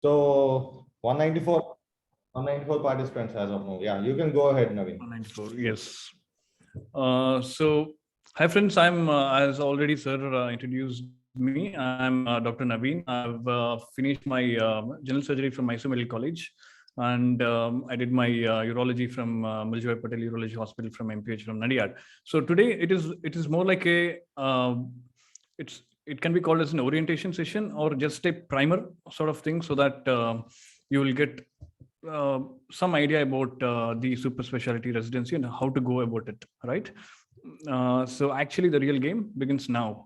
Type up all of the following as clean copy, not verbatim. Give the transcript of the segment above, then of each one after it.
So 194 participants as of now. Yeah, you can go ahead, Naveen. 194, yes. So, hi friends, I'm as already sir introduced me. I'm Dr. Naveen. I've finished my general surgery from Mysore Medical College, and I did my urology from Muljoy Patel Urology Hospital from MPH from Nadiad. So today it is more like a it can be called as an orientation session or just a primer sort of thing, so that you will get some idea about the super specialty residency and how to go about it, right? So actually the real game begins now.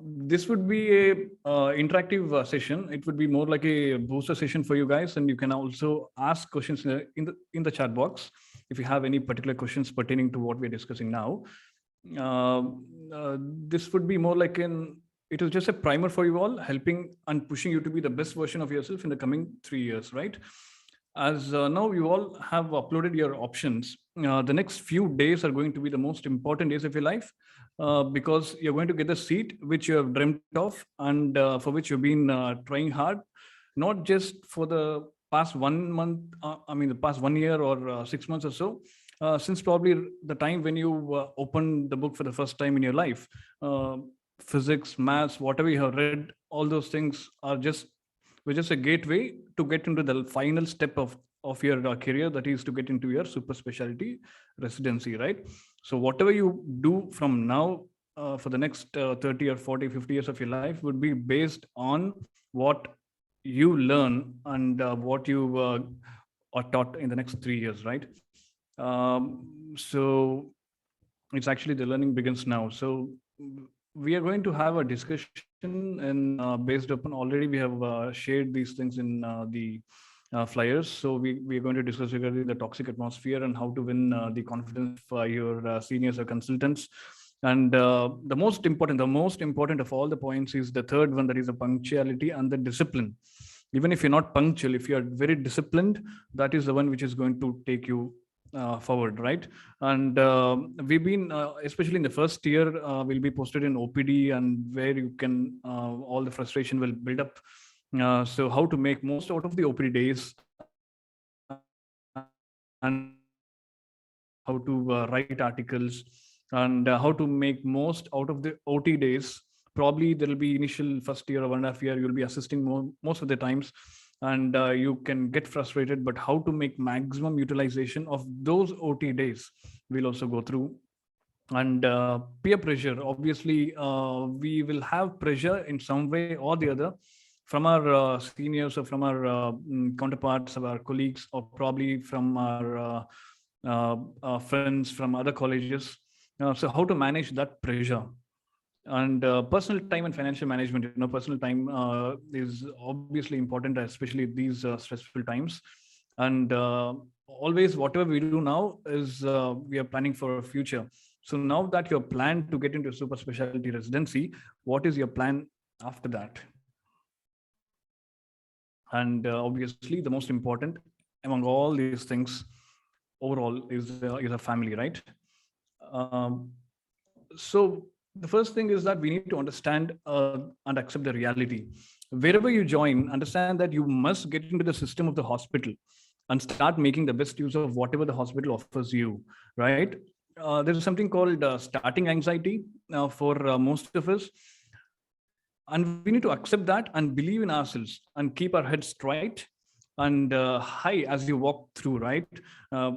This would be a interactive session. It would be more like a booster session for you guys, and you can also ask questions in the chat box if you have any particular questions pertaining to what we're discussing now. uh, this would be more like it is just a primer for you all, helping and pushing you to be the best version of yourself in the coming 3 years, right? As now you all have uploaded your options, the next few days are going to be the most important days of your life, because you're going to get the seat which you have dreamt of, and for which you've been trying hard, not just for the past 1 month, the past 1 year or 6 months or so, since probably the time when you opened the book for the first time in your life. Physics, maths, whatever you have read, all those things are just a gateway to get into the final step of your career, that is to get into your super specialty residency, right? So whatever you do from now for the next 30 or 40, 50 years of your life would be based on what you learn and what you are taught in the next 3 years, right? So it's actually the learning begins now. So we are going to have a discussion and based upon, already we have shared these things in the flyers. So we are going to discuss regarding the toxic atmosphere and how to win the confidence for your seniors or consultants. And the most important of all the points is the third one, that is the punctuality and the discipline. Even if you're not punctual, if you're very disciplined, that is the one which is going to take you forward, right? And we've been especially in the first year, will be posted in OPD, and where you can all the frustration will build up. So how to make most out of the OPD days, and how to write articles, and how to make most out of the OT days. Probably there will be initial first year or 1.5 year, you'll be assisting most of the times, and you can get frustrated, but how to make maximum utilization of those OT days, we'll also go through. And peer pressure, obviously we will have pressure in some way or the other from our seniors, or from our counterparts, of our colleagues, or probably from our friends from other colleges. So how to manage that pressure? And personal time and financial management, personal time is obviously important, especially these stressful times. And always whatever we do now is we are planning for a future. So now that you're planned to get into super specialty residency, what is your plan after that? And obviously the most important among all these things overall is a family, right? um, so the first thing is that we need to understand and accept the reality. Wherever you join, understand that you must get into the system of the hospital and start making the best use of whatever the hospital offers you, right? There is something called starting anxiety for most of us, and we need to accept that and believe in ourselves and keep our heads straight and high as you walk through, right? uh,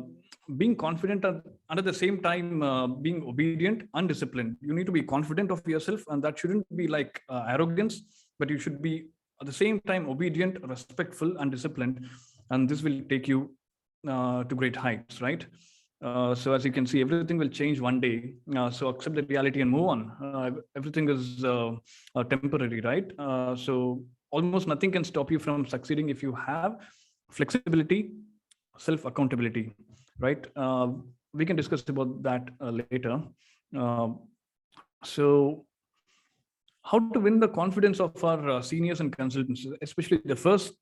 being confident and at the same time being obedient and disciplined. You need to be confident of yourself, and that shouldn't be like arrogance, but you should be at the same time obedient, respectful, and disciplined, and this will take you to great heights, right? So as you can see, everything will change one day. So accept the reality and move on. Everything is temporary, right? So almost nothing can stop you from succeeding if you have flexibility, self accountability, right? We can discuss about that later. Uh, so how to win the confidence of our seniors and consultants, especially the first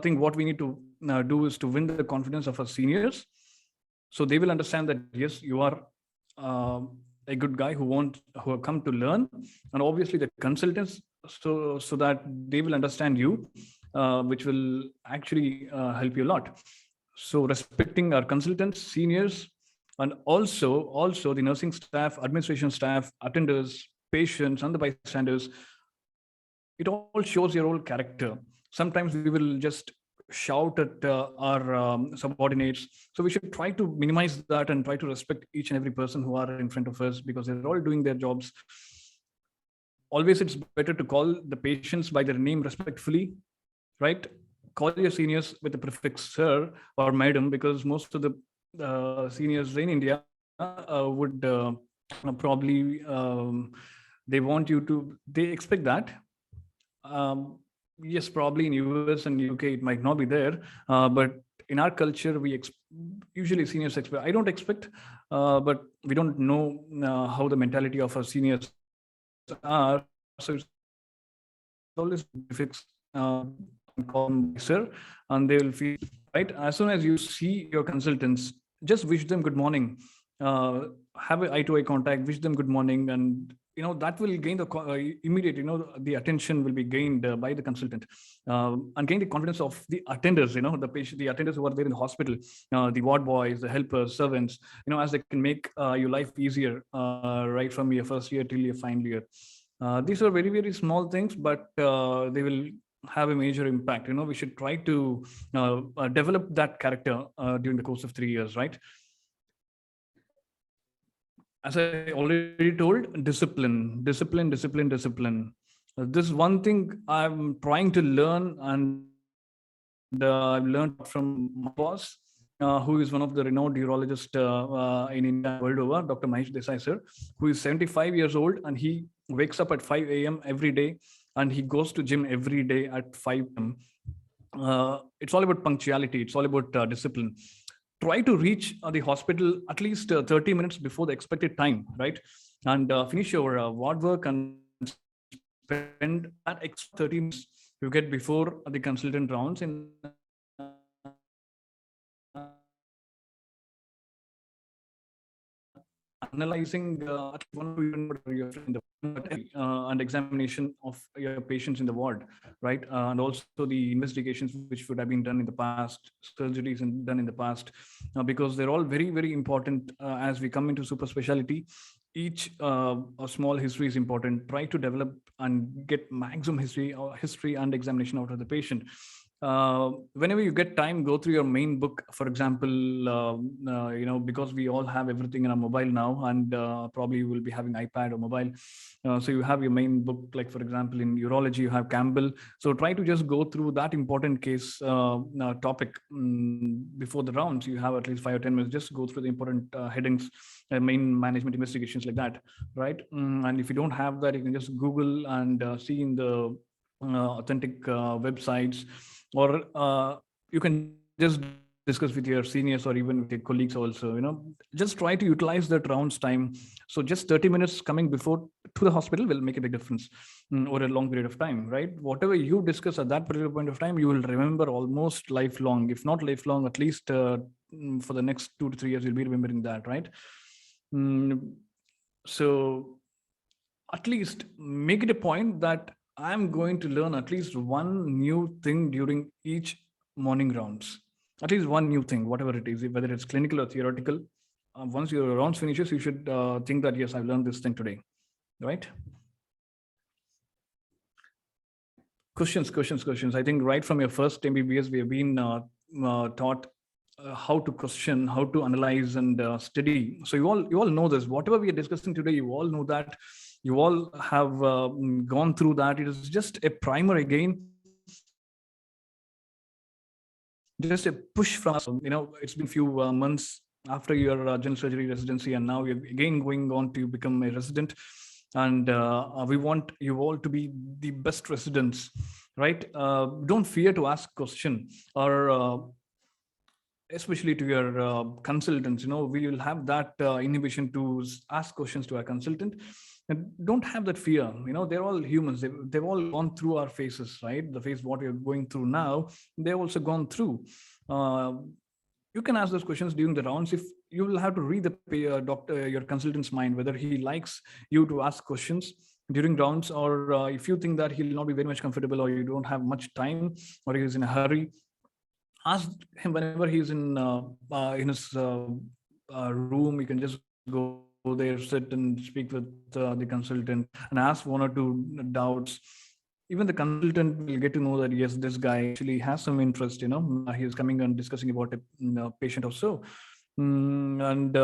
thing what we need to do is to win the confidence of our seniors, so they will understand that yes, you are a good guy who have come to learn. And obviously the consultants so that they will understand you, which will actually help you a lot. So respecting our consultants, seniors, and also the nursing staff, administration staff, attenders, patients, and the bystanders, it all shows your whole character. Sometimes we will just shout at our subordinates, so we should try to minimize that and try to respect each and every person who are in front of us, because they're all doing their jobs. Always it's better to call the patients by their name respectfully, right? Call your seniors with the prefix sir or madam, because most of the seniors in India would probably they want you to, they expect that. Yes, probably in US and UK it might not be there, but in our culture usually seniors expect. I don't expect, but we don't know how the mentality of our seniors are. So it's always fix and call them sir, and they will feel right. As soon as you see your consultants, just wish them good morning. Have an eye to eye contact, wish them good morning, and that will gain the immediate, the attention will be gained by the consultant, and gain the confidence of the attenders, the patient, the attenders who are there in the hospital, the ward boys, the helpers, servants, as they can make your life easier, right from your first year till your final year. These are very, very small things, but they will have a major impact. We should try to develop that character during the course of 3 years, right? As I already told, discipline. This is one thing I'm trying to learn, and I've learned from my boss, who is one of the renowned urologists in India and world over, Dr. Mahesh Desai sir, who is 75 years old, and he wakes up at 5 a.m. every day, and he goes to gym every day at 5 p.m. It's all about punctuality. It's all about discipline. Try to reach the hospital at least 30 minutes before the expected time, right? And finish your ward work and spend that extra 30 minutes you get before the consultant rounds in analyzing at least 1 to 2 in the and examination of your patients in the ward, right? And also the investigations which would have been done in the past, surgeries and done in the past, because they're all very, very important as we come into super specialty. Each a small history is important. Try to develop and get maximum history and examination out of the patient. Whenever you get time, go through your main book. For example, because we all have everything in our mobile now, and probably you will be having iPad or mobile. So you have your main book, like for example, in urology, you have Campbell. So try to just go through that important case topic before the rounds. You have at least 5 or 10 minutes. Just go through the important headings, main management investigations, like that, right? And if you don't have that, you can just Google and see in the authentic websites, or you can just discuss with your seniors or even with your colleagues also. Just try to utilize that rounds time. So just 30 minutes coming before to the hospital will make a big difference over a long period of time, right? Whatever you discuss at that particular point of time, you will remember almost lifelong. If not lifelong, at least for the next 2 to 3 years, you'll be remembering that, right? So at least make it a point that I'm going to learn at least one new thing during each morning rounds. At least one new thing, whatever it is, whether it's clinical or theoretical. Once your rounds finishes, you should think that, yes, I've learned this thing today, right? Questions. I think right from your first MBBS, we have been taught how to question, how to analyze and study. So you all know this. Whatever we are discussing today, you all know that. You all have gone through that. It is just a primer again, just a push from us. It's been few months after your general surgery residency, and now you're again going on to become a resident. And we want you all to be the best residents, right? Don't fear to ask question, or especially to your consultants. We will have that inhibition to ask questions to our consultant, and don't have that fear. They're all humans. They've all gone through our phases, right? The phase what we're going through now, they've also gone through. You can ask those questions during the rounds. If you will have to read the doctor, your consultant's mind, whether he likes you to ask questions, during rounds, or if you think that he'll not be very much comfortable, or you don't have much time, or he's in a hurry, ask him whenever he's in his room. You can just go there, sit and speak with the consultant and ask one or two doubts. Even the consultant will get to know that yes, this guy actually has some interest, he's coming and discussing about a patient or so. And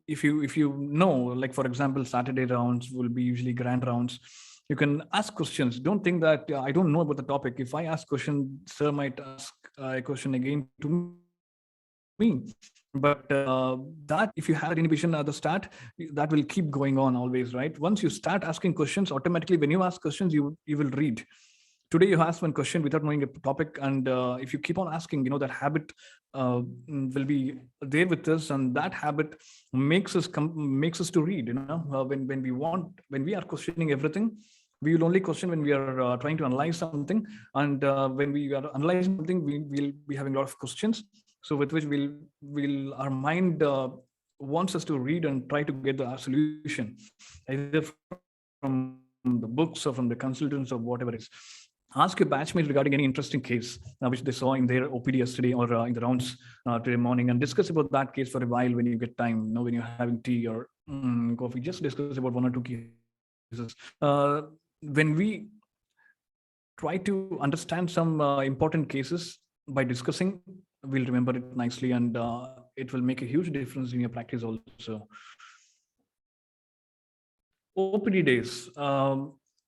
if you know, like for example, Saturday rounds will be usually grand rounds. You can ask questions. Don't think that I don't know about the topic. If I ask question, sir might ask a question again to me. But that, if you have that inhibition at the start, that will keep going on always, right? Once you start asking questions, automatically when you ask questions, you will read. Today you ask one question without knowing a topic, and if you keep on asking, that habit will be there with us, and that habit makes us to read. When we are questioning everything, we will only question when we are trying to analyze something, and when we are analyzing something, we will be having a lot of questions. So with which will our mind wants us to read and try to get the solution, either from the books or from the consultants or whatever it is. Ask your batchmates regarding any interesting case which they saw in their OPD yesterday, or in the rounds today morning, and discuss about that case for a while when you get time, when you're having tea or coffee. Just discuss about one or two cases. When we try to understand some important cases by discussing, we'll remember it nicely, and it will make a huge difference in your practice also. OPD days.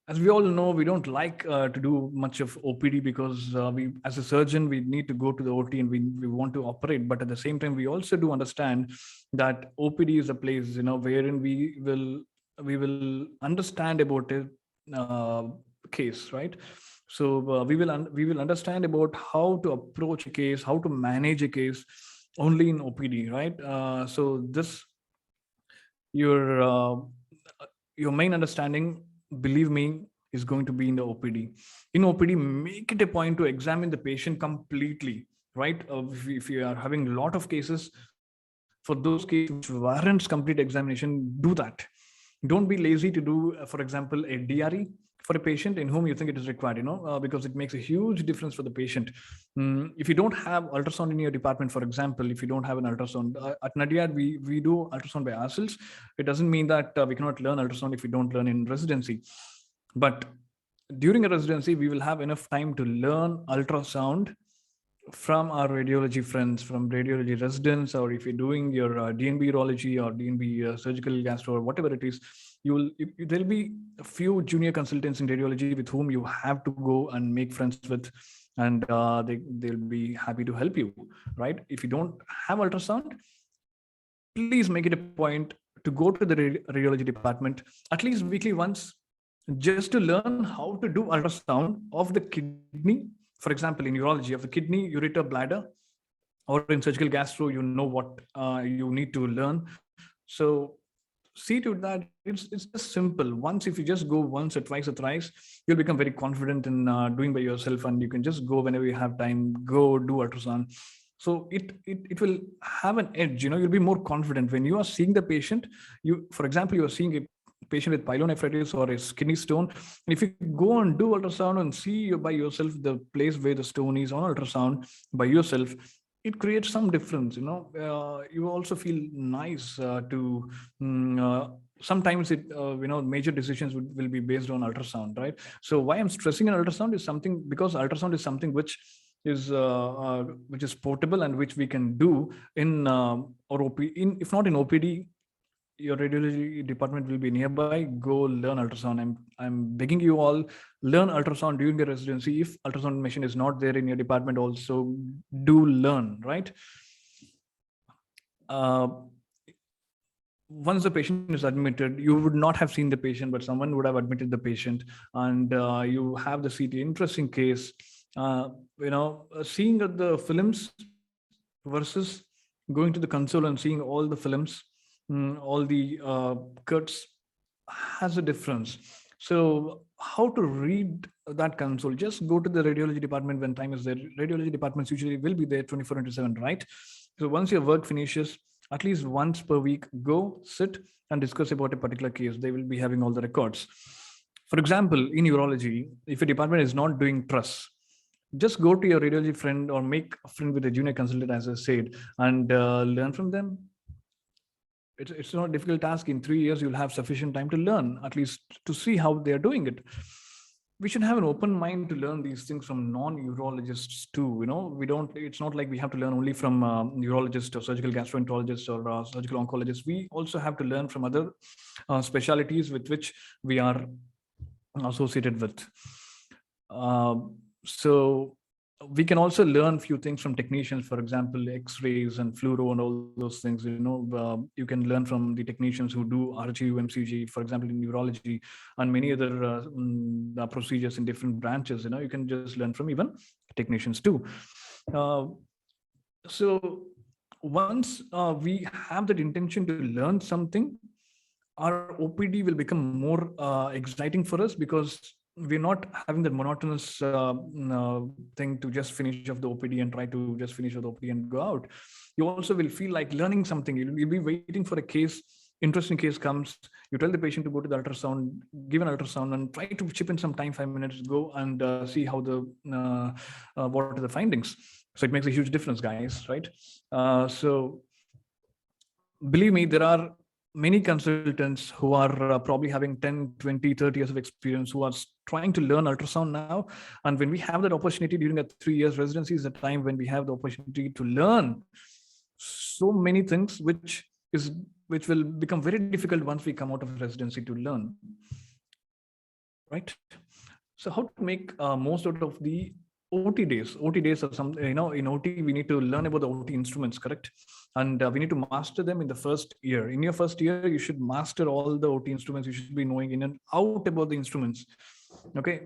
As we all know, we don't like to do much of OPD because we, as a surgeon, we need to go to the OT and we want to operate. But at the same time, we also do understand that OPD is a place, wherein we will understand about a case, right? So we will understand about how to approach a case, how to manage a case, only in OPD, right? So this your uh, your main understanding, believe me, is going to be in the OPD. In OPD, make it a point to examine the patient completely, right? If you are having a lot of cases, for those cases which warrants complete examination, do that. Don't be lazy to do, for example, a DRE for a patient in whom you think it is required, because it makes a huge difference for the patient. If you don't have ultrasound in your department, for example, if you don't have an ultrasound at Nadiad, we do ultrasound by ourselves. It doesn't mean that we cannot learn ultrasound if we don't learn in residency. But during a residency, we will have enough time to learn ultrasound from our radiology friends, from radiology residents, or if you're doing your DNB urology or DNB surgical gastro or whatever it is, there'll be a few junior consultants in radiology with whom you have to go and make friends with, and they'll be happy to help you, right? If you don't have ultrasound, please make it a point to go to the radiology department at least weekly once, just to learn how to do ultrasound of the kidney. For example, in urology, of the kidney, ureter, bladder, or in surgical gastro, you know what you need to learn. So see to that. It's just simple. Once, if you just go once or twice or thrice, you'll become very confident in doing by yourself, and you can just go whenever you have time, go do ultrasound. So it will have an edge. You'll be more confident when you are seeing the patient. For example, you are seeing a patient with pyelonephritis or a kidney stone. And if you go and do ultrasound and see by yourself the place where the stone is on ultrasound by yourself, it creates some difference. You also feel nice sometimes major decisions will be based on ultrasound, right? So why I'm stressing on ultrasound is something, because ultrasound is something which is portable and which we can do in or if not in OPD, your radiology department will be nearby. Go learn ultrasound. I'm begging you all, learn ultrasound during your residency. If ultrasound machine is not there in your department, also do learn, right? Once the patient is admitted, you would not have seen the patient, but someone would have admitted the patient, and you have the CT. Interesting case. Seeing the films versus going to the console and seeing all the films, all the cuts, has a difference. So how to read that console? Just go to the radiology department when time is there. Radiology departments usually will be there 24/7, right? So once your work finishes, at least once per week, go sit and discuss about a particular case. They will be having all the records. For example, in urology, if a department is not doing truss, just go to your radiology friend or make a friend with a junior consultant, as I said, and learn from them. It's not a difficult task. In 3 years, you'll have sufficient time to learn, at least to see how they're doing it. We should have an open mind to learn these things from non-urologists too. We don't, it's not like we have to learn only from urologists or surgical gastroenterologists or surgical oncologists. We also have to learn from other specialties with which we are associated with. So we can also learn few things from technicians, for example, x-rays and fluoro and all those things. You can learn from the technicians who do RGU, MCG, for example, in neurology, and many other procedures in different branches. You can just learn from even technicians too. So once we have that intention to learn something, our OPD will become more exciting for us, because we're not having that monotonous thing to just finish off the OPD and try to just finish off the OPD and go out. You also will feel like learning something. You'll be waiting for a case, interesting case comes, you tell the patient to go to the ultrasound, give an ultrasound, and try to chip in some time, 5 minutes, go and see how what are the findings. So it makes a huge difference, guys, right? So believe me, there are many consultants who are probably having 10, 20, 30 years of experience, who are trying to learn ultrasound now. And when we have that opportunity during a 3 years residency, is the time when we have the opportunity to learn so many things, which will become very difficult once we come out of residency to learn, right? So how to make most out of the OT days? OT days are some, in OT, we need to learn about the OT instruments, correct? And we need to master them in the first year. In your first year, you should master all the OT instruments. You should be knowing in and out about the instruments. Okay.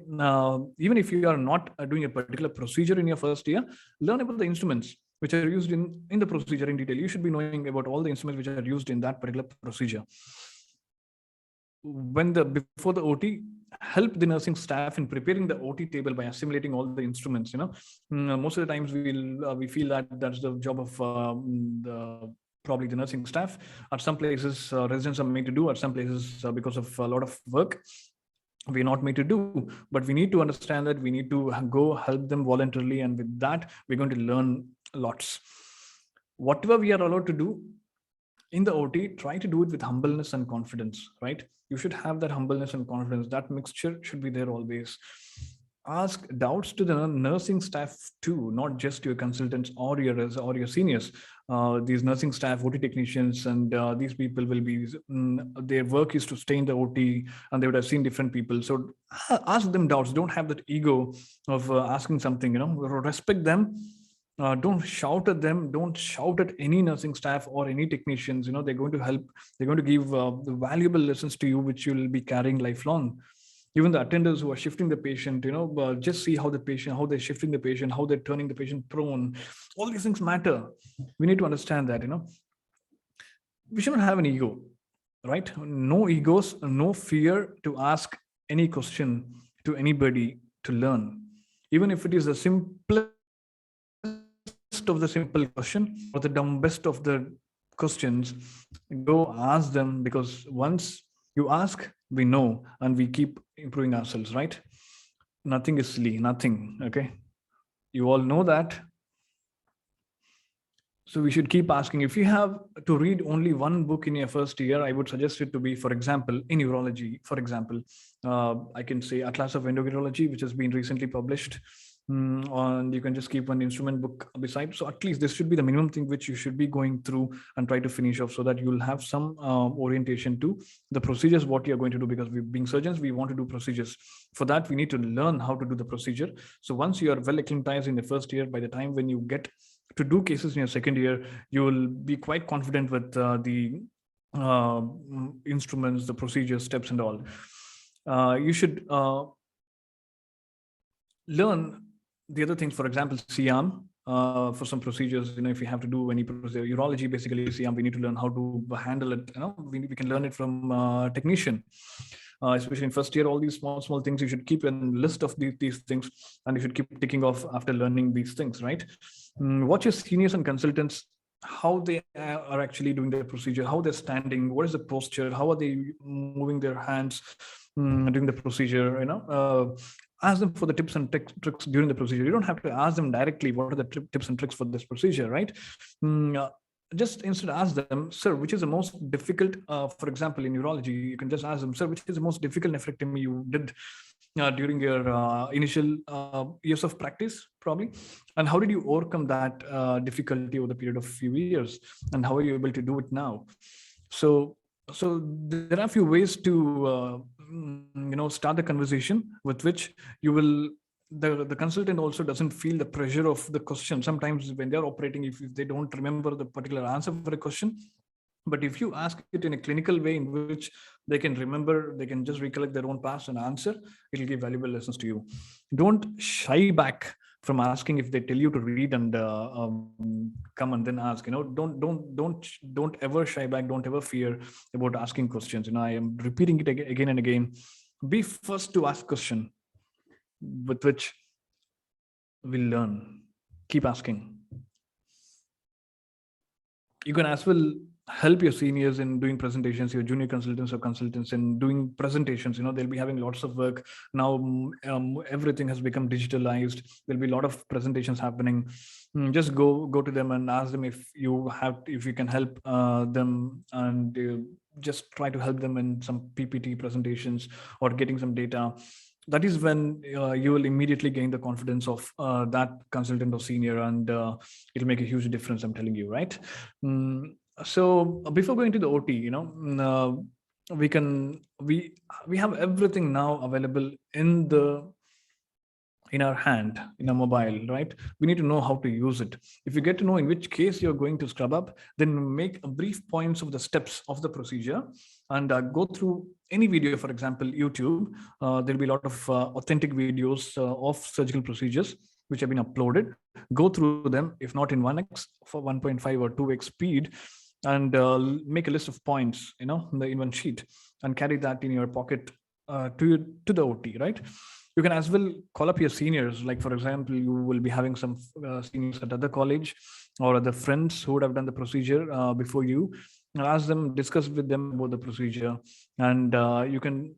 Even if you are not doing a particular procedure in your first year, learn about the instruments which are used in the procedure in detail. You should be knowing about all the instruments which are used in that particular procedure. Before the OT, help the nursing staff in preparing the OT table by assimilating all the instruments. Most of the times we feel that that's the job of probably the nursing staff. At some places, residents are made to do. At some places, because of a lot of work, we're not made to do. But we need to understand that we need to go help them voluntarily, and with that, we're going to learn lots. Whatever we are allowed to do in the OT, try to do it with humbleness and confidence, right? You should have that humbleness and confidence. That mixture should be there always. Ask doubts to the nursing staff too, not just your consultants or your seniors. These nursing staff, OT technicians, and these people will be, their work is to stay in the OT, and they would have seen different people. So ask them doubts. Don't have that ego of asking something, respect them. Don't shout at them. Don't shout at any nursing staff or any technicians. They're going to help. They're going to give the valuable lessons to you, which you'll be carrying lifelong. Even the attenders who are shifting the patient, just see how they're shifting the patient, how they're turning the patient prone. All these things matter. We need to understand that, we shouldn't have an ego, right? No egos, no fear to ask any question to anybody to learn. Even if it is the simplest of the simple question or the dumbest of the questions, go ask them, because once you ask, we know, and we keep improving ourselves, right? Nothing is silly, nothing. Okay, you all know that. So we should keep asking. If you have to read only one book in your first year, I would suggest it to be, for example, in urology, for example, I can say Atlas of Endocrinology, which has been recently published. And you can just keep one instrument book beside. So at least this should be the minimum thing which you should be going through and try to finish off, so that you'll have some orientation to the procedures, what you're going to do, because we, being surgeons, we want to do procedures. For that, we need to learn how to do the procedure. So once you are well acclimatized in the first year, by the time when you get to do cases in your second year, you will be quite confident with the instruments, the procedures, steps, and all. You should learn the other things, for example, CIAM, for some procedures. If you have to do any procedure, urology, basically CIAM, we need to learn how to handle it. We can learn it from technician. Especially in first year, all these small things, you should keep a list of these things, and you should keep ticking off after learning these things, right? Watch your seniors and consultants, how they are actually doing their procedure, how they're standing, what is the posture, how are they moving their hands, during the procedure, ask them for the tips and tricks during the procedure. You don't have to ask them directly what are the tips and tricks for this procedure, right? Just instead ask them, sir, which is the most difficult, for example, in urology, you can just ask them, sir, which is the most difficult nephrectomy you did during your initial years of practice, probably, and how did you overcome that difficulty over the period of few years, and how are you able to do it now? So there are a few ways to start the conversation with which you will, the consultant also doesn't feel the pressure of the question. Sometimes when they're operating, if they don't remember the particular answer for a question, but if you ask it in a clinical way in which they can remember, they can just recollect their own past and answer, it'll give valuable lessons to you. Don't shy back from asking if they tell you to read and come and then ask. Don't ever shy back. Don't ever fear about asking questions. I am repeating it again and again. Be first to ask question with which we'll learn. Keep asking. You can as well help your seniors in doing presentations, your junior consultants or consultants in doing presentations. They'll be having lots of work now. Everything has become digitalized. There'll be a lot of presentations happening. Just go to them and ask them if you can help them, and just try to help them in some PPT presentations or getting some data. That is when you will immediately gain the confidence of that consultant or senior, and it'll make a huge difference, I'm telling you, right? So before going to the OT, we have everything now available in our hand, in a mobile, right? We need to know how to use it. If you get to know in which case you're going to scrub up, then make a brief points of the steps of the procedure and go through any video. For example, YouTube, there'll be a lot of authentic videos of surgical procedures which have been uploaded. Go through them, if not in 1x, for 1.5 or 2x speed, and make a list of points, in one sheet, and carry that in your pocket to the OT, right? You can as well call up your seniors. Like, for example, you will be having some seniors at other college or other friends who would have done the procedure before you. Ask them, discuss with them about the procedure, and you can,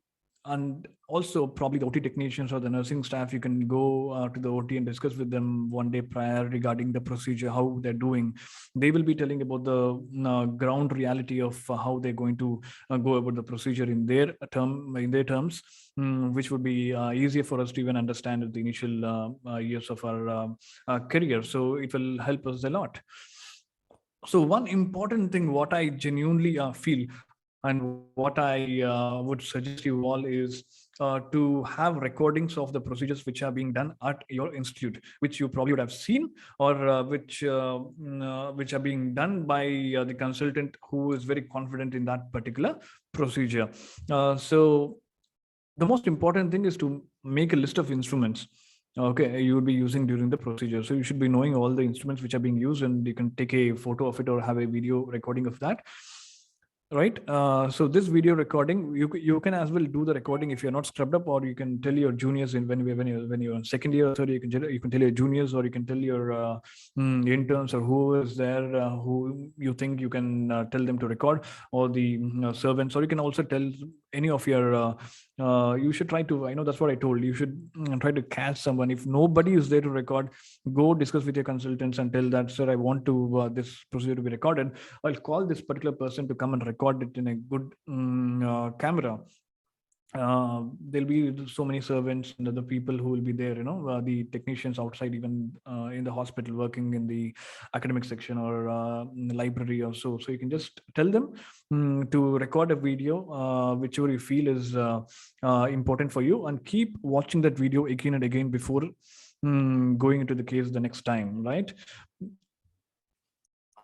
and also probably the OT technicians or the nursing staff, you can go to the OT and discuss with them one day prior regarding the procedure, how they're doing. They will be telling about the ground reality of how they're going to go about the procedure in their terms, which would be easier for us to even understand at the initial years of our career. So it will help us a lot. So one important thing, what I genuinely feel, and what I would suggest you all is to have recordings of the procedures which are being done at your institute, which you probably would have seen, or which are being done by the consultant who is very confident in that particular procedure. So the most important thing is to make a list of instruments, okay, you would be using during the procedure. So you should be knowing all the instruments which are being used, and you can take a photo of it or have a video recording of that, right? So this video recording, you can as well do the recording if you're not scrubbed up, or you can tell your juniors when you're in second year or third year, you can tell your juniors, or you can tell your interns or who is there who you think you can tell them to record, or the servants, or you can also tell any of your you should try to, I know that's what I told you, should try to catch someone. If nobody is there to record, go discuss with your consultants and tell that, sir, I want to this procedure to be recorded. I'll call this particular person to come and record it in a good camera. There'll be so many servants and other people who will be there, the technicians outside, even in the hospital, working in the academic section or in the library or so. So you can just tell them to record a video, whichever you feel is important for you, and keep watching that video again and again before going into the case the next time, right?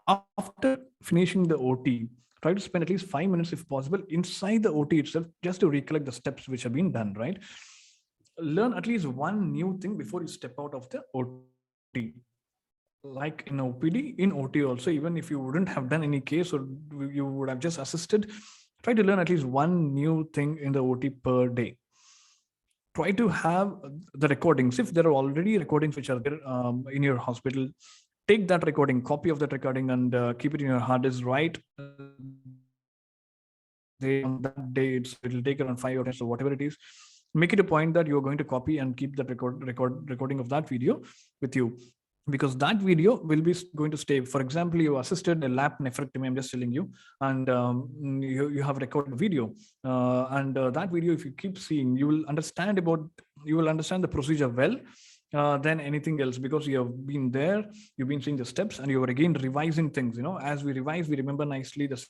After finishing the OT, try to spend at least 5 minutes, if possible, inside the OT itself, just to recollect the steps which have been done, right? Learn at least one new thing before you step out of the OT. Like in OPD, in OT also, even if you wouldn't have done any case or you would have just assisted, try to learn at least one new thing in the OT per day. Try to have the recordings. If there are already recordings which are there in your hospital, take that recording, copy of that recording, and keep it in your hard disk, right? day, on that day, it'll take around 5 or 10, so whatever it is, make it a point that you're going to copy and keep that recording of that video with you, because that video will be going to stay. For example, you assisted a lap nephrectomy, I'm just telling you, and you have recorded a video, and that video, if you keep seeing, you will understand the procedure well than anything else, because you have been there, you've been seeing the steps, and you are again revising things. As we revise, we remember nicely. The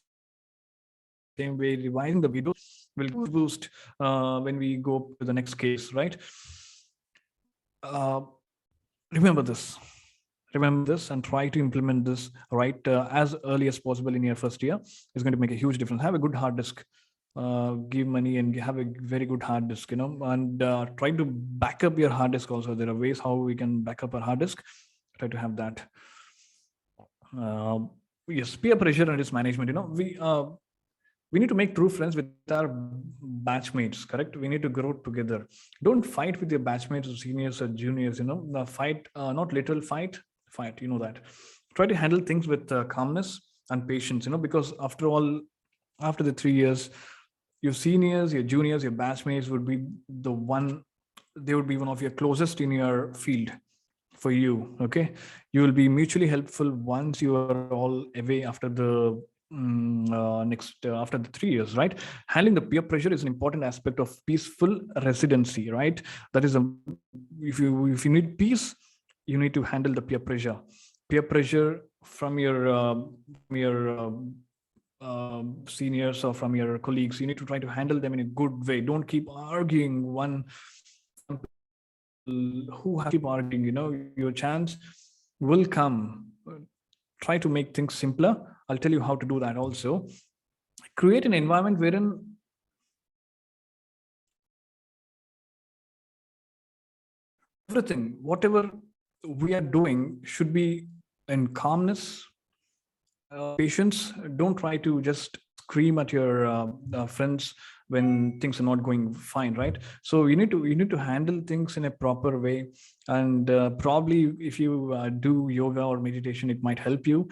same way, revising the videos will boost when we go to the next case, right? uh, Remember this and try to implement this right as early as possible in your first year. Is going to make a huge difference. Have a good hard disk, give money and have a very good hard disk, and try to back up your hard disk also. There are ways how we can back up our hard disk. Try to have that. Yes, peer pressure and its management. We need to make true friends with our batchmates, correct? We need to grow together. Don't fight with your batchmates or seniors or juniors. Fight, not literal fight. That. Try to handle things with calmness and patience. Because after all, after the 3 years, your seniors, your juniors, your batchmates would be they would be one of your closest in your field for you. Okay, you will be mutually helpful once you are all away after the next after the 3 years, right? Handling the peer pressure is an important aspect of peaceful residency, right? That is if you need peace, you need to handle the peer pressure from your seniors or from your colleagues. You need to try to handle them in a good way. Don't keep arguing one people who have keep arguing. Your chance will come. Try to make things simpler. I'll tell you how to do that also. Create an environment wherein everything, whatever we are doing, should be in calmness, patience. Don't try to just scream at your friends when things are not going fine, right? So you need to handle things in a proper way. And probably if you do yoga or meditation, it might help you.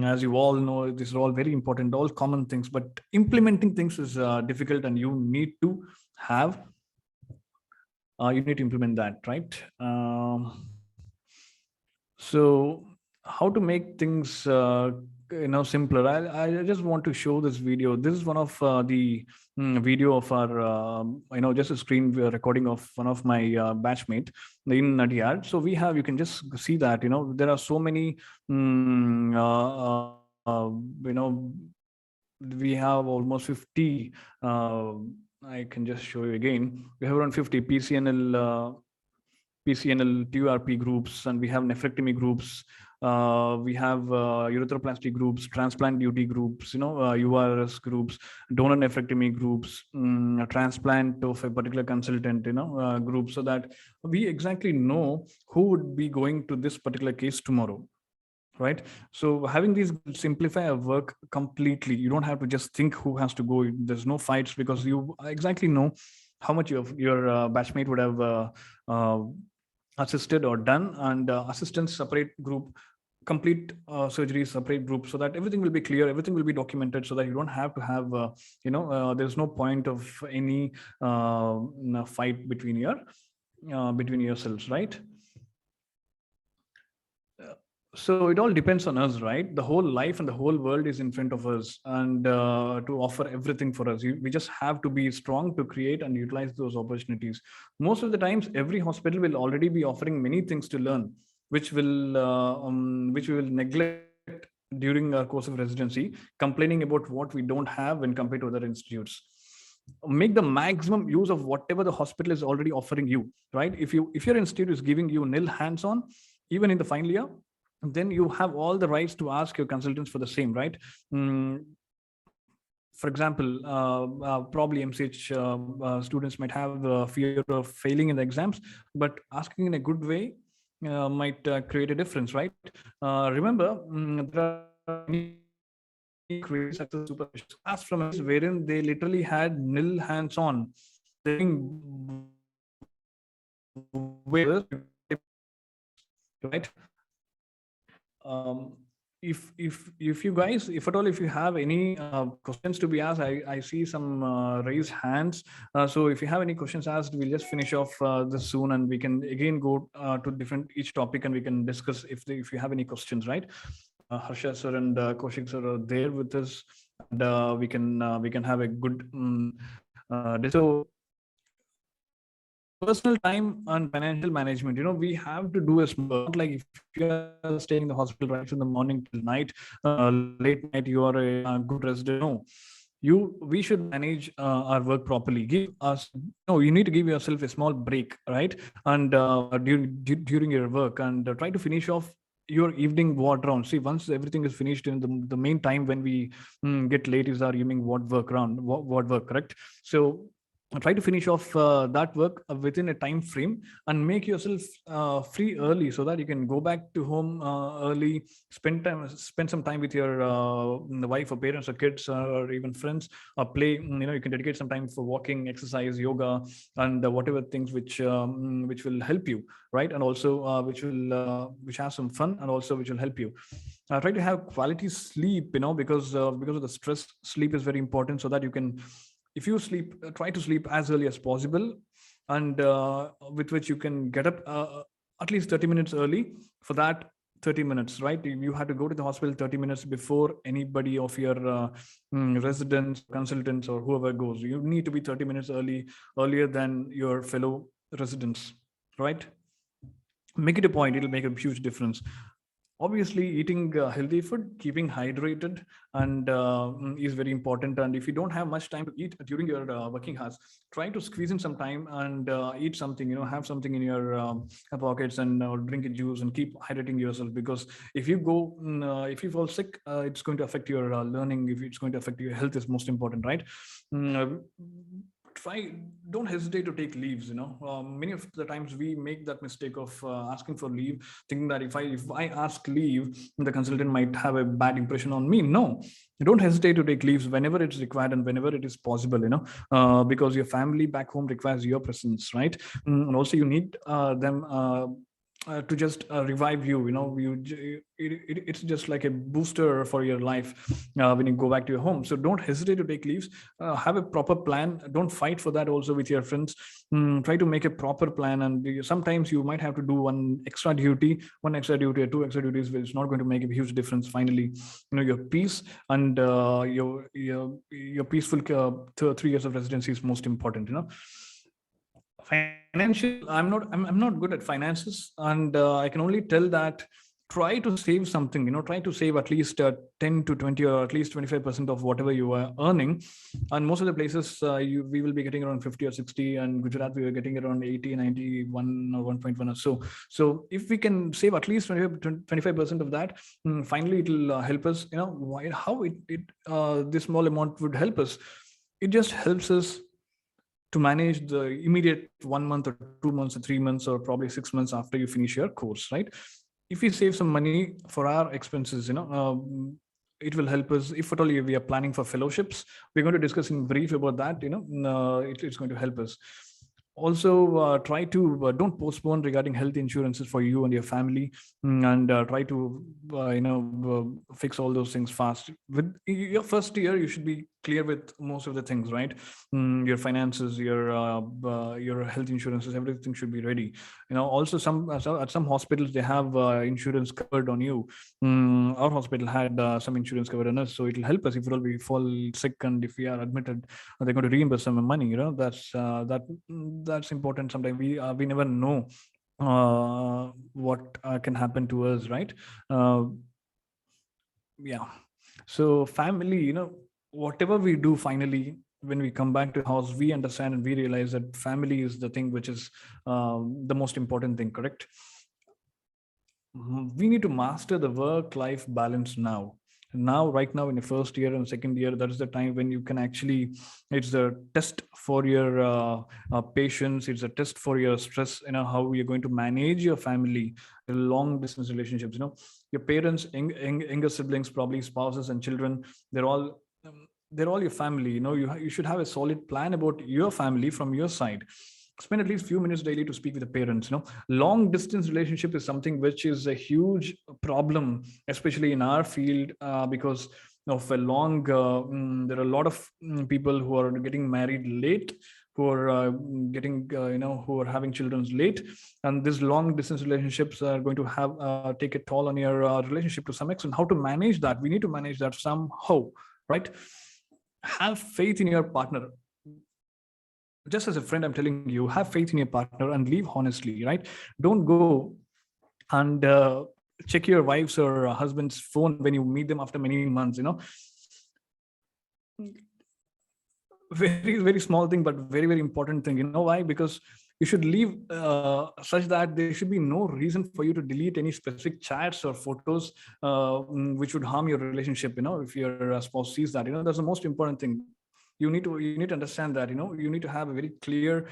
As you all know, these are all very important, all common things, but implementing things is difficult, and you need to have you need to implement that, right? So how to make things simpler? I just want to show this video. This is one of the video of our just a screen recording of one of my batchmate in Nadia. So you can just see that there are so many we have almost 50. I can just show you again. We have around 50 PCNL, TURP groups, and we have nephrectomy groups. We have urethroplasty groups, transplant duty groups, URS groups, donor nephrectomy groups, transplant of a particular consultant, group, so that we exactly know who would be going to this particular case tomorrow. Right. So having these simplify our work completely. You don't have to just think who has to go. There's no fights, because you exactly know how much your batchmate would have assisted or done, and assistants separate group, complete surgery separate group, so that everything will be clear, everything will be documented, so that you don't have to have there's no point of any fight between yourselves, right? So it all depends on us, right? The whole life and the whole world is in front of us, and to offer everything for us. We just have to be strong to create and utilize those opportunities. Most of the times, every hospital will already be offering many things to learn, which we will neglect during our course of residency, complaining about what we don't have when compared to other institutes. Make the maximum use of whatever the hospital is already offering you, right? If your institute is giving you nil hands-on, even in the final year, then you have all the rights to ask your consultants for the same, right? For example, probably MCH students might have fear of failing in the exams, but asking in a good way might create a difference, right? Remember, there are create success super class from us wherein they literally had nil hands-on. Right? if you guys, if at all, if you have any questions to be asked, I see some raised hands. So if you have any questions asked, we'll just finish off this soon, and we can again go to different each topic, and we can discuss if you have any questions, right? Harsha sir and Kaushik sir are there with us, and we can have a good so personal time and financial management, we have to do a small work. Like if you are staying in the hospital right from the morning till night, late night, you are a good resident. No, we should manage our work properly. Give us, no, you need to give yourself a small break, right? And during your work, and try to finish off your evening ward round. See, once everything is finished, in the main time when we get late is our evening ward work round, ward work, correct? So try to finish off that work within a time frame, and make yourself free early, so that you can go back to home early, spend some time with your wife or parents or kids or even friends, or play. You can dedicate some time for walking, exercise, yoga, and whatever things which will help you, right? And also which has some fun, and also which will help you. Try to have quality sleep, because of the stress. Sleep is very important, so that you can, if you sleep, try to sleep as early as possible, and with which you can get up at least 30 minutes early. For that 30 minutes, right, you have to go to the hospital 30 minutes before anybody of your residents, consultants, or whoever goes. You need to be 30 minutes earlier than your fellow residents, right? Make it a point, it'll make a huge difference. Obviously, eating healthy food, keeping hydrated, and is very important. And if you don't have much time to eat during your working hours, try to squeeze in some time and eat something. Have something in your pockets, and drink a juice, and keep hydrating yourself. Because if you fall sick, it's going to affect your learning. If it's going to affect your health, is most important, right? Mm, don't hesitate to take leaves. Many of the times we make that mistake of asking for leave, thinking that if I ask leave, the consultant might have a bad impression on me. No, don't hesitate to take leaves whenever it's required and whenever it is possible, because your family back home requires your presence, right? And also you need them to just revive you. It's just like a booster for your life when you go back to your home. So don't hesitate to take leaves. Have a proper plan. Don't fight for that also with your friends. Try to make a proper plan, and sometimes you might have to do one extra duty or two extra duties, which is not going to make a huge difference. Finally, your peace and your peaceful 3 years of residency is most important. Financial, I'm not good at finances, and I can only tell that try to save something. Try to save at least 10 to 20, or at least 25% of whatever you are earning. And most of the places we will be getting around 50 or 60, and Gujarat we were getting around 80, 91 or 1.1 or so if we can save at least 25% of that, finally it will help us. How this small amount would help us. It just helps us to manage the immediate 1 month or 2 months or 3 months or probably 6 months after you finish your course, right? If we save some money for our expenses, it will help us. If at all we are planning for fellowships, we're going to discuss in brief about that. It's going to help us. Also, try to don't postpone regarding health insurances for you and your family, and try to fix all those things fast. With your first year, you should be clear with most of the things, right? Your finances, your health insurances, everything should be ready. Also at some hospitals they have insurance covered on you. Our hospital had some insurance covered on us, so it will help us if at all we fall sick, and if we are admitted, they're going to reimburse some money. That's important. Sometimes we never know what can happen to us, right? Yeah. So family, whatever we do, finally when we come back to the house, we understand and we realize that family is the thing which is the most important thing, correct? We need to master the work-life balance right now in the first year and second year. That is the time when you can actually, it's a test for your patience. It's a test for your stress, how you're going to manage your family, long distance relationships. Your parents, younger siblings, probably spouses and children, they're all your family. You should have a solid plan about your family from your side. Spend at least few minutes daily to speak with the parents. Long distance relationship is something which is a huge problem, especially in our field, because of a long, there are a lot of people who are getting married late, who are getting, who are having children late, and these long distance relationships are going to have take a toll on your relationship to some extent. How to manage that? We need to manage that somehow, right? Have faith in your partner. Just as a friend, I'm telling you, have faith in your partner and live honestly, right? Don't go and check your wife's or husband's phone when you meet them after many months. Very, very small thing, but very, very important thing. You know why? Because you should leave such that there should be no reason for you to delete any specific chats or photos which would harm your relationship. If your spouse sees that, that's the most important thing. You need to understand that you need to have a very clear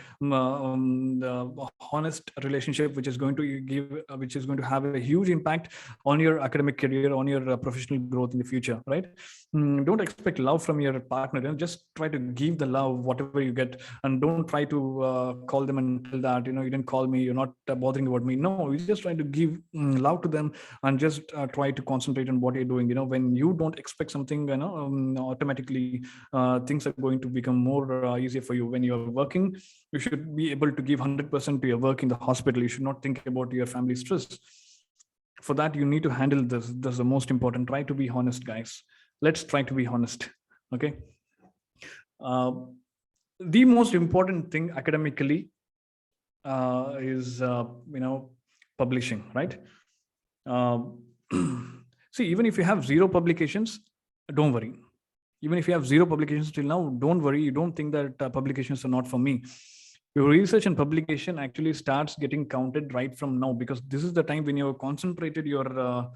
honest relationship, which is going to have a huge impact on your academic career, on your professional growth in the future, right? Don't expect love from your partner. Just try to give the love whatever you get, and don't try to call them and tell that you didn't call me, you're not bothering about me. No, you just try to give love to them, and just try to concentrate on what you're doing. When you don't expect something, automatically things are going to become more easier for you. When you're working, you should be able to give 100% to your work in the hospital. You should not think about your family stress. For that, you need to handle this. That's the most important. Try to be honest, guys. Let's try to be honest. Okay. The most important thing academically is publishing, right? See, even if you have 0 publications, don't worry. Even if you have 0 publications till now, don't worry. You don't think that publications are not for me. Your research and publication actually starts getting counted right from now, because this is the time when you've concentrated your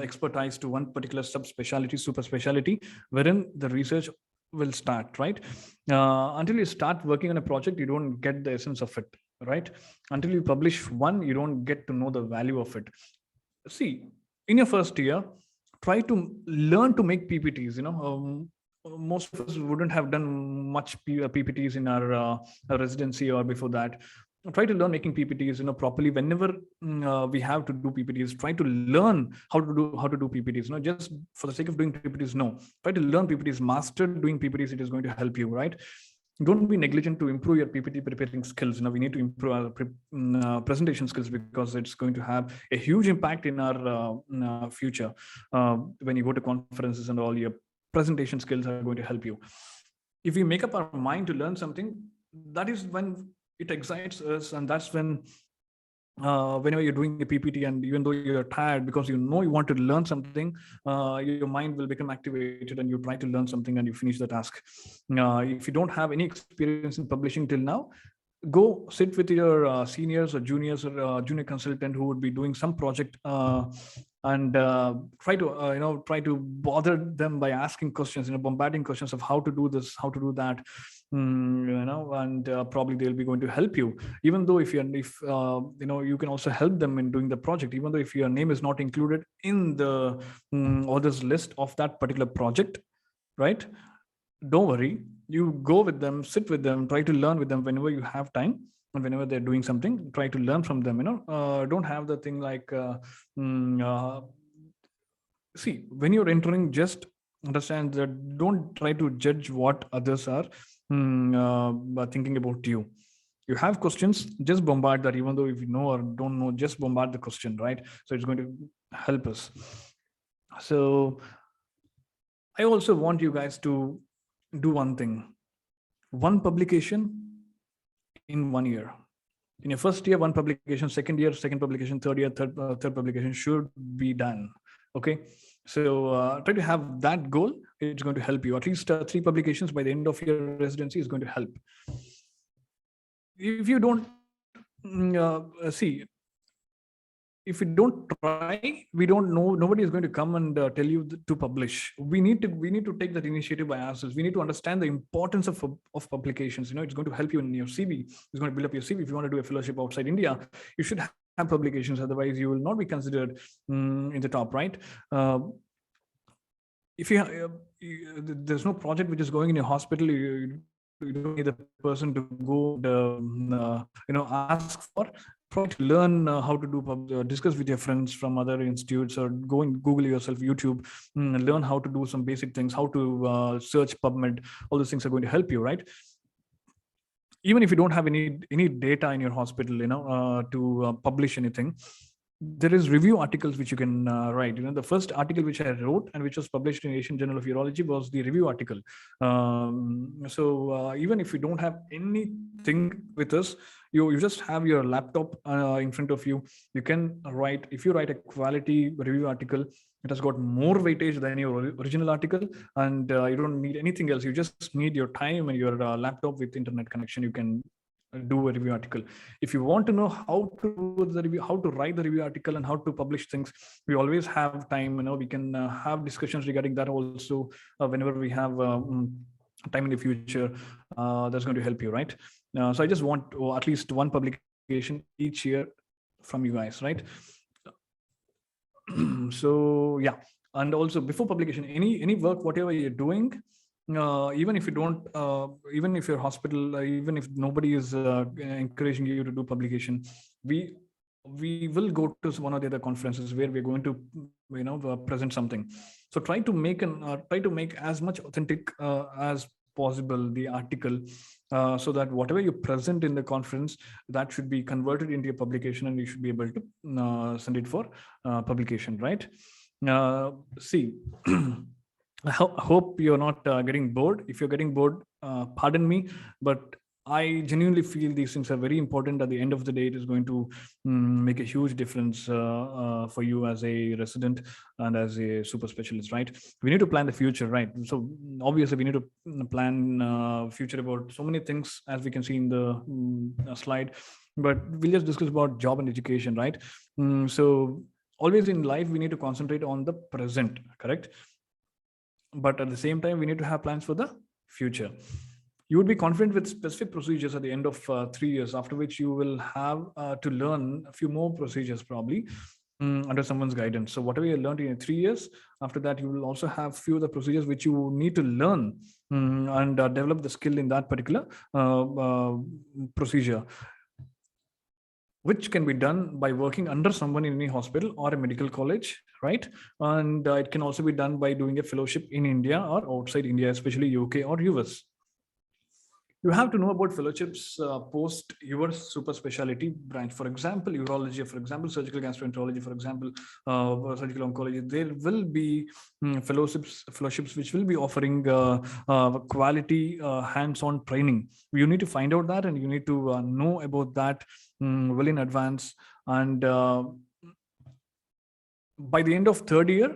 expertise to one particular subspecialty, super specialty, wherein the research will start, right? Until you start working on a project, you don't get the essence of it, right? Until you publish one, you don't get to know the value of it. See, in your first year, try to learn to make PPTs. Most of us wouldn't have done much PPTs in our residency or before that. Try to learn making PPTs, properly. Whenever we have to do PPTs, try to learn how to do PPTs. Just for the sake of doing PPTs, no. Try to learn PPTs, master doing PPTs. It is going to help you, right? Don't be negligent to improve your PPT preparing skills. We need to improve our presentation skills, because it's going to have a huge impact in our future. When you go to conferences and all, your presentation skills are going to help you. If we make up our mind to learn something, that is when it excites us, and that's when whenever you're doing a PPT, and even though you're tired because you want to learn something, your mind will become activated, and you try to learn something and you finish the task. If you don't have any experience in publishing till now, go sit with your seniors or juniors or junior consultant who would be doing some project, and try to bother them by asking questions, bombarding questions of how to do this, how to do that. And probably they'll be going to help you. Even though if you can also help them in doing the project, even though if your name is not included in the authors list of that particular project, right? Don't worry. You go with them, sit with them, try to learn with them whenever you have time, and whenever they're doing something, try to learn from them. Don't have the thing like see, when you're entering, just understand that don't try to judge what others are thinking about you. You have questions, just bombard that. Even though if you know or don't know, just bombard the question, right? So it's going to help us. So I also want you guys to do one thing: one publication in 1 year. In your first year, one publication; second year, second publication; third year, third publication should be done. Okay, so try to have that goal. It's going to help you. At least 3 publications by the end of your residency is going to help. If you don't see, if we don't try, we don't know. Nobody is going to come and tell you to publish. We need to take that initiative by ourselves. We need to understand the importance of publications. It's going to help you in your CV. It's going to build up your CV. If you want to do a fellowship outside India, you should have publications. Otherwise, you will not be considered in the top, right? If there's no project which is going in your hospital, you don't need the person to go ask for. try to learn how to do discuss with your friends from other institutes, or go and Google yourself, YouTube, learn how to do some basic things, how to search PubMed. All those things are going to help you, right? Even if you don't have any data in your hospital, to publish anything, there is review articles which you can write. The first article which I wrote and which was published in Asian Journal of Urology was the review article. So even if you don't have anything with us, you just have your laptop in front of you, you can write. If you write a quality review article, it has got more weightage than your original article, and you don't need anything else. You just need your time and your laptop with internet connection. You can do a review article. If you want to know how to do the review, how to write the review article, and how to publish things, we always have time. We can have discussions regarding that also whenever we have time in the future. That's going to help you, right? So I just want at least one publication each year from you guys, right? So yeah, and also before publication, any work, whatever you're doing, even if you don't, even if your hospital, even if nobody is encouraging you to do publication, we will go to one of the other conferences where we're going to present something. So try to make as much authentic as possible the article, so that whatever you present in the conference, that should be converted into a publication, and you should be able to send it for publication, right? See, I hope you're not getting bored. If you're getting bored, pardon me, but I genuinely feel these things are very important. At the end of the day, it is going to make a huge difference for you as a resident and as a super specialist, right? We need to plan the future, right? So obviously we need to plan future about so many things, as we can see in the slide, but we'll just discuss about job and education, right? So always in life, we need to concentrate on the present, correct? But at the same time, we need to have plans for the future. You would be confident with specific procedures at the end of 3 years, after which you will have to learn a few more procedures probably under someone's guidance. So whatever you learned in 3 years, after that, you will also have few of the procedures which you need to learn and develop the skill in that particular procedure, which can be done by working under someone in any hospital or a medical college, right? And it can also be done by doing a fellowship in India or outside India, especially UK or US. You have to know about fellowships post your super specialty branch. For example, urology, for example, surgical gastroenterology, for example, surgical oncology. There will be fellowships which will be offering quality hands-on training. You need to find out that, and you need to know about that well in advance. And by the end of third year,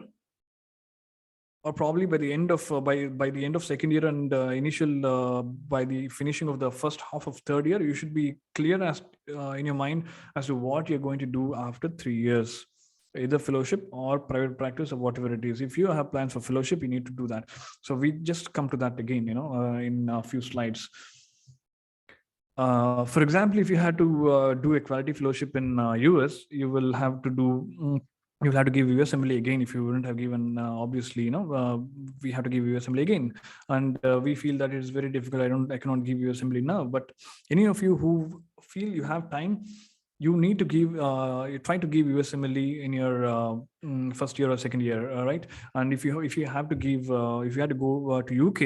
or probably by the end of by the end of second year, and initial by the finishing of the first half of third year, you should be clear as in your mind as to what you're going to do after 3 years, either fellowship or private practice or whatever it is. If you have plans for fellowship, you need to do that. So we just come to that again, in a few slides. For example, if you had to do a quality fellowship in US, you will have to do you'll have to give USMLE again. If you wouldn't have given, obviously, we have to give USMLE again, and we feel that it is very difficult. I cannot give USMLE now. But any of you who feel you have time, you need to give, you try to give USMLE in your first year or second year, right? And if you have to give, if you had to go to UK,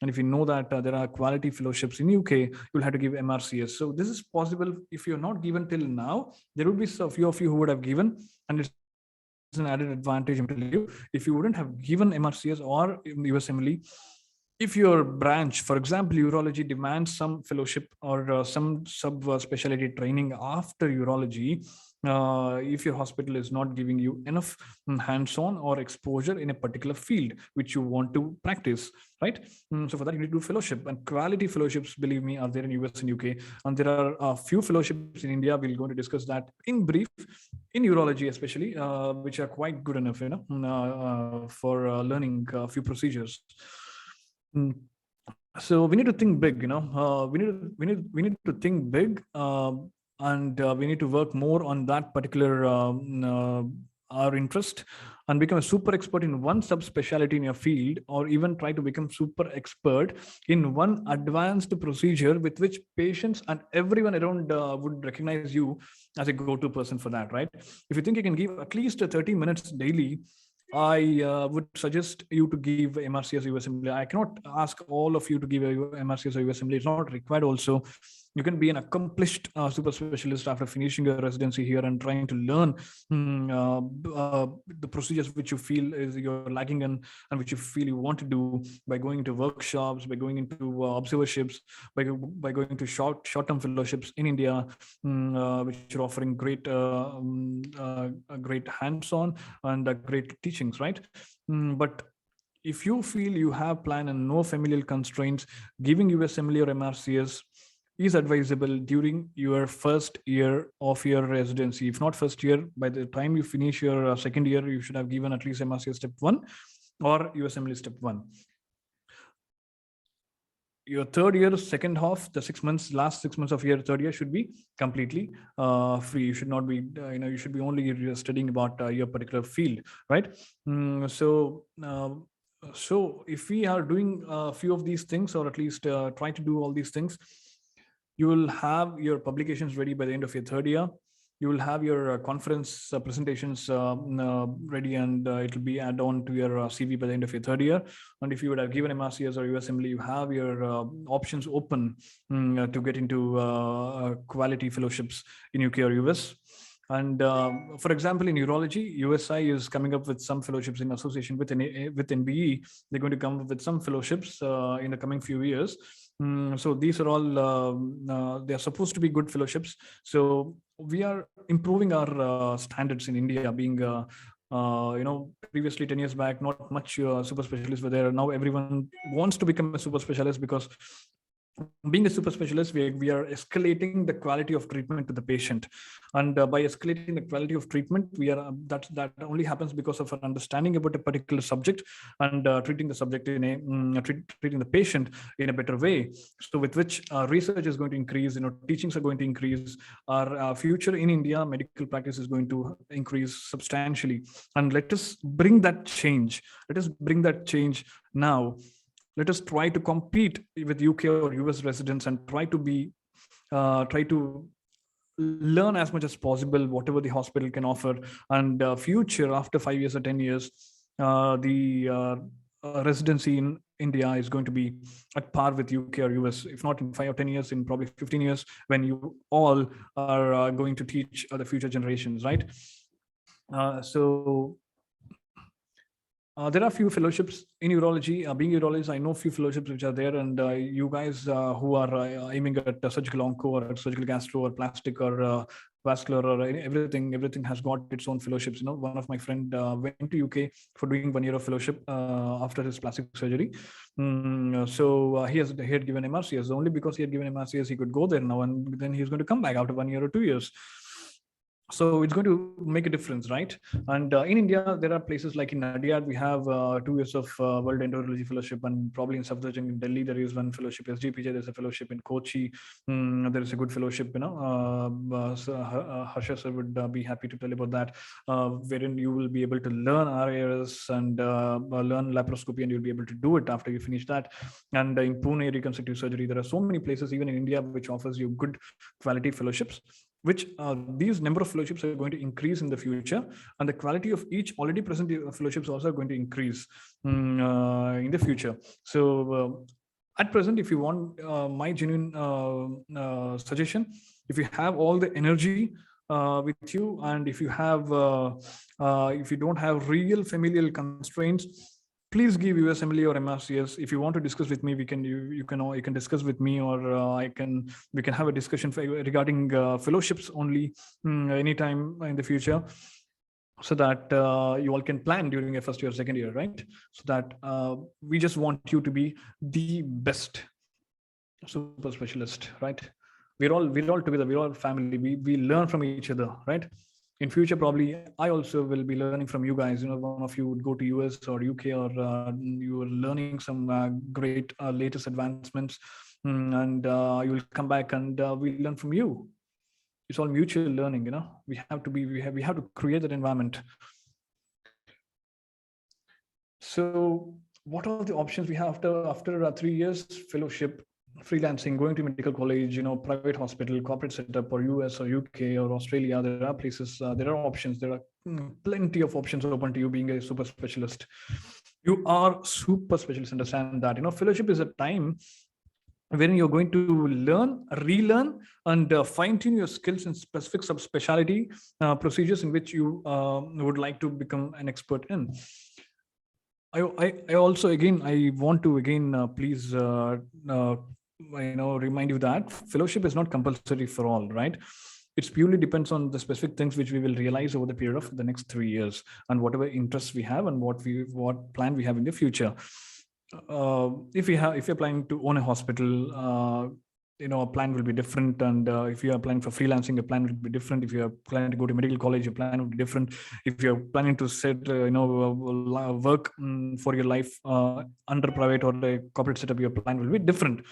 and if you know that there are quality fellowships in UK, you'll have to give MRCS. So this is possible. If you're not given till now, there would be a few of you who would have given, and it's an added advantage to you. If you wouldn't have given MRCS or USMLE, if your branch, for example, urology, demands some fellowship or some sub-specialty training after urology, if your hospital is not giving you enough hands-on or exposure in a particular field which you want to practice, right? So for that, you need to do fellowship, and quality fellowships, believe me, are there in US and UK, and there are a few fellowships in India. We're going to discuss that in brief, in urology especially, which are quite good enough, for learning a few procedures. So we need to think big, we need to think big, and we need to work more on that particular our interest and become a super expert in one subspecialty in your field, or even try to become super expert in one advanced procedure with which patients and everyone around would recognize you as a go-to person for that, right? If you think you can give at least 30 minutes daily, I would suggest you to give MRCS or USMLE. I cannot ask all of you to give a MRCS or USMLE. It's not required also. You can be an accomplished super specialist after finishing your residency here and trying to learn the procedures which you feel is you're lacking in and which you feel you want to do by going into workshops, by going into observerships, by going to short-term fellowships in India, which are offering great hands-on and great teachings, right? But if you feel you have plan and no familial constraints, giving USMLE or MRCS is advisable during your first year of your residency. If not first year, by the time you finish your second year, you should have given at least MRCS step 1 or USMLE step 1. Your third year, second half, the 6 months, last 6 months of your third year should be completely free. You should not be, you should be only studying about your particular field, right? So if we are doing a few of these things, or at least try to do all these things, you will have your publications ready by the end of your third year. You will have your conference presentations ready, and it will be add on to your CV by the end of your third year. And if you would have given MRCS or USMLE, you have your options open to get into quality fellowships in UK or US. And for example, in urology, USI is coming up with some fellowships in association with NBE. They're going to come up with some fellowships in the coming few years. So these are all, they are supposed to be good fellowships. So we are improving our standards in India, being previously 10 years back, not much super specialists were there. Now everyone wants to become a super specialist, because being a super specialist, we are escalating the quality of treatment to the patient, and by escalating the quality of treatment, we are that only happens because of our understanding about a particular subject and treating the subject in a treating the patient in a better way. So with which research is going to increase, teachings are going to increase, our future in India medical practice is going to increase substantially, and let us bring that change. Let us bring that change now. Let us try to compete with UK or US residents and try to learn as much as possible whatever the hospital can offer. And future, after 5 years or 10 years, the residency in India is going to be at par with UK or US, if not in 5 or 10 years, in probably 15 years, when you all are going to teach the future generations, right? There are a few fellowships in urology. Being urologist, I know a few fellowships which are there, and you guys who are aiming at surgical onco or surgical gastro or plastic or vascular or everything has got its own fellowships. One of my friend went to UK for doing 1 year of fellowship after his plastic surgery. So he had given MRCS. Only because he had given MRCS, he could go there now, and then he's going to come back after 1 year or 2 years. So it's going to make a difference, right? And in India, there are places like in Nadiad, we have 2 years of World Endocrinology Fellowship, and probably in Safdarjung in Delhi, there is one fellowship. SGPJ, there's a fellowship in Kochi. There is a good fellowship, Harsha sir would be happy to tell about that, wherein you will be able to learn RAS and learn laparoscopy, and you'll be able to do it after you finish that. And in Pune, reconstructive surgery, there are so many places, even in India, which offers you good quality fellowships, which these number of fellowships are going to increase in the future, and the quality of each already present fellowships also are going to increase in the future. So at present, if you want my genuine suggestion, if you have all the energy with you, and if you don't have real familial constraints, please give USMLE or MRCS. If you want to discuss with me, you can discuss with me, or we can have a discussion regarding fellowships only anytime in the future, so that you all can plan during your first year, second year, right? So that we just want you to be the best super specialist, right? We're all together. We're all family. We learn from each other, right? In future, probably I also will be learning from you guys. One of you would go to US or UK, or you are learning some great latest advancements, and you will come back, and we learn from you. It's all mutual learning. We have to create that environment. So what are the options we have after 3 years? Fellowship, freelancing, going to medical college, private hospital, corporate setup, or US or UK or Australia. There are places, there are options. There are plenty of options open to you being a super specialist. You are super specialist. Understand that. Fellowship is a time when you're going to learn, relearn, and fine-tune your skills in specific subspecialty procedures in which you would like to become an expert in. I also again I want to please remind you that fellowship is not compulsory for all, right? It's purely depends on the specific things which we will realize over the period of the next 3 years, and whatever interests we have and what plan we have in the future. If you're planning to own a hospital, a plan will be different. And if you are planning for freelancing, a plan will be different. If you are planning to go to medical college, your plan will be different. If you're planning to set work for your life under private or a corporate setup, your plan will be different.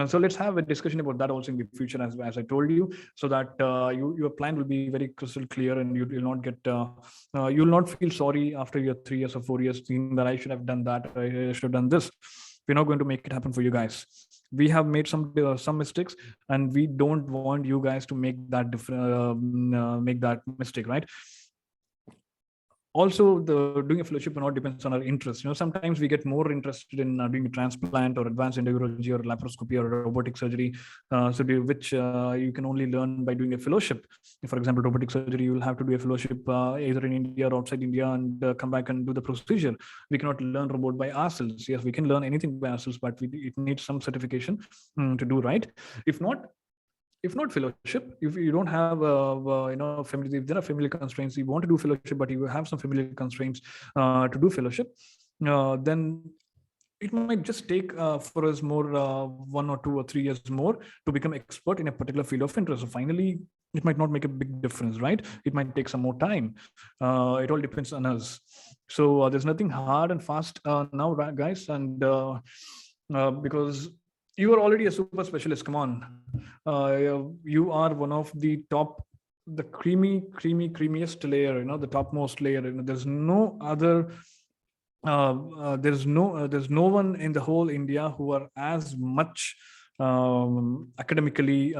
So let's have a discussion about that also in the future, as I told you, so that your plan will be very crystal clear, and you will not get you'll not feel sorry after your 3 years or 4 years thinking that I should have done that, I should have done this. We're not going to make it happen for you guys. We have made some mistakes, and we don't want you guys to make that mistake, right? Also, the doing a fellowship not depends on our interest. Sometimes we get more interested in doing a transplant or advanced endourology or laparoscopy or robotic surgery, which you can only learn by doing a fellowship. For example, robotic surgery, you will have to do a fellowship either in India or outside India, and come back and do the procedure. We cannot learn robot by ourselves. Yes, we can learn anything by ourselves, but it needs some certification to do, right? If not fellowship, if you don't have family, if there are family constraints, you want to do fellowship but you have some family constraints to do fellowship, then it might just take for us more 1 or 2 or 3 years more to become expert in a particular field of interest. So finally it might not make a big difference, right? It might take some more time. It all depends on us. So there's nothing hard and fast now, guys. And because you are already a super specialist, come on. You are one of the top, the creamiest layer, the topmost layer. There's no other there's no one in the whole India who are as much academically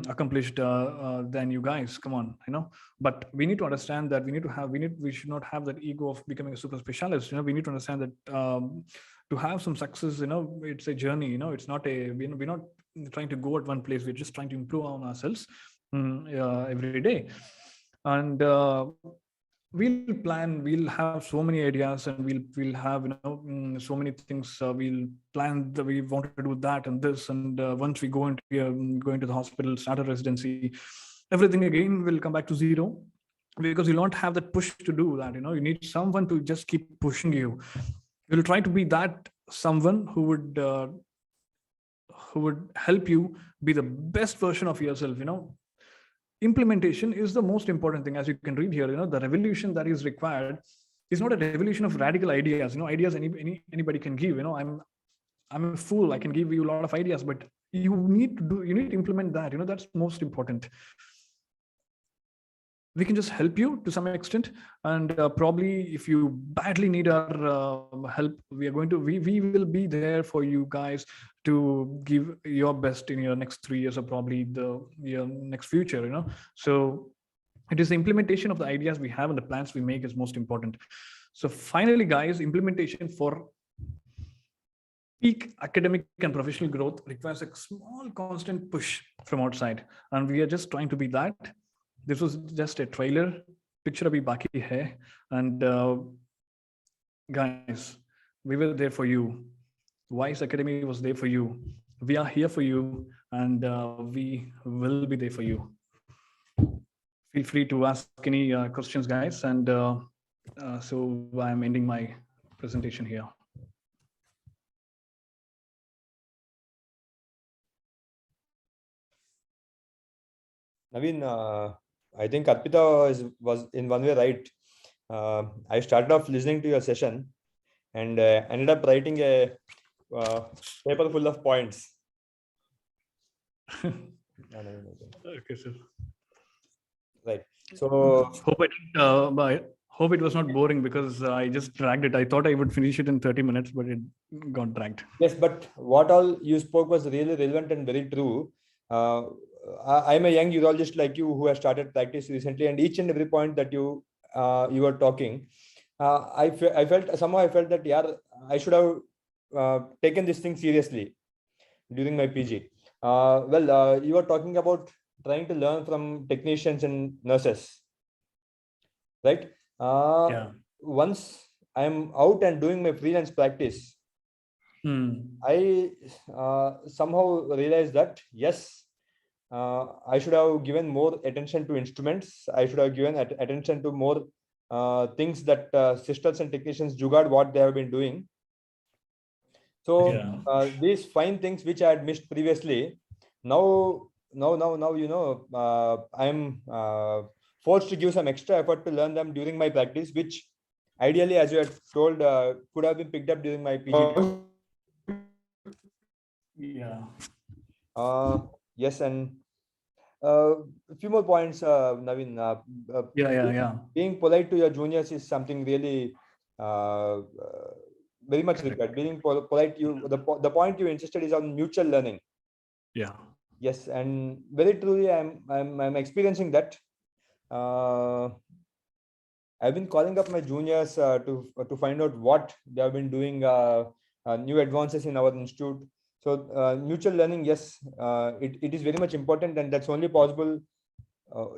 accomplished than you guys. Come on, but we need to understand that we should not have that ego of becoming a super specialist. We need to understand that to have some success, it's a journey. It's not we're not trying to go at one place. We're just trying to improve on ourselves every day. And we'll have so many ideas, and we'll have so many things. We'll plan that we want to do that and this, and once we go into the hospital, start a residency, everything again will come back to zero, because you'll not have that push to do that. You need someone to just keep pushing you. You'll try to be that someone who would help you be the best version of yourself. Implementation is the most important thing. As you can read here, the revolution that is required is not a revolution of radical ideas. Ideas anybody can give. I'm a fool, I can give you a lot of ideas, but you need to implement that. That's most important. We can just help you to some extent, and probably if you badly need our help, we will be there for you guys to give your best in your next 3 years, or probably your next future. So it is the implementation of the ideas we have and the plans we make is most important. So finally, guys, implementation for peak academic and professional growth requires a small constant push from outside, and we are just trying to be that. This was just a trailer. Picture abhi baki hai. And guys, we were there for you. Wise Academy was there for you. We are here for you, and we will be there for you. Feel free to ask any questions, guys. And so I'm ending my presentation here. Naveen, I think Arpita was in one way right. I started off listening to your session and ended up writing a paper full of points. Okay, sir. Right. So hope Hope it was not boring because I just dragged it. I thought I would finish it in 30 minutes, but it got dragged. Yes, but what all you spoke was really relevant and very true. I'm a young urologist like you who has started practice recently, and each and every point that you were talking, I felt somehow I felt that I should have taken this thing seriously during my PG. You were talking about trying to learn from technicians and nurses, right? Yeah. Once I'm out and doing my freelance practice, I somehow realized that yes, I should have given more attention to instruments. I should have given attention to more things that sisters and technicians jugad what they have been doing. So these fine things which I had missed previously, now I'm forced to give some extra effort to learn them during my practice, which ideally, as you had told, could have been picked up during my PG. Yeah. Yes, and a few more points, Naveen. Being polite to your juniors is something really very much required. Being polite, the point you insisted is on mutual learning. Yeah. Yes, and very truly, I'm experiencing that. I've been calling up my juniors to find out what they have been doing, new advances in our institute. So mutual learning, yes, it is very much important, and that's only possible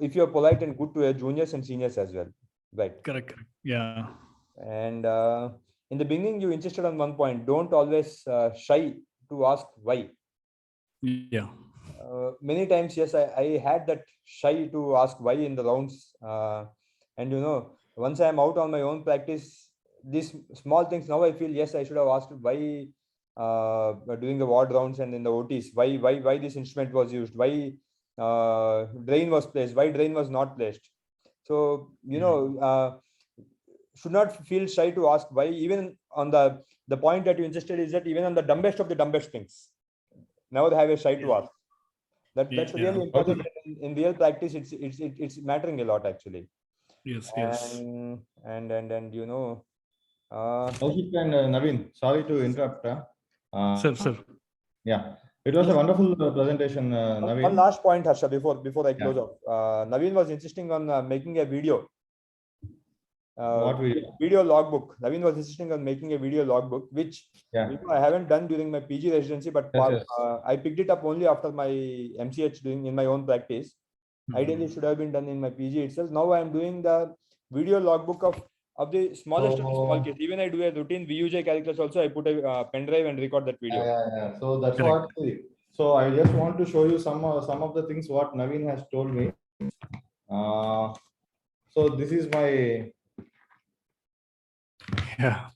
if you're polite and good to your juniors and seniors as well, right? Correct. Yeah. And in the beginning, you insisted on one point: don't always shy to ask why. Yeah. Many times, yes, I had that shy to ask why in the rounds, and once I'm out on my own practice, these small things now I feel yes, I should have asked why doing the ward rounds and in the OTs, why this instrument was used, why drain was placed, why drain was not placed. So should not feel shy to ask why. Even on the point that you insisted is that even on the dumbest of the dumbest things, never have a shy to ask. That's really important. In real practice, it's mattering a lot actually. Yes. And Kaushik and Naveen, sorry to interrupt. Sir. Yeah, it was a wonderful presentation, Naveen. One last point, Harsha, before I close off. Naveen was insisting on making a video. What video? Video logbook. Naveen was insisting on making a video logbook, which I haven't done during my PG residency, but I picked it up only after my MCH doing in my own practice. Ideally, should have been done in my PG itself. Now I am doing the video logbook of the smallest of the small case. Even I do a routine VUJ calculus also. I put a pen drive and record that video. So that's what. So I just want to show you some of the things what Naveen has told me. So this is my. Yeah.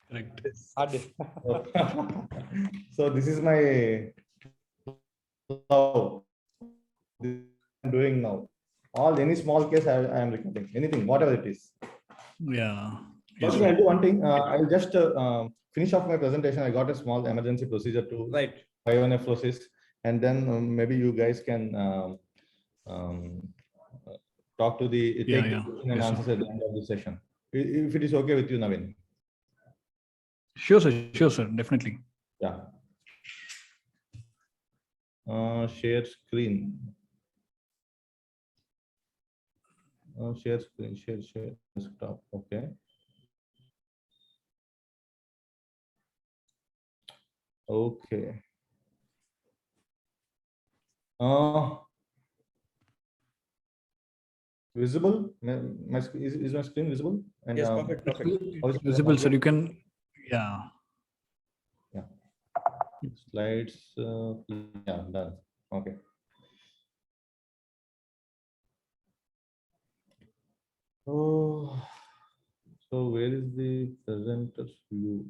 Correct. So this is my. I'm doing now. Any small case I am recording. Anything, whatever it is. Yeah. Yes, I'll do one thing. I'll just finish off my presentation. I got a small emergency procedure to 5 nephrosis, and then maybe you guys can talk to the question and answers at the end of the session. If it is okay with you, Naveen. Sure, sir. Definitely. Yeah. Share screen. Share screen. Share desktop. Okay. Okay. Visible? Is my screen visible? And, yes, perfect. Visible, so you can, yeah. Slides, yeah, done. Okay. Oh, so where is the presenter's view?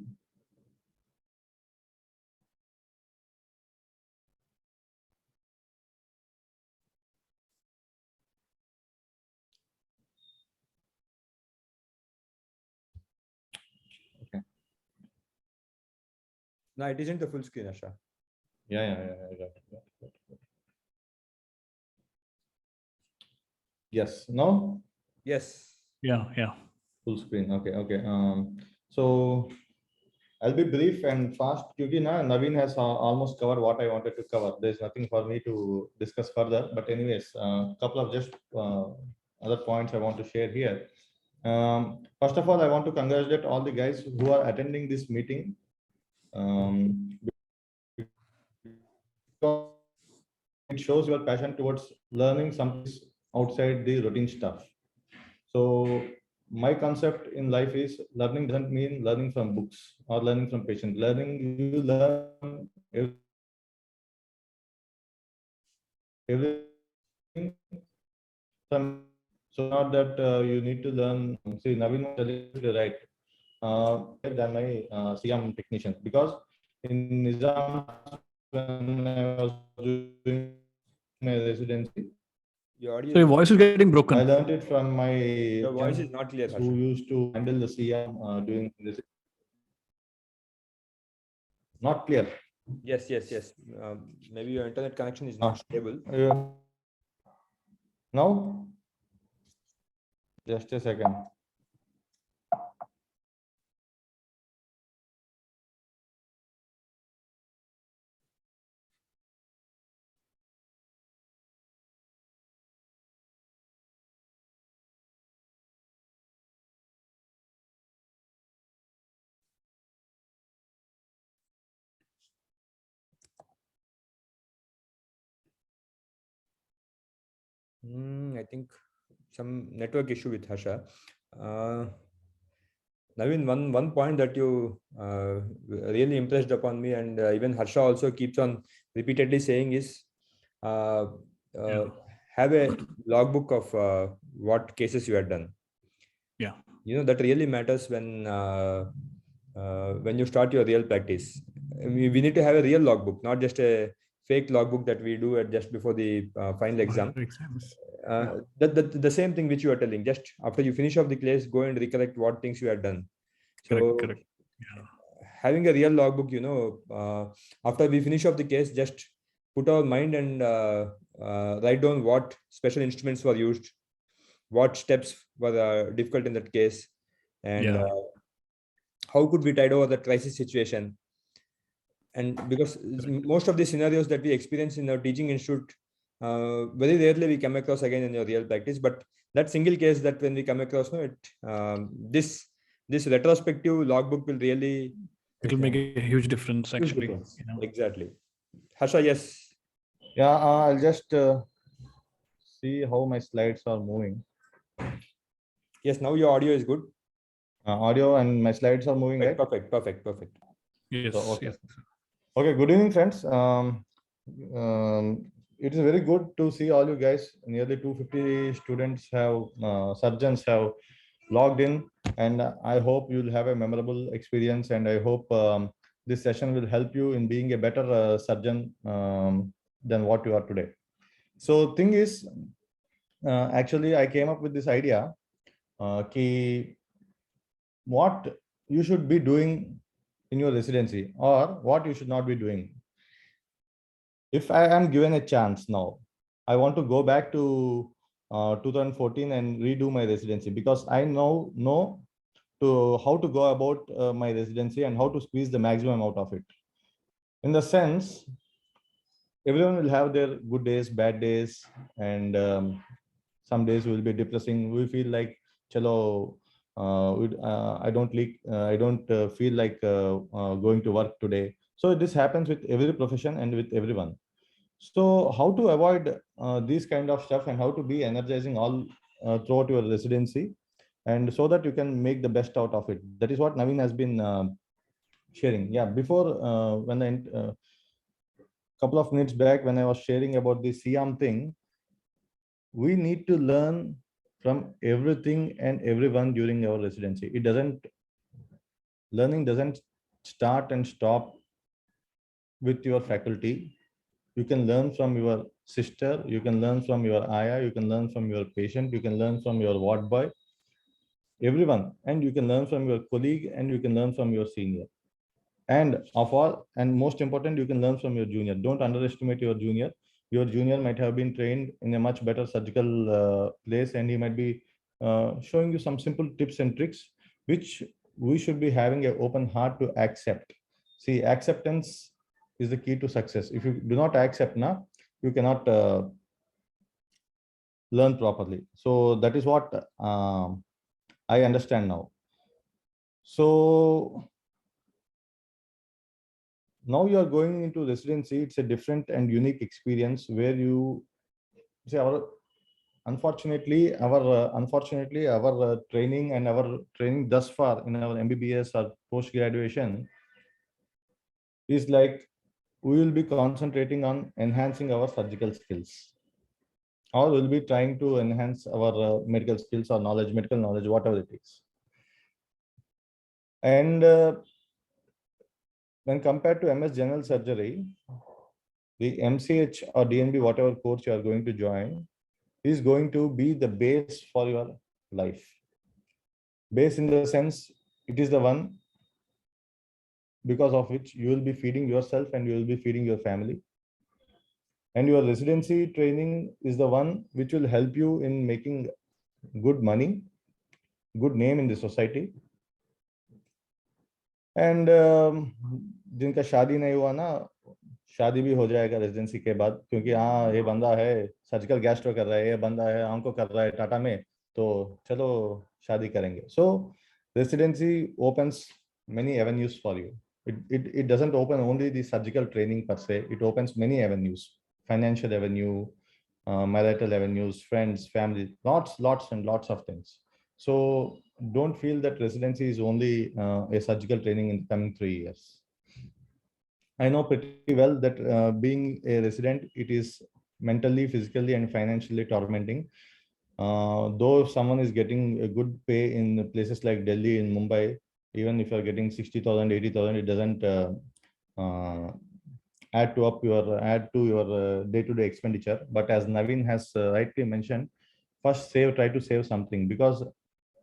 Okay. No, it isn't the full screen, Asha. Yeah, I got it. Yes, no? Yes. Yeah. Full screen. Okay. So I'll be brief and fast. Because Naveen has almost covered what I wanted to cover. There's nothing for me to discuss further. But anyways, a couple of just other points I want to share here. First of all, I want to congratulate all the guys who are attending this meeting. Because it shows your passion towards learning something outside the routine stuff. So my concept in life is learning doesn't mean learning from books or learning from patients. Learning, you learn everything from, so not that you need to learn. See, Naveen was absolutely right. Than my CM technicians, because in Nizam, when I was doing my residency, Your audio So is your not voice is clear. getting I broken. learned it from my Your voice is not clear, who Harsha. used to handle the CM doing this. Not clear. Yes. Maybe your internet connection is Ah, not stable. now, just a second. I think some network issue with Harsha. Naveen, one point that you really impressed upon me, and even Harsha also keeps on repeatedly saying is uh, uh, have a logbook of what cases you have done. Yeah. That really matters when you start your real practice. We need to have a real logbook, not just a fake logbook that we do at just before the final exam. Exams. The same thing which you are telling, just after you finish off the class, go and recollect what things you have done. So Correct. Yeah. having a real logbook, after we finish off the case, just put our mind and write down what special instruments were used, what steps were difficult in that case, and Yeah. how could we tide over the crisis situation. And because most of the scenarios that we experience in our teaching institute, very rarely we come across again in your real practice. But that single case that when we come across, this retrospective logbook will really It will make a huge difference, huge actually. difference. Exactly. Harsha, yes. Yeah, I'll just see how my slides are moving. Yes, now your audio is good. Audio and my slides are moving, right? Perfect. Yes. So, okay. Yes. Okay, good evening, friends. It is very good to see all you guys. Nearly 250 students have, surgeons have logged in, and I hope you'll have a memorable experience. And I hope this session will help you in being a better surgeon than what you are today. So, thing is, actually, I came up with this idea. What you should be doing in your residency or what you should not be doing. If I am given a chance now, I want to go back to 2014 and redo my residency, because I know to how to go about my residency and how to squeeze the maximum out of it. In the sense, everyone will have their good days, bad days, and some days will be depressing. We feel like, chalo, I don't feel like going to work today. So this happens with every profession and with everyone. So how to avoid these kind of stuff and how to be energizing all throughout your residency, and so that you can make the best out of it. That is what Naveen has been sharing. Yeah, before when I couple of minutes back when I was sharing about the Siam thing, we need to learn from everything and everyone during our residency. Learning doesn't start and stop with your faculty. You can learn from your sister, you can learn from your ayah, you can learn from your patient, you can learn from your ward boy, everyone, and you can learn from your colleague, and you can learn from your senior. And of all, and most important, you can learn from your junior. Don't underestimate your junior. Your junior might have been trained in a much better surgical place, and he might be showing you some simple tips and tricks, which we should be having an open heart to accept. See, acceptance is the key to success. If you do not accept now, you cannot learn properly. So that is what I understand now. So now you are going into residency. It's a different and unique experience where you see unfortunately our training and our training thus far in our MBBS or post graduation is like we will be concentrating on enhancing our surgical skills, or we'll be trying to enhance our medical skills or knowledge, medical knowledge, whatever it is. And when compared to MS general surgery, the MCH or DNB, whatever course you are going to join, is going to be the base for your life. Base in the sense, it is the one because of which you will be feeding yourself and you will be feeding your family. And your residency training is the one which will help you in making good money, good name in the society. And जिनका शादी नहीं हुआ ना, शादी भी हो जाएगा residency के बाद, क्योंकि हाँ ये बंदा है सर्जिकल गैस्ट्रो कर रहा है, ये बंदा है आंखों कर रहा है टाटा में, तो चलो शादी करेंगे. So residency opens many avenues for you. It doesn't open only the surgical training per se. It opens many avenues: financial avenue, marital avenues, friends, family, lots and lots of things. So don't feel that residency is only a surgical training in the coming 3 years. I know pretty well that being a resident, it is mentally, physically, and financially tormenting. Though someone is getting a good pay in places like Delhi, in Mumbai, even if you're getting 60,000, 80,000, it doesn't add to your day-to-day expenditure. But as Naveen has rightly mentioned, first try to save something, because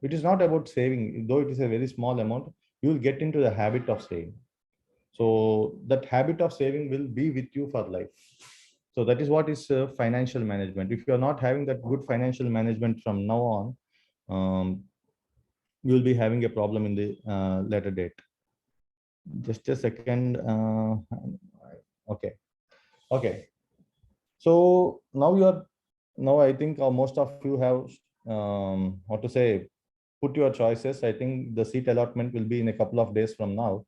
it is not about saving. Though it is a very small amount, you will get into the habit of saving. So that habit of saving will be with you for life. So that is what is financial management. If you are not having that good financial management from now on, you will be having a problem in the later date. Just a second. Okay. So now I think most of you have what to say, put your choices. I think the seat allotment will be in a couple of days from now,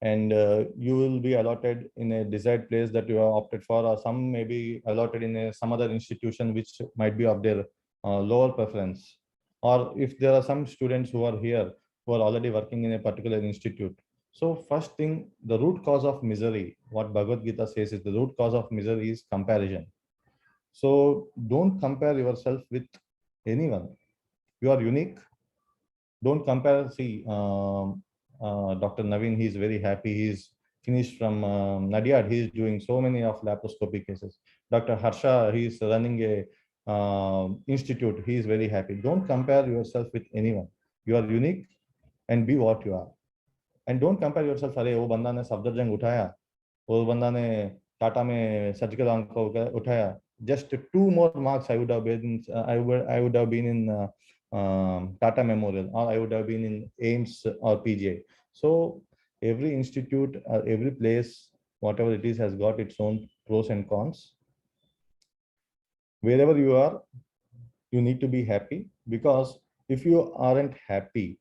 and you will be allotted in a desired place that you have opted for, or some may be allotted in some other institution which might be of their lower preference. Or if there are some students who are here who are already working in a particular institute. So first thing, the root cause of misery, what Bhagavad Gita says is the root cause of misery is comparison. So don't compare yourself with anyone. You are unique. Don't compare. See, Dr. Naveen, he's very happy. He's finished from Nadiad. He's doing so many of laparoscopy cases. Dr. Harsha, he's running a institute. He is very happy. Don't compare yourself with anyone. You are unique and be what you are. And don't compare yourself. अरे वो बंदा ने सफदरजंग उठाया, वो बंदा ने टाटा में surgical आंख उठाया. Just 2 more marks, I would have been. I would have been in Tata Memorial, or I would have been in AIMS or PGI. So every institute, every place, whatever it is, has got its own pros and cons. Wherever you are, you need to be happy, because if you aren't happy,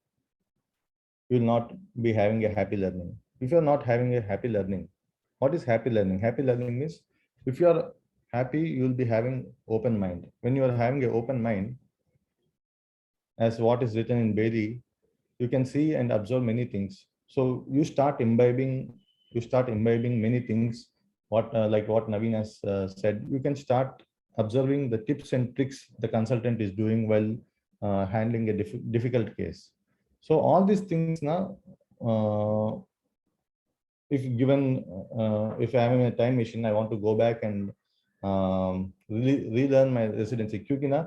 you will not be having a happy learning. If you're not having a happy learning, what is happy learning? Happy learning is, if you are happy, you will be having open mind. When you are having an open mind, as what is written in Bailey, you can see and observe many things. So you start imbibing many things. Like what Naveen has said, you can start observing the tips and tricks the consultant is doing while handling a difficult case. So all these things now, if I am in a time machine, I want to go back and relearn my residency. Because na,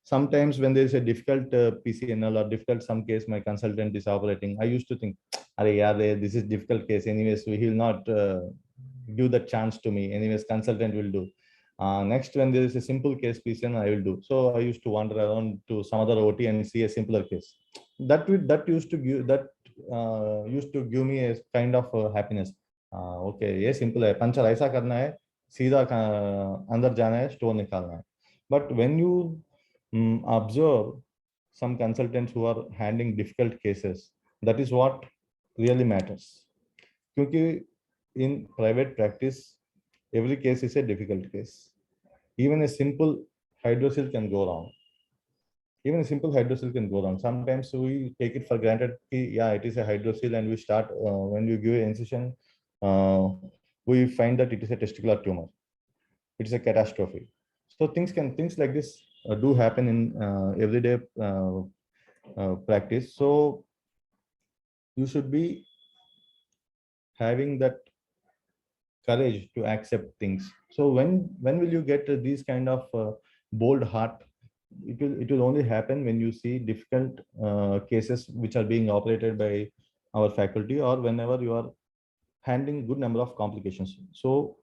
sometimes when there is a difficult PCNL or difficult some case my consultant is operating, I used to think, this is difficult case. Anyways, he will not give the chance to me. Anyways, consultant will do. Next, when there is a simple case, please, then I will do. So I used to wander around to some other OT and see a simpler case. That used to give me a kind of happiness. Okay, ये simple है, puncture ऐसा करना है, सीधा अंदर जाना है, store निकालना है. But when you observe some consultants who are handling difficult cases, that is what really matters. क्योंकि in private practice, every case is a difficult case. Even a simple hydrocele can go wrong. Even a simple hydrocele can go wrong. Sometimes we take it for granted, yeah, it is a hydrocele, and we start, when you give an incision, we find that it is a testicular tumor. It is a catastrophe. So things like this do happen in everyday practice. So you should be having that courage to accept things. So when will you get these kind of bold heart? It will only happen when you see difficult cases which are being operated by our faculty, or whenever you are handling good number of complications. So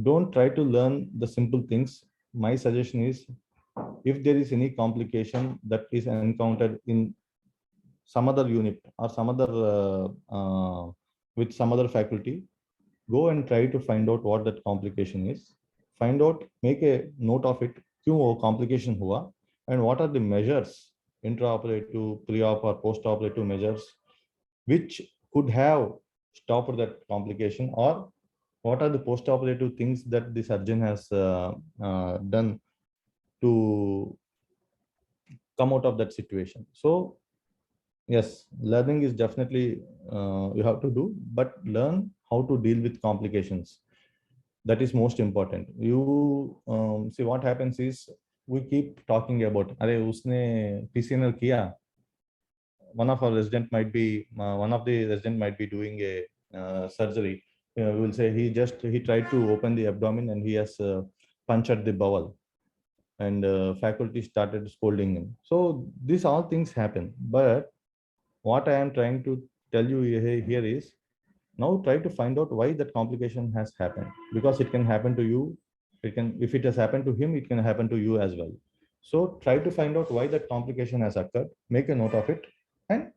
don't try to learn the simple things. My suggestion is, if there is any complication that is encountered in some other unit or some other with some other faculty, go and try to find out what that complication is. Find out, make a note of it, क्यों वो complication हुआ, and what are the measures, intraoperative, pre-op or post-operative measures, which could have stopped that complication, or what are the post-operative things that the surgeon has done to come out of that situation. So yes, learning is definitely you have to do, but learn how to deal with complications. That is most important. You see, what happens is, we keep talking about, अरे उसने PCNL किया. One of our resident might be one of the resident might be doing a surgery. We will say he tried to open the abdomen and he has punctured the bowel, and faculty started scolding him. So these all things happen. But what I am trying to tell you here is, now try to find out why that complication has happened, because it can happen to you. It can, if it has happened to him, it can happen to you as well. So try to find out why that complication has occurred, make a note of it, and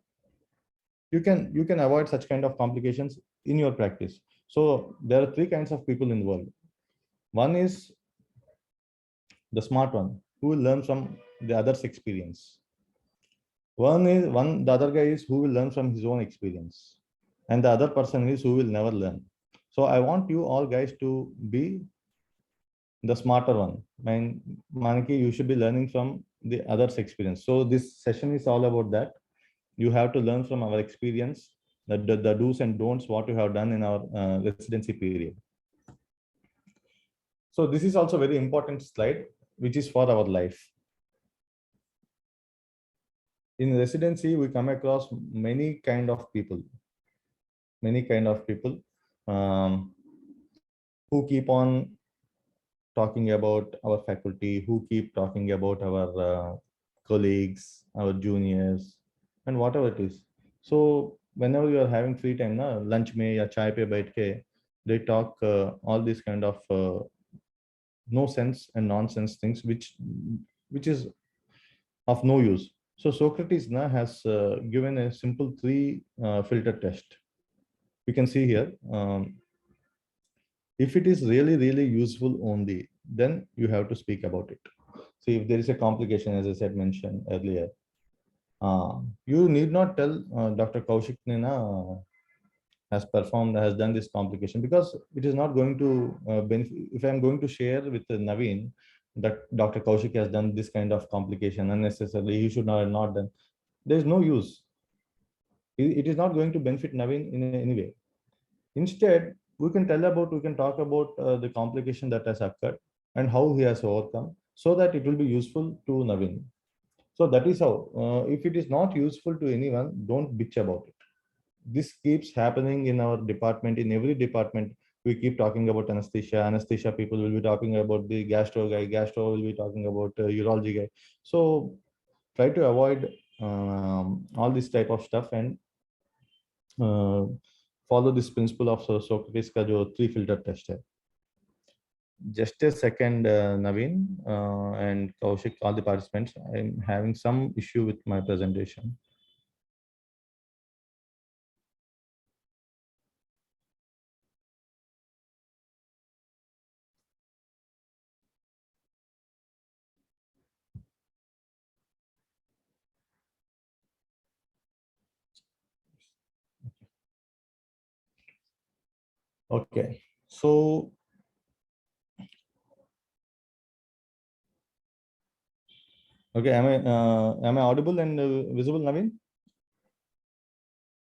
you can avoid such kind of complications in your practice. So there are three kinds of people in the world. One is the smart one, who will learn from the other's experience. The other guy is who will learn from his own experience, and the other person is who will never learn. So I want you all guys to be the smarter one. And Manaki, you should be learning from the other's experience. So this session is all about that. You have to learn from our experience, the do's and don'ts, what you have done in our residency period. So this is also very important slide, which is for our life. In residency, we come across many kind of people who keep on talking about our faculty, who keep talking about our colleagues, our juniors, and whatever it is. So whenever you are having free time, lunch mein ya chai pe baith ke, they talk all these kind of no sense and nonsense things, which is of no use. So Socrates has given a simple three filter test. You can see here. If it is really, really useful only, then you have to speak about it. See, if there is a complication, as I said, mentioned earlier, you need not tell Dr. Kaushik has done this complication, because it is not going to benefit. If I'm going to share with Naveen that Dr. Kaushik has done this kind of complication unnecessarily, he should not have not done. There is no use. It is not going to benefit Naveen in any way. Instead, we can talk about the complication that has occurred and how he has overcome, so that it will be useful to Naveen. So that is how. If it is not useful to anyone, don't bitch about it. This keeps happening in our department. In every department, we keep talking about anesthesia people will be talking about the gastro guy, gastro will be talking about urology guy. So try to avoid all this type of stuff, and follow this principle of Socrates का जो three filter test है. Just a second, Naveen and Kaushik, all the participants. I'm having some issue with my presentation. Okay, so okay, am I audible and visible, Naveen?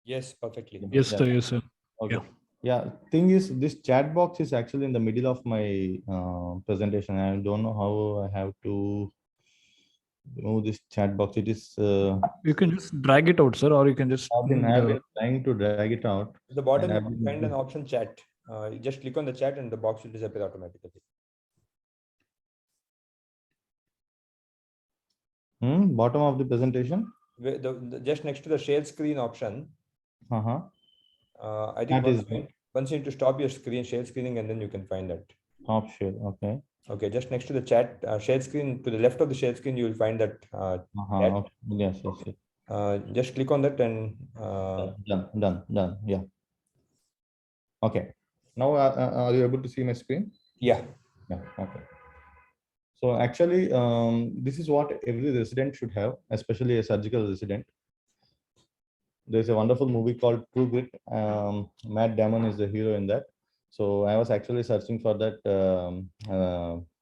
Yes, perfectly. Yes, Yeah. sir. Yes, sir. Okay. Yeah. Yeah. Thing is, this chat box is actually in the middle of my presentation. I don't know how I have to remove this chat box. It is. You can just drag it out, sir, or you can just I've been trying to drag it out. At the bottom, and you I've will been, find an option chat. You just click on the chat and the box will disappear automatically. Bottom of the presentation. Just next to the share screen option. Uh-huh. I think That is once you need to stop your screen share screening, and then you can find that. top share. Okay. Okay, just next to the chat share screen, to the left of the share screen, you will find that chat. Okay. Yes, yes, yes. Just click on that and Done. Yeah. Okay. Now, are you able to see my screen? yeah. Yeah. Okay. So actually, this is what every resident should have, especially a surgical resident. There's a wonderful movie called True Grit. Matt Damon is the hero in that. So I was actually searching for that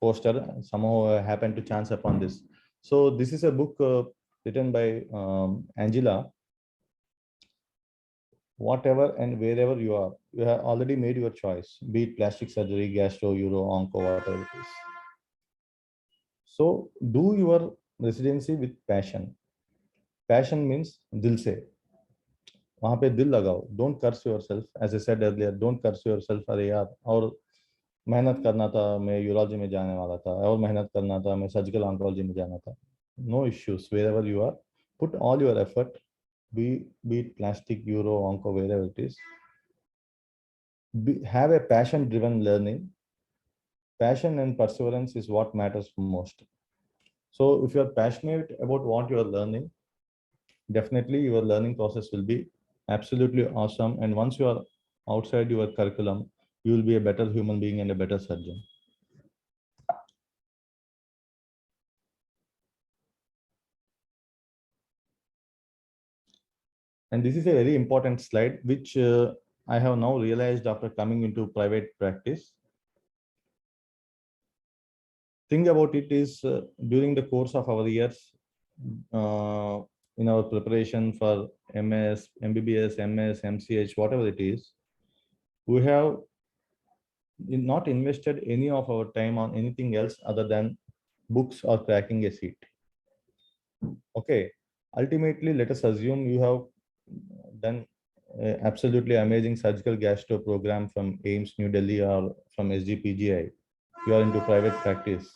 poster. Somehow I happened to chance upon this. So this is a book written by Angela. Whatever and wherever you are, you have already made your choice, be it plastic surgery, gastro, uro, onco, whatever it is. So do your residency with passion. Passion means dil se. वहां पे दिल लगाओ. Don't curse yourself. As I said earlier, don't curse yourself. अरे यार, और मेहनत करना था, मैं यूरोलॉजी में जाने वाला था, और मेहनत करना था, मैं सर्जिकल ऑन्कोलॉजी में जाना था. No issues. Wherever you are, put all your effort. Be it plastic, euro, onco, wherever it is. Have a passion driven learning. Passion and perseverance is what matters most. So if you are passionate about what you are learning, definitely your learning process will be absolutely awesome. And once you are outside your curriculum, you will be a better human being and a better surgeon. And this is a very important slide, which I have now realized after coming into private practice. Thing about it is during the course of our years, in our preparation for MS, MBBS, MS, MCH, whatever it is, we have not invested any of our time on anything else other than books or cracking a seat. Okay, ultimately, let us assume you have done absolutely amazing surgical gastro program from AIMS New Delhi or from SGPGI. You are into private practice.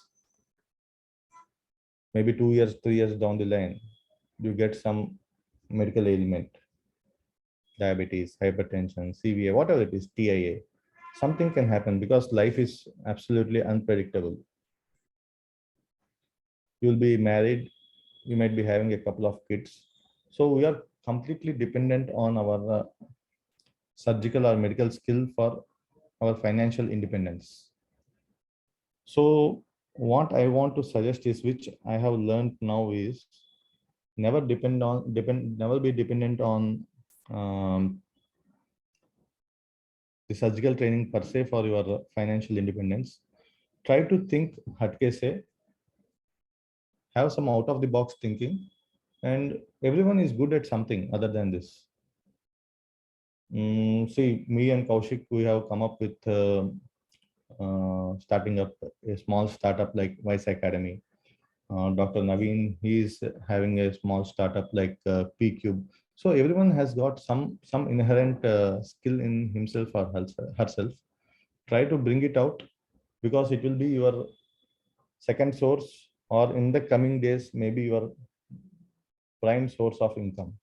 Maybe 2 years, 3 years down the line, you get some medical ailment, diabetes, hypertension, CVA, whatever it is, TIA. Something can happen because life is absolutely unpredictable. You'll be married, you might be having a couple of kids. So we are completely dependent on our surgical or medical skill for our financial independence. So what I want to suggest is, which I have learned now, is never never be dependent on the surgical training per se for your financial independence. Try to think hatke se, have some out of the box thinking, and everyone is good at something other than this. See, me and Kaushik, we have come up with starting up a small startup like Vice Academy. Dr. Naveen, he is having a small startup like P Cube. So everyone has got some inherent skill in himself or herself. Try to bring it out, because it will be your second source, or in the coming days, maybe your prime source of income.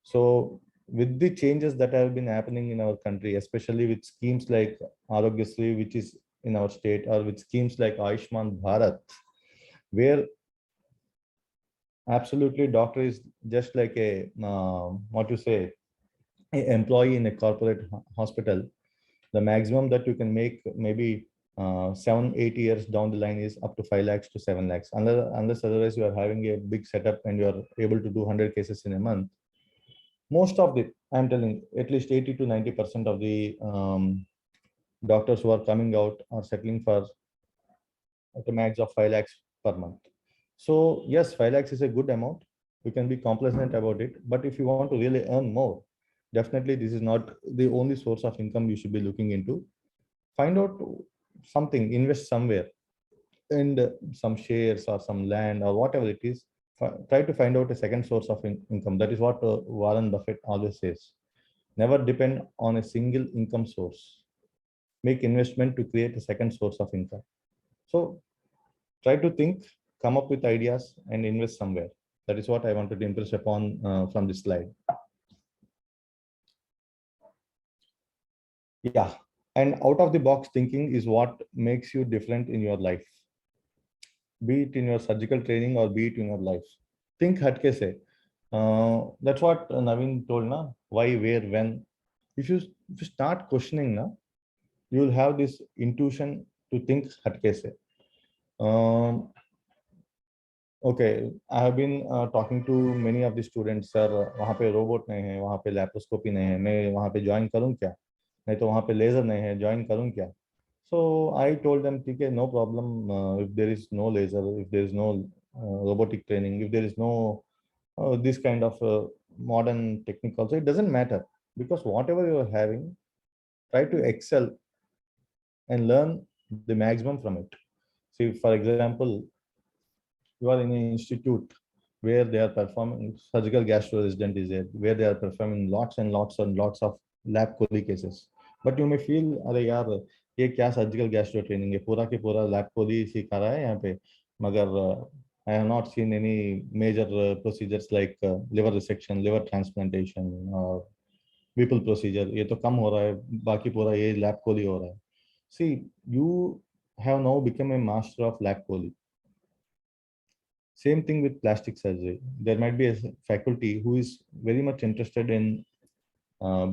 So with the changes that have been happening in our country, especially with schemes like Arogyasri, which is in our state, or with schemes like Ayushman Bharat, where absolutely doctor is just like a what you say, a employee in a corporate hospital. The maximum that you can make maybe 7-8 years down the line is up to 5 lakhs to 7 lakhs, unless otherwise you are having a big setup and you are able to do 100 cases in a month. Most of the, I'm telling, at least 80 to 90% of the doctors who are coming out are settling for at a max of 5 lakhs per month. So yes, 5 lakhs is a good amount. You can be complacent about it. But if you want to really earn more, definitely this is not the only source of income you should be looking into. Find out something, invest somewhere, and some shares or some land or whatever it is. Try to find out a second source of income. That is what Warren Buffett always says. Never depend on a single income source. Make investment to create a second source of income. So try to think, come up with ideas and invest somewhere. That is what I wanted to impress upon from this slide. Yeah. And out of the box thinking is what makes you different in your life, be it in your surgical training or be it in your life. Think hatke se. That's what Naveen told, na? Why, where, when. If you start questioning, na, you will have this intuition to think hatke se. Okay, I have been talking to many of the students, sir, वहाँ पे robot नहीं है, वहाँ पे laparoscopy नहीं है, मैं वहाँ पे ज्वाइन करूँ क्या? नहीं तो वहाँ पे लेजर नहीं है, ज्वाइन करूँ क्या? So I told them, okay, no problem. If there is no laser, if there is no robotic training, if there is no this kind of modern technique also, it doesn't matter, because whatever you are having, try to excel and learn the maximum from it. See, for example, you are in an institute where they are performing surgical gastro resident is there, where they are performing lots of lab Coli cases. But you may feel, अरे यार ये क्या surgical gastro training है, पूरा के पूरा lab Koli सिखा रहा है यहाँ पे, मगर I have not seen any major procedures like liver resection, liver transplantation or Whipple procedure. ये तो कम हो रहा है, बाकी पूरा ये लैब कोली हो रहा है. See, you have now become a master of lab कोली. Same thing with plastic surgery. There might be a faculty who is very much interested in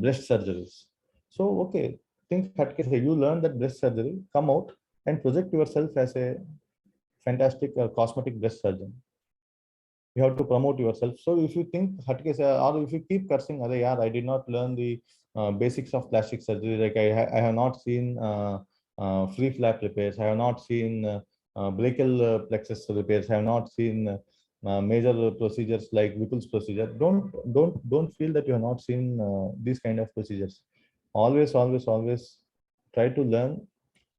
breast surgeries. So, okay, think hatke se, you learn that breast surgery, come out and project yourself as a fantastic cosmetic breast surgeon. You have to promote yourself. So if you think hatke se, or if you keep cursing, Are, yaar, I did not learn the basics of plastic surgery. Like I have not seen free flap repairs. I have not seen brachial plexus repairs. I have not seen major procedures like Whipple's procedure. Don't feel that you have not seen these kind of procedures. Always try to learn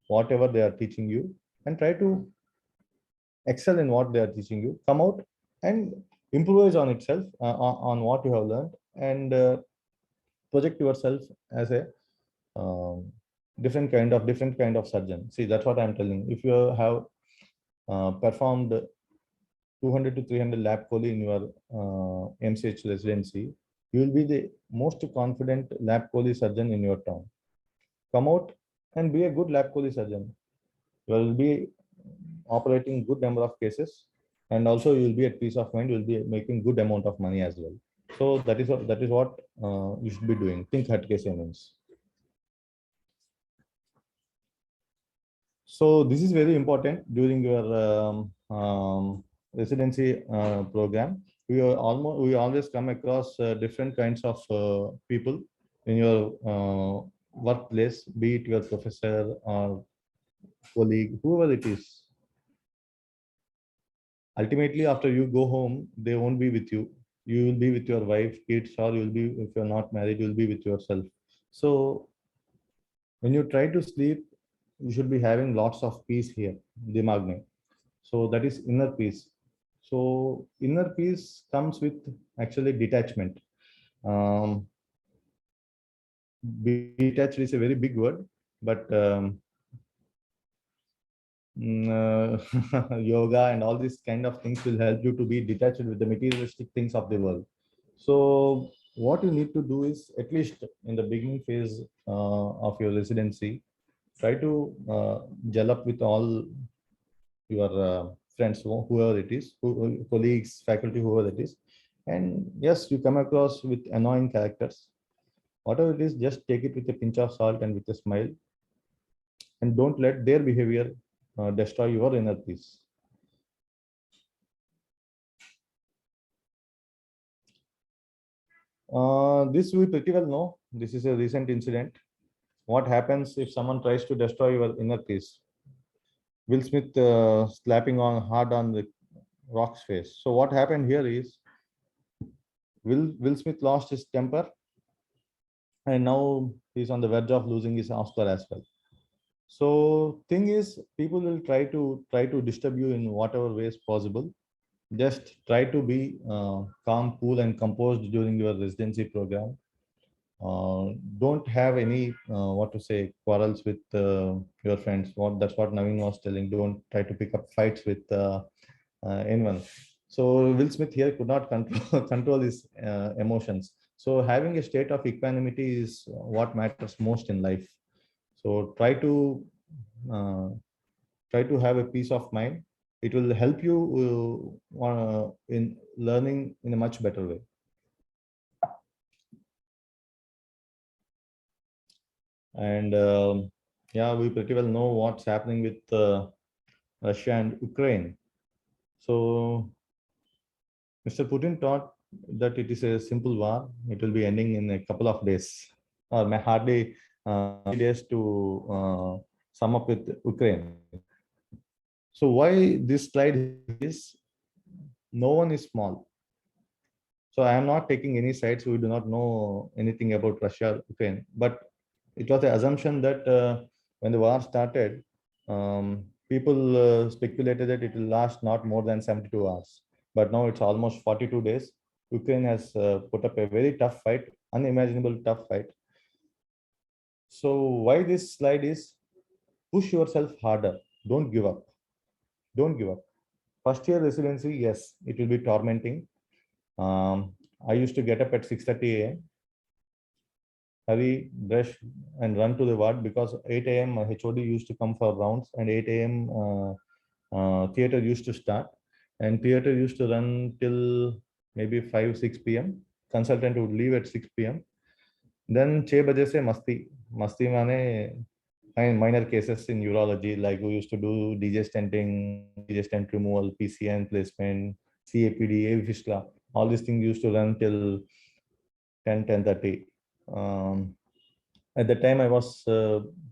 whatever they are teaching you and try to excel in what they are teaching you. Come out and improvise on itself, on what you have learned, and project yourself as a um, different kind of surgeon. See, that's what I'm telling. If you have performed 200 to 300 lab coli in your MCH residency, you will be the most confident lab coli surgeon in your town. Come out and be a good lab coli surgeon. You will be operating good number of cases, and also you will be at peace of mind. You will be making good amount of money as well. So that is what you should be doing. Think hatke se means. So this is very important during your residency program. We always come across different kinds of people in your workplace, be it your professor or colleague, whoever it is. Ultimately, after you go home, they won't be with you. You will be with your wife, kids, or you'll be, if you're not married, you'll be with yourself. So when you try to sleep, you should be having lots of peace here, dimag mein. So that is inner peace. So inner peace comes with actually detachment. Um, Detached is a very big word, but yoga and all these kind of things will help you to be detached with the materialistic things of the world. So what you need to do is, at least in the beginning phase of your residency, Try to gel up with all your friends, whoever it is, colleagues, faculty, whoever it is. And yes, you come across with annoying characters. Whatever it is, just take it with a pinch of salt and with a smile, and don't let their behavior destroy your inner peace. This we pretty well know. This is a recent incident. What happens if someone tries to destroy your inner peace? Will Smith slapping on hard on the Rock's face. So what happened here is Will Smith lost his temper, and now he's on the verge of losing his Oscar as well. So thing is, people will try to disturb you in whatever ways possible. Just try to be calm, cool, and composed during your residency program. Don't have any what to say quarrels with your friends. That's what Naveen was telling. Don't try to pick up fights with anyone. So Will Smith here could not control control his emotions. So having a state of equanimity is what matters most in life. So uh, try to have a peace of mind. It will help you in learning in a much better way. And yeah, we pretty well know what's happening with Russia and Ukraine. So Mr. Putin thought that it is a simple war. It will be ending in a couple of days, or hardly 3 days to sum up with Ukraine. So why this slide is, no one is small. So I am not taking any sides. We do not know anything about Russia, Ukraine, but it was the assumption that when the war started, people speculated that it will last not more than 72 hours. But now it's almost 42 days. Ukraine has put up a very tough fight, unimaginable tough fight. So why this slide is, push yourself harder. Don't give up. Don't give up. First year residency, yes, it will be tormenting. I used to get up at 6:30 a.m., hurry, brush, and run to the ward, because 8 a.m. HOD used to come for rounds, and 8 a.m. Theater used to start, and theater used to run till maybe 5, 6 p.m. Consultant would leave at 6 p.m. Then 6 baje se masti mane minor cases in urology, like we used to do DJ stenting, DJ stent removal, PCN placement, CAPD, AV fistula. All these things used to run till 10, 10:30. At the time, I was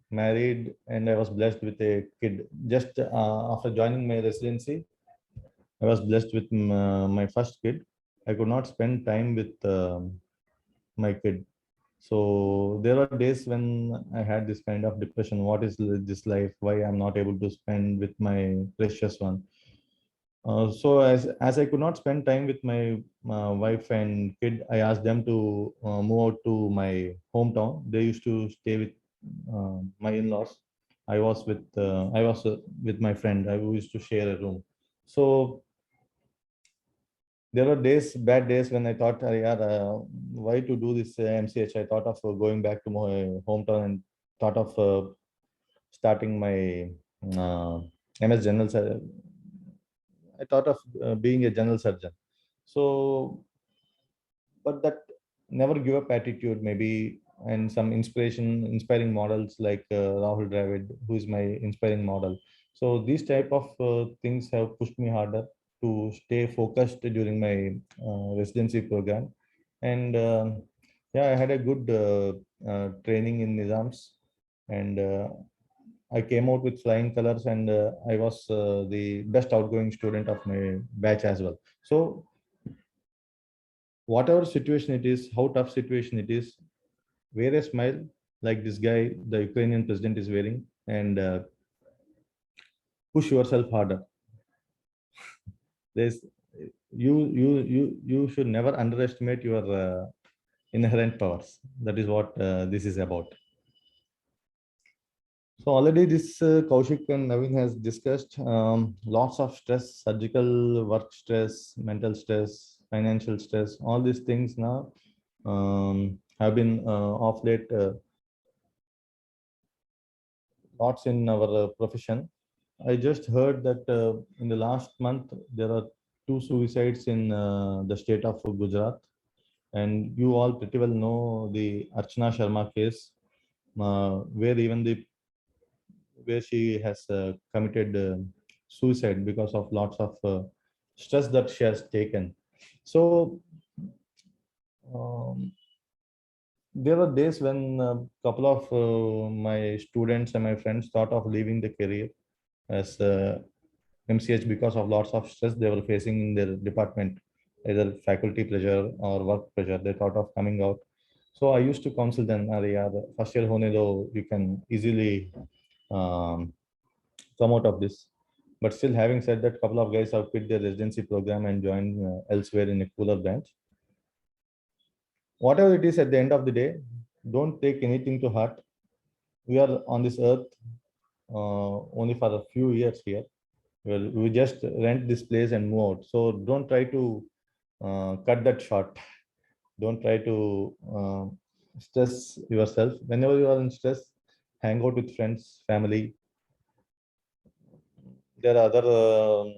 married, and I was blessed with a kid. Just after joining my residency, I was blessed with my first kid. I could not spend time with my kid. So there are days when I had this kind of depression. What is this life? Why I'm not able to spend with my precious one? So as I could not spend time with my wife and kid, I asked them to move out to my hometown. They used to stay with my in-laws. I was with my friend. I used to share a room. So there were days, bad days, when I thought, yeah, why to do this MCH? I thought of going back to my hometown, and thought of starting my MS General. I thought of being a general surgeon. So, but that never give up attitude, maybe, and some inspiring models like Rahul Dravid, who is my inspiring model. So these type of things have pushed me harder to stay focused during my residency program. And yeah, I had a good training in Nizams, and I came out with flying colors, and I was the best outgoing student of my batch as well. So whatever situation it is, how tough situation it is, wear a smile like this guy, the Ukrainian president, is wearing, and push yourself harder. There's you should never underestimate your inherent powers. That is what this is about. So already this Kaushik and Naveen has discussed lots of stress, surgical work stress, mental stress, financial stress. All these things now have been off late lots in our profession. I just heard that in the last month there are two suicides in the state of Gujarat, and you all pretty well know the Archana Sharma case, where even the where she has committed suicide because of lots of stress that she has taken. So um, there were days when a couple of my students and my friends thought of leaving the career as MCH because of lots of stress they were facing in their department, either faculty pressure or work pressure. They thought of coming out. So I used to counsel them, "Arey yaar, first year hone do, you can easily um, come out of this." But still, having said that, couple of guys have quit their residency program and joined elsewhere in a cooler branch. Whatever it is, at the end of the day, don't take anything to heart. We are on this earth only for a few years here. Well, we just rent this place and move out. So don't try to cut that short. Don't try to stress yourself. Whenever you are in stress, hang out with friends, family. There are other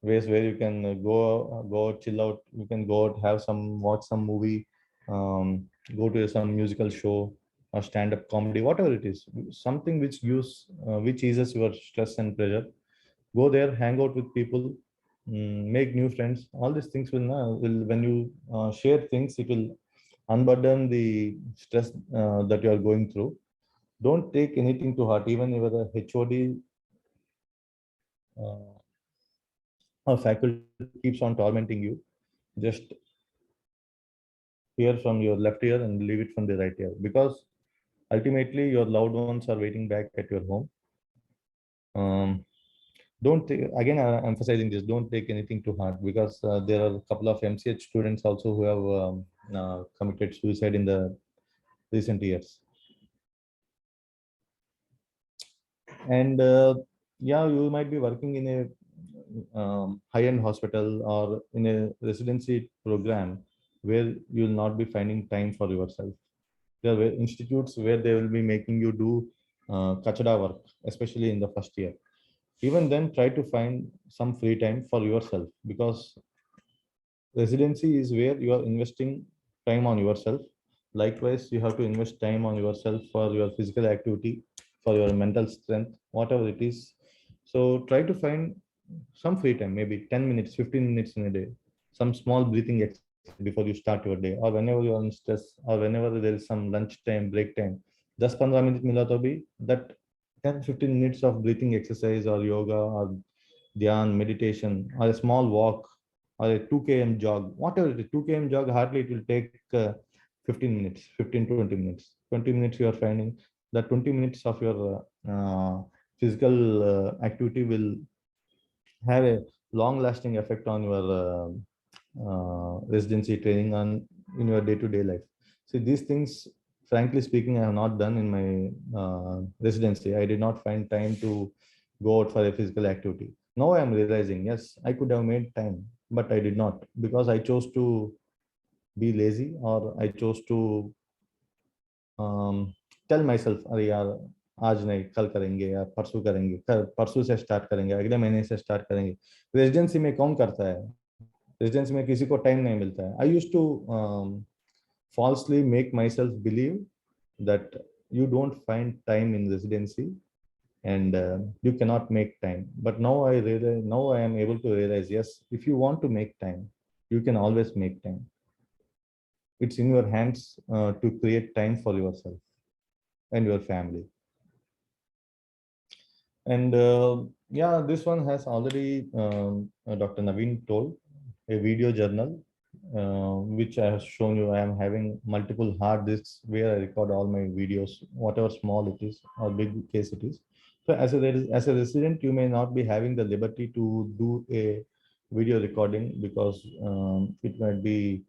ways where you can go out, chill out. You can go out, have some, watch some movie, go to some musical show or stand-up comedy, whatever it is. Something which gives, which eases your stress and pressure. Go there, hang out with people, make new friends. All these things will when you share things, it will unburden the stress that you are going through. Don't take anything to heart, even if the HOD or faculty keeps on tormenting you. Just hear from your left ear and leave it from the right ear, because ultimately your loved ones are waiting back at your home. Um, don't take, again emphasizing this, don't take anything to heart, because there are a couple of MCH students also who have committed suicide in the recent years. And yeah, you might be working in a high-end hospital or in a residency program where you will not be finding time for yourself. There are institutes where they will be making you do kachada work, especially in the first year. Even then, try to find some free time for yourself, because residency is where you are investing time on yourself. Likewise, you have to invest time on yourself for your physical activity, for your mental strength, whatever it is. So try to find some free time, maybe 10 minutes, 15 minutes in a day, some small breathing exercise before you start your day, or whenever you are in stress, or whenever there is some lunch time, break time. 10-15 minutes mila to bhi, that 10-15 minutes of breathing exercise or yoga or dhyan, meditation, or a small walk, or a 2 km jog, whatever it is. 2 km jog, hardly it will take 15 minutes, 15 to 20 minutes. 20 minutes you are finding that 20 minutes of your physical activity will have a long lasting effect on your residency training on in your day-to-day life. See, these things, frankly speaking, I have not done in my residency. I did not find time to go out for a physical activity. Now I am realizing, yes, I could have made time, but I did not, because I chose to be lazy, or I chose to tell myself, अरे यार आज नहीं, कल करेंगे या परसों करेंगे, परसों से स्टार्ट करेंगे, अगले महीने से स्टार्ट करेंगे. रेजिडेंसी में कौन करता है? रेजिडेंसी में किसी को टाइम नहीं मिलता है. I used to falsely make myself believe that you don't find time in residency, and you cannot make time. But now I realize, now I am able to realize, yes, if you want to make time, you can always make time. It's in your hands to create time for yourself and your family. And yeah, this one has already Dr. Naveen told, a video journal, which I have shown you. I am having multiple hard disks where I record all my videos, whatever small it is or big case it is. So as a resident, you may not be having the liberty to do a video recording, because it might be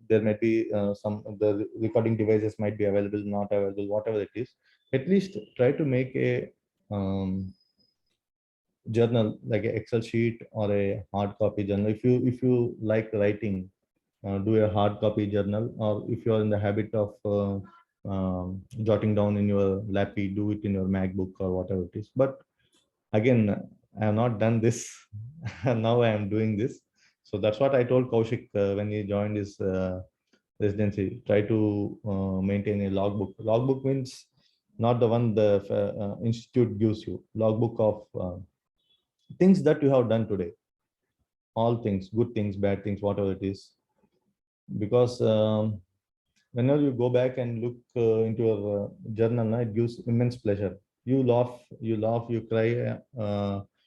there might be some of the recording devices might be available, not available, whatever it is. At least try to make a journal, like an Excel sheet or a hard copy journal. If you like writing, do a hard copy journal. Or if you are in the habit of jotting down in your lappy, do it in your MacBook or whatever it is. But again, I have not done this. And now I am doing this. So that's what I told Kaushik when he joined his residency. Try to maintain a logbook. Logbook means not the one the institute gives you. Logbook of things that you have done today. All things, good things, bad things, whatever it is. Because whenever you go back and look into your journal, it gives immense pleasure. You laugh, you cry,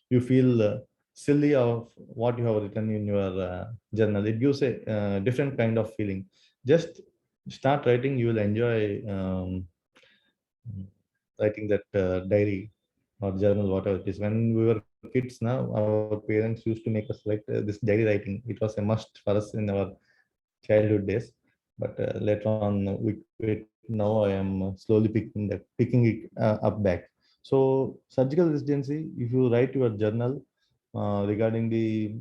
you feel silly of what you have written in your journal. It gives a different kind of feeling. Just start writing, you will enjoy writing that diary or journal, whatever it is. When we were kids, now our parents used to make us write this diary writing. It was a must for us in our childhood days. But later on, now I am slowly picking it up back. So surgical residency, if you write your journal regarding the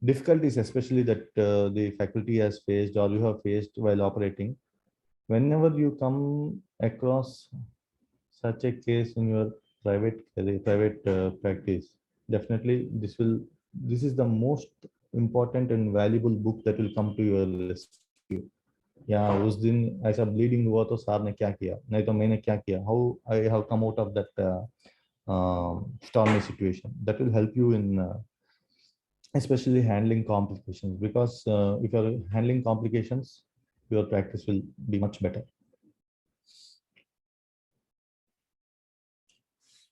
difficulties, especially that the faculty has faced or you have faced while operating, whenever you come across such a case in your private practice, definitely this is the most important and valuable book that will come to your rescue. या उस दिन ऐसा bleeding हुआ तो सार ने क्या किया, नहीं तो मैंने क्या किया, how I have come out of that stormy situation. That will help you in especially handling complications, because if you're handling complications, your practice will be much better.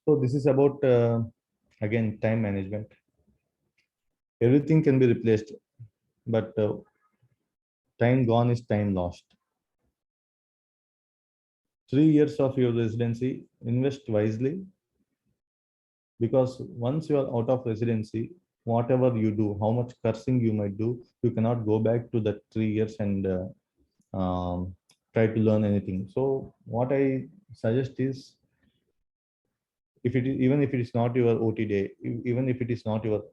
So this is about again time management. Everything can be replaced, but time gone is time lost. 3 years of your residency, invest wisely, because once you are out of residency, whatever you do, how much cursing you might do, you cannot go back to that 3 years and try to learn anything. So what I suggest is, if it is, even if it is not your OT day, even if it is not your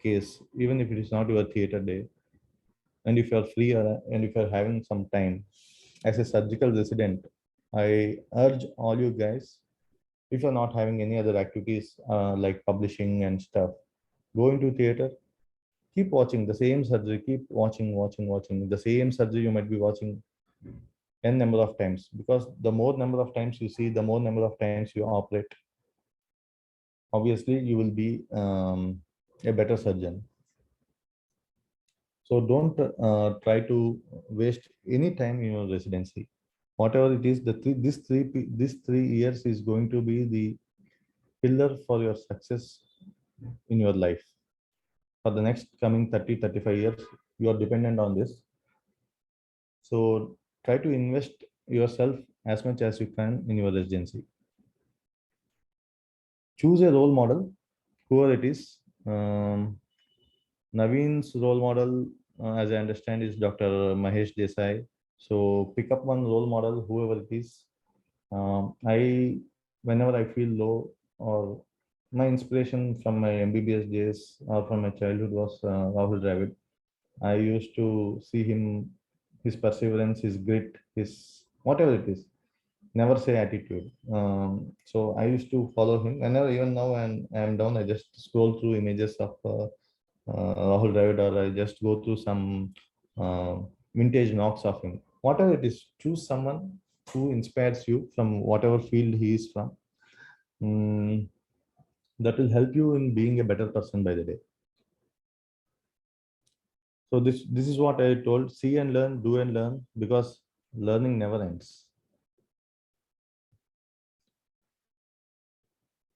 case, even if it is not your theater day, and if you are free and if you are having some time as a surgical resident, I urge all you guys, if you're not having any other activities like publishing and stuff, go into theater, keep watching the same surgery, keep watching the same surgery. You might be watching n number of times, because the more number of times you see, the more number of times you operate, obviously you will be a better surgeon. So don't try to waste any time in your residency. Whatever it is, this 3 years is going to be the pillar for your success in your life. For the next coming 30-35 years, you are dependent on this. So try to invest yourself as much as you can in your residency. Choose a role model, whoever it is. Naveen's role model, as I understand, is Dr. Mahesh Desai. So pick up one role model, whoever it is. Whenever I feel low, or my inspiration from my MBBS days or from my childhood was Rahul Dravid. I used to see him, his perseverance, his grit, his whatever it is, never say attitude. So I used to follow him. Whenever, even now, I'm down, I just scroll through images of Rahul Dravid, or I just go through some vintage knocks of him. Whatever it is, choose someone who inspires you from whatever field he is from. That will help you in being a better person by the day. So this is what I told: see and learn, do and learn, because learning never ends.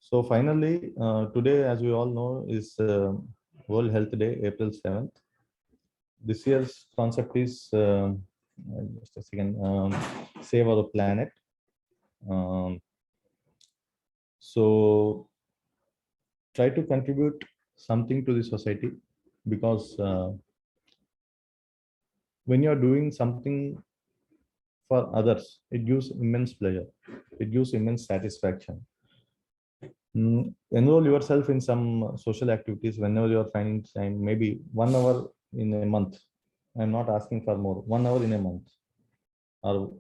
So finally, today, as we all know, is World Health Day, April 7th. This year's concept is just a second, save our planet. So try to contribute something to the society, because when you're doing something for others, it gives immense pleasure. It gives immense satisfaction. Enroll yourself in some social activities whenever you are finding time, maybe 1 hour in a month. I'm not asking for more, 1 hour in a month, or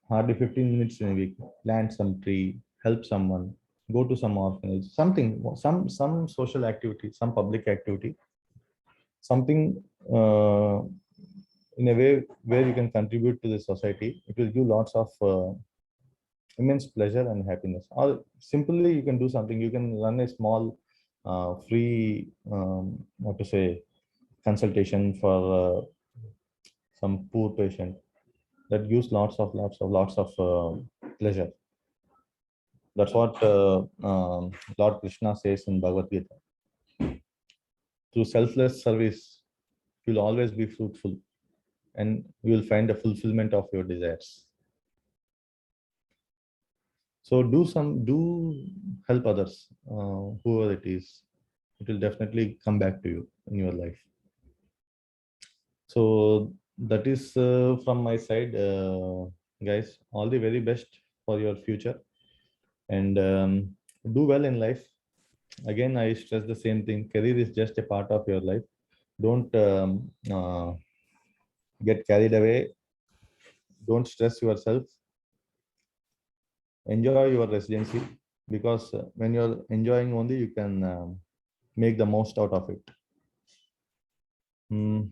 hardly 15 minutes in a week. Plant some tree, help someone, go to some orphanage, something, some social activity, some public activity, something in a way where you can contribute to the society. It will give lots of immense pleasure and happiness. Or simply you can do something. You can run a small free what to say consultation for some poor patient. That gives lots of pleasure. That's what Lord Krishna says in Bhagavad Gita. Through selfless service, you'll always be fruitful, and you will find the fulfillment of your desires. So do help others, whoever it is. It will definitely come back to you in your life. So that is from my side, guys. All the very best for your future, and do well in life. Again, I stress the same thing. Career is just a part of your life. Don't get carried away. Don't stress yourself. Enjoy your residency, because when you're enjoying only, you can make the most out of it. Mm,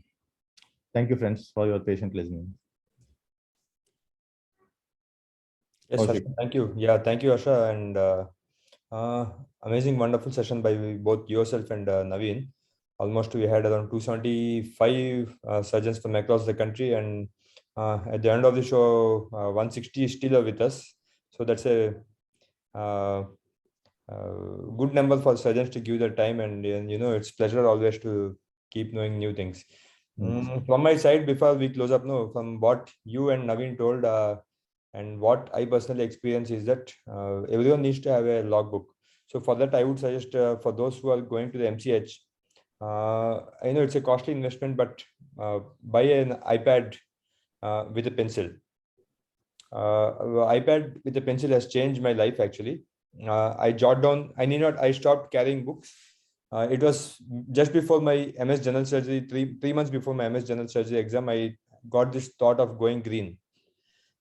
thank you, friends, for your patient listening. Yes, Harsha, Kaushik. thank you. Yeah, thank you, Harsha, and amazing, wonderful session by both yourself and Naveen. Almost we had around 275 surgeons from across the country, and at the end of the show, 160 is still with us. So that's a uh, good number for surgeons to give their time, and you know, it's pleasure always to keep knowing new things. Yes. From my side, before we close up, no, from what you and Naveen told, and what I personally experience is that everyone needs to have a logbook. So for that, I would suggest for those who are going to the MCH, I know it's a costly investment, but buy an iPad with a pencil. iPad with a pencil has changed my life actually. I jot down. I need not. I stopped carrying books. It was just before my MS General Surgery, three months before my MS General Surgery exam. I got this thought of going green.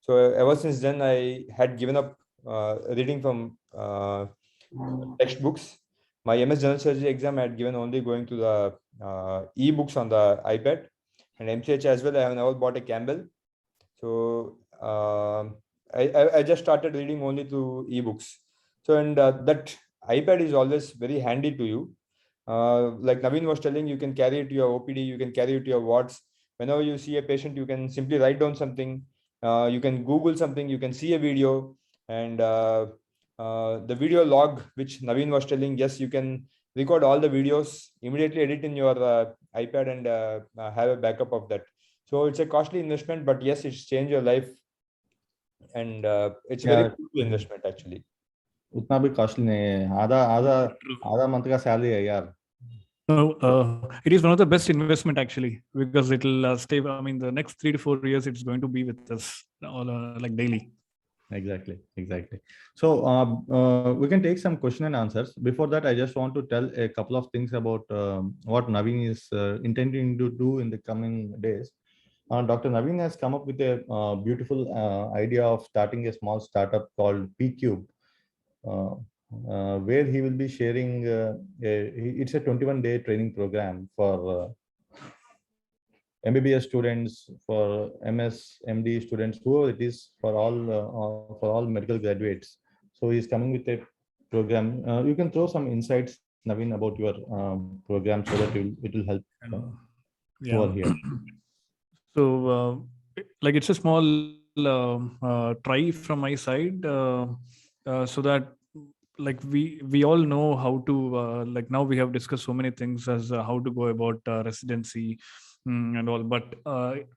So ever since then, I had given up reading from textbooks. My MS General Surgery exam I had given only going to the e-books on the iPad, and MCH as well. I have never bought a Campbell. So I just started reading only through ebooks. So and that iPad is always very handy to you. Like Naveen was telling, you can carry it to your OPD, you can carry it to your wards. Whenever you see a patient, you can simply write down something. You can Google something, you can see a video, and the video log, which Naveen was telling, yes, you can record all the videos, immediately edit in your iPad, and have a backup of that. So it's a costly investment, but yes, it's changed your life, and it's a very Yeah, cool investment actually. उतना भी costly नहीं है. आधा आधा आधा month का salary है यार. No, it is one of the best investment actually, because it'll stay. I mean, the next 3 to 4 years, it's going to be with us all like daily. Exactly. So we can take some question and answers. Before that, I just want to tell a couple of things about what Naveen is intending to do in the coming days. Dr. Naveen has come up with a beautiful idea of starting a small startup called PCube, where he will be sharing. It's a 21-day training program for MBBS students, for MS, MD students, whoever it is, for all medical graduates. So he's coming with a program. You can throw some insights, Naveen, about your program, so that it will help Yeah. over here. So, like, it's a small try from my side, so that, like, we all know how to, like, now we have discussed so many things as how to go about residency and all, but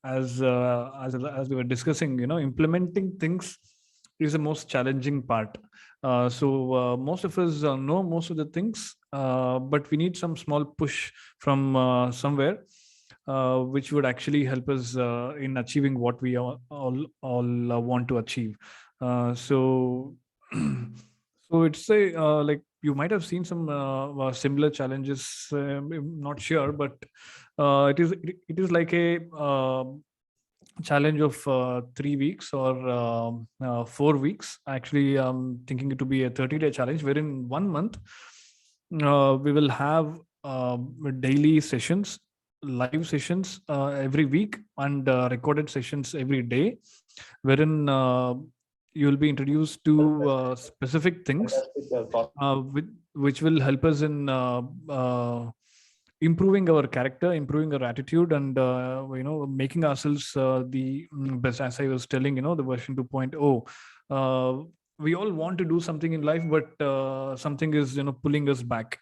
as we were discussing, implementing things is the most challenging part. So most of us know most of the things, but we need some small push from somewhere, which would actually help us in achieving what we all want to achieve. So so it's a like, you might have seen some similar challenges. I'm not sure, but it is like a challenge of 3 weeks or 4 weeks. Actually, I'm thinking it to be a 30-day challenge, wherein 1 month we will have daily sessions, live sessions every week, and recorded sessions every day, wherein you will be introduced to specific things which will help us in improving our character, improving our attitude, and making ourselves the best. As I was telling, the version 2.0. We all want to do something in life, but something is pulling us back.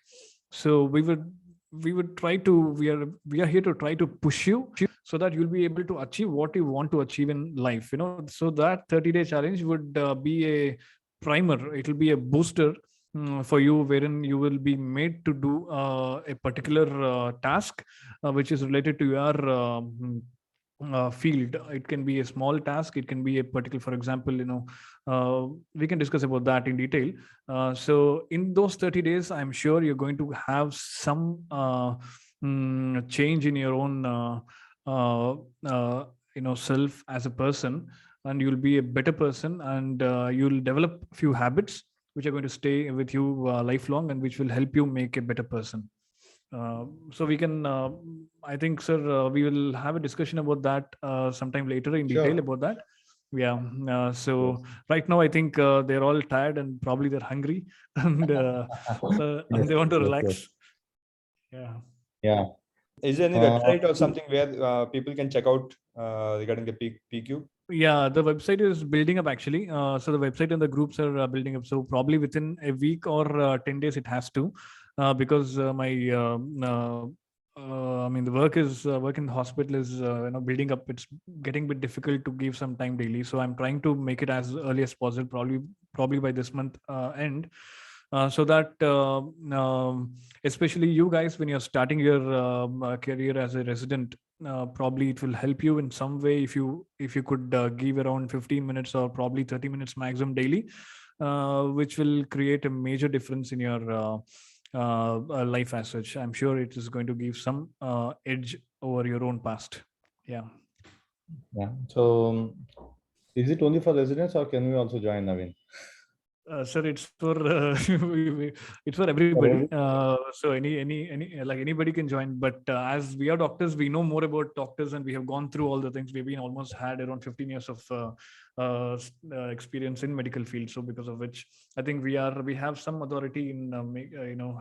So we would try to we are here to try to push you so that you'll be able to achieve what you want to achieve in life. So that 30-day challenge would be a primer. It will be a booster for you, wherein you will be made to do a particular task which is related to your field. It can be a small task, it can be a particular, for example, we can discuss about that in detail. So in those 30 days, I'm sure you're going to have some change in your own uh, uh, self as a person, and you'll be a better person, and you'll develop a few habits which are going to stay with you lifelong, and which will help you make a better person. So we can, I think, sir, we will have a discussion about that sometime later in detail Sure. about that. Yeah. So right now, I think they're all tired and probably they're hungry and Yes, and they want to yes, yes. relax. Yeah. Yeah. Is there any Uh, website or something where people can check out regarding the PQ? Yeah, the website is building up actually. So the website and the groups are building up. So probably within a week or 10 days, it has to, because I mean, the work in the hospital is building up. It's getting a bit difficult to give some time daily. So I'm trying to make it as early as possible, probably by this month end, so that especially you guys, when you're starting your career as a resident, probably it will help you in some way if you could give around 15 minutes or probably 30 minutes maximum daily, which will create a major difference in your life as such. I'm sure it is going to give some edge over your own past. Yeah. yeah. So, is it only for residents or can we also join, Naveen? Sir, it's for it's for everybody. So any like anybody can join. But as we are doctors, we know more about doctors, and we have gone through all the things. We've been almost had around 15 years of experience in medical field. So because of which, I think we have some authority in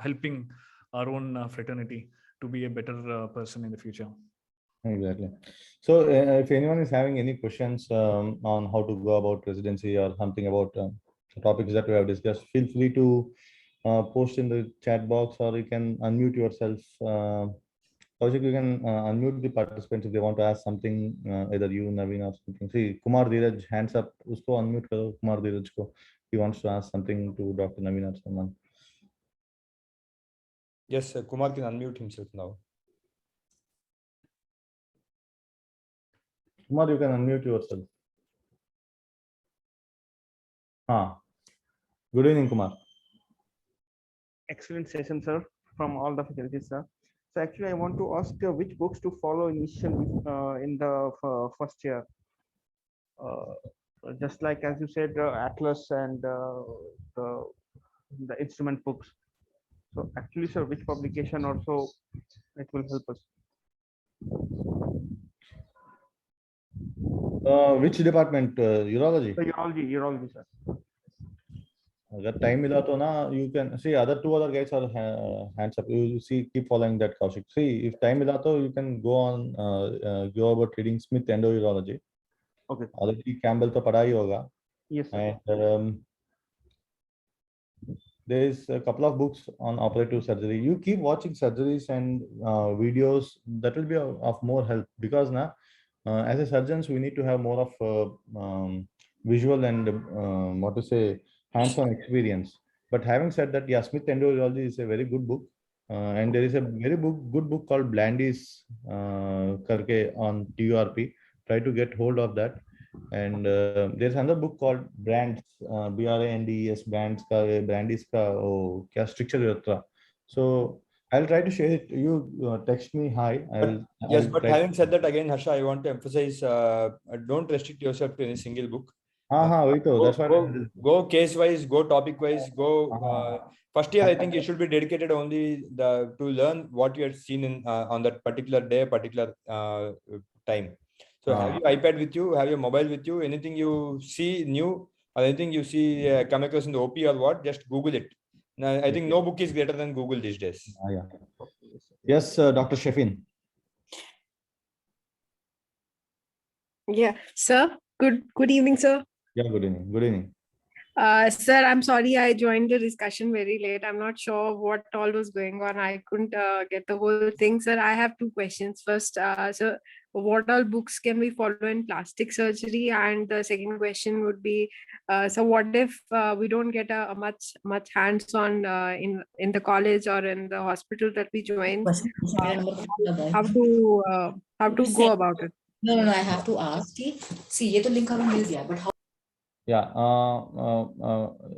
helping our own fraternity to be a better person in the future. Exactly. So, if anyone is having any questions on how to go about residency or something about the topics that we have discussed, feel free to post in the chat box, or you can unmute yourself. Kaushik, you can unmute the participants if they want to ask something, either you, Naveen, or something. See, Kumar Dheeraj, hands up. Usko unmute karo, Kumar Dheeraj ko. He wants to ask something to Dr. Naveen or someone. Yes, Kumar can unmute himself now. Kumar, you can unmute yourself. Good evening, Kumar. Excellent session, sir, from all the faculties, sir. So actually, I want to ask which books to follow initially in the first year. Uh, just like as you said, Atlas and the the instrument books. So actually, sir, which publication also it will help us? Which department? Urology. So urology, sir. अगर time मिला तो ना, you can see other two other guys are hands up. You see, keep following that, Kaushik. See, if time मिला तो you can go on go about reading Smith Endourology. Okay. Already Campbell तो पढ़ा ही होगा. Yes, sir. And there is a couple of books on operative surgery. You keep watching surgeries and videos. That will be of more help, because na, as a surgeons, we need to have more of visual and what to say, hands-on experience. But having said that, yeah, Smith Endourology is a very good book. And there is a very good book called Blandy's karke on TURP. Try to get hold of that. And there's another book called Brands, BRANDES, Brands ka Brandy's ka oh, kya structure yatra. So I'll try to share it. You text me hi. Yes, I'll but text. having said that, again, Harsha, I want to emphasize: don't restrict yourself to any single book. Wait, that's what. Go case wise, go topic wise, go. First year, I think it should be dedicated only to learn what you had seen in on that particular day, particular time. So have your iPad with you, have your mobile with you. Anything you see new or anything you see come across in the OP or what, just Google it. Now, I think no book is greater than Google these days. Yeah. Yes, Dr. Shefin. Yeah, sir. Good evening, sir. Yeah, good evening. Good evening. Sir, I'm sorry I joined the discussion very late. I'm not sure what all was going on. I couldn't get the whole thing, sir. I have two questions. First, sir, what all books can we follow in plastic surgery? And the second question would be, so what if we don't get a much hands-on in the college or in the hospital that we join? How to go about it? No, I have to ask. See, ये तो link हमें मिल गया, but how? Yeah,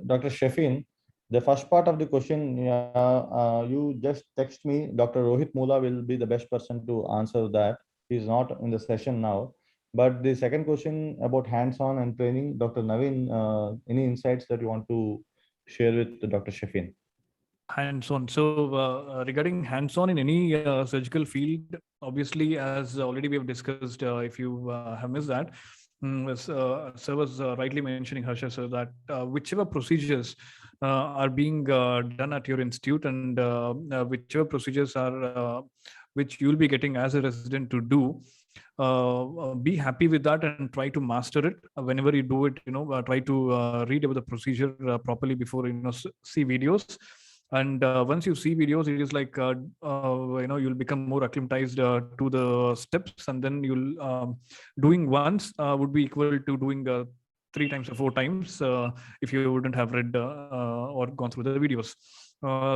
Dr. Shefin, the first part of the question, you just text me. Dr. Rohit Mula will be the best person to answer that. He's not in the session now. But the second question about hands-on and training, Dr. Naveen, any insights that you want to share with Dr. Shefin? Hands-on. So regarding hands-on in any surgical field, obviously, as already we have discussed, if you have missed that, sir was rightly mentioning, Harsha, sir, that whichever procedures are being done at your institute and whichever procedures are which you'll be getting as a resident to do, be happy with that and try to master it. Whenever you do it, try to read about the procedure properly before see videos. And once you see videos, it is like you'll become more acclimatized to the steps, and then you'll doing once would be equal to doing 3 times or 4 times if you wouldn't have read or gone through the videos.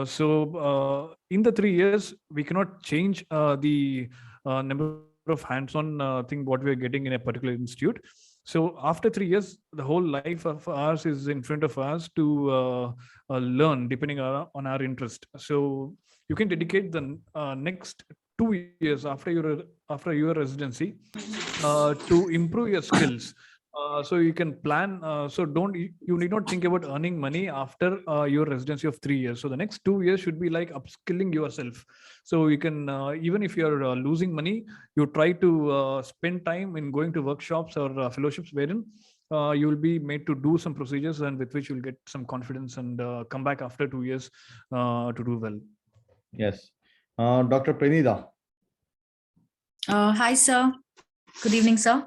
So in the 3 years, we cannot change the number of hands-on thing what we are getting in a particular institute. So after 3 years, the whole life of ours is in front of us to learn depending on our interest. So you can dedicate the next 2 years after your residency to improve your skills. So you can plan. So you need not think about earning money after your residency of 3 years. So the next 2 years should be like upskilling yourself. So you can even if you're losing money, you try to spend time in going to workshops or fellowships wherein you will be made to do some procedures and with which you'll get some confidence and come back after 2 years to do well. Yes. Dr. Pranida. Hi, sir. Good evening, sir.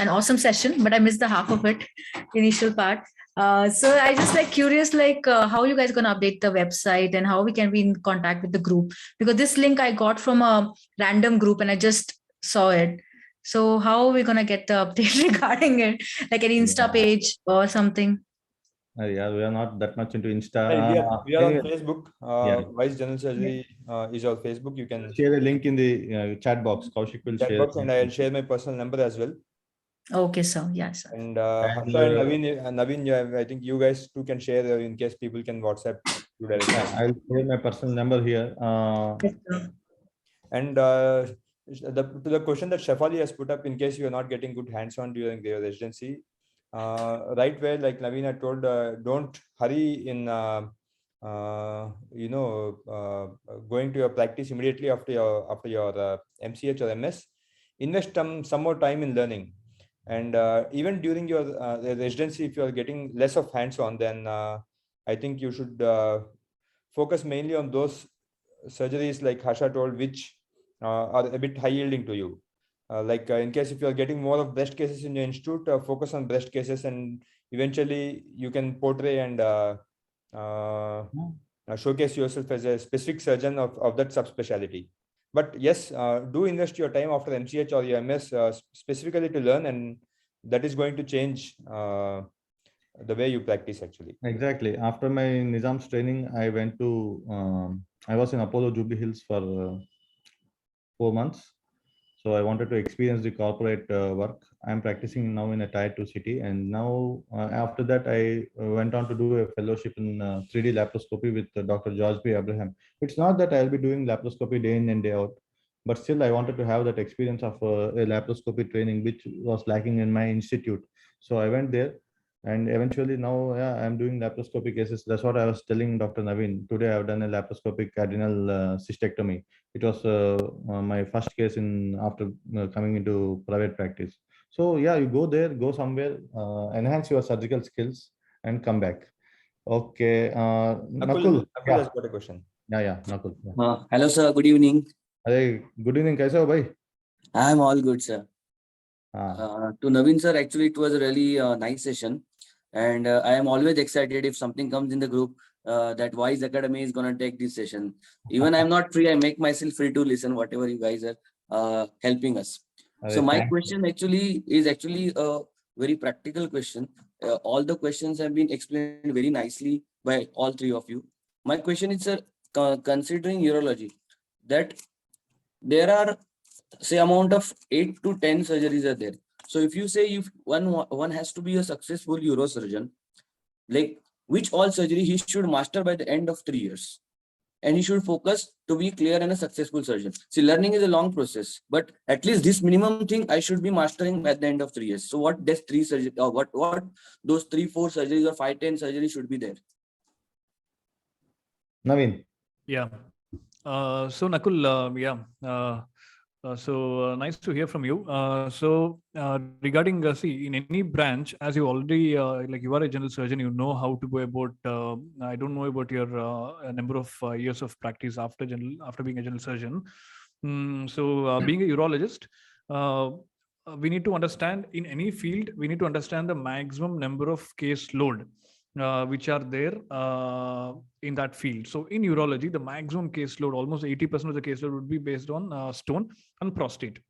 An awesome session, but I missed the half of it, initial part. So I just curious, how you guys gonna update the website and how we can be in contact with the group? Because this link I got from a random group and I just saw it. So how are we gonna get the update regarding it? Like an Insta page or something? Yeah, we are not that much into Insta. We are Anyway, on Facebook. Vice General Surgery is our Facebook. You can share a link in the chat box. Kaushik will chat share. box, and I'll share my personal number as well. Okay, sir. Yes, sir. And Harsha and Naveen, I think you guys too can share in case people can WhatsApp you directly. I'll share my personal number here. Yes, sir. And to the question that Shefali has put up, in case you are not getting good hands-on during their residency, right where like Naveen had told, don't hurry in going to your practice immediately after your MCH or MS. Invest some more time in learning. And even during your residency, if you are getting less of hands-on, then I think you should focus mainly on those surgeries like Harsha told, which are a bit high yielding to you. In case if you are getting more of breast cases in your institute, focus on breast cases, and eventually you can portray and showcase yourself as a specific surgeon of that subspecialty. But yes, do invest your time after MCH or your MS specifically to learn, and that is going to change the way you practice actually. Exactly. After my Nizam's training, I went to, I was in Apollo Jubilee Hills for 4 months. So So I wanted to experience the corporate work. I'm practicing now in a tier 2 city, and now after that I went on to do a fellowship in 3D laparoscopy with Dr. George B. Abraham. It's not that I'll be doing laparoscopy day in and day out, but still I wanted to have that experience of a laparoscopy training, which was lacking in my institute. So I went there, and eventually now, yeah, I'm doing laparoscopy cases. That's what I was telling Dr. Naveen. Today I've done a laparoscopic adrenal cystectomy. It was my first case in after coming into private practice. So yeah, you go there, go somewhere, enhance your surgical skills, and come back. Okay, Nakul. Nakul has got a question. Yeah, Nakul. Yeah. Hello, sir. Good evening. Hey, good evening. कैसे हो भाई? I'm all good, sir. हाँ. To Naveen, sir, actually, it was a really nice session. And I am always excited if something comes in the group that Wise Academy is going to take this session. Even I'm not free, I make myself free to listen whatever you guys are helping us. So my question actually is a very practical question. All the questions have been explained very nicely by all three of you. My question is, sir, considering urology, that there are, say, amount of 8 to 10 surgeries are there. So if you say if one has to be a successful neurosurgeon, like which all surgery he should master by the end of 3 years, and he should focus to be clear and a successful surgeon. See, learning is a long process, but at least this minimum thing I should be mastering at the end of 3 years. So what does 3 surgery, or what those 3-4 surgeries or 5-10 surgeries should be there? Naveen. Yeah. So Nakul, nice to hear from you. Regarding see, in any branch, as you already like you are a general surgeon, you know how to go about. I don't know about your number of years of practice after being a general surgeon. Being a urologist, we need to understand in any field. We need to understand the maximum number of case load which are there in that field. So in urology, the maximum caseload, almost 80% of the caseload would be based on stone and prostate.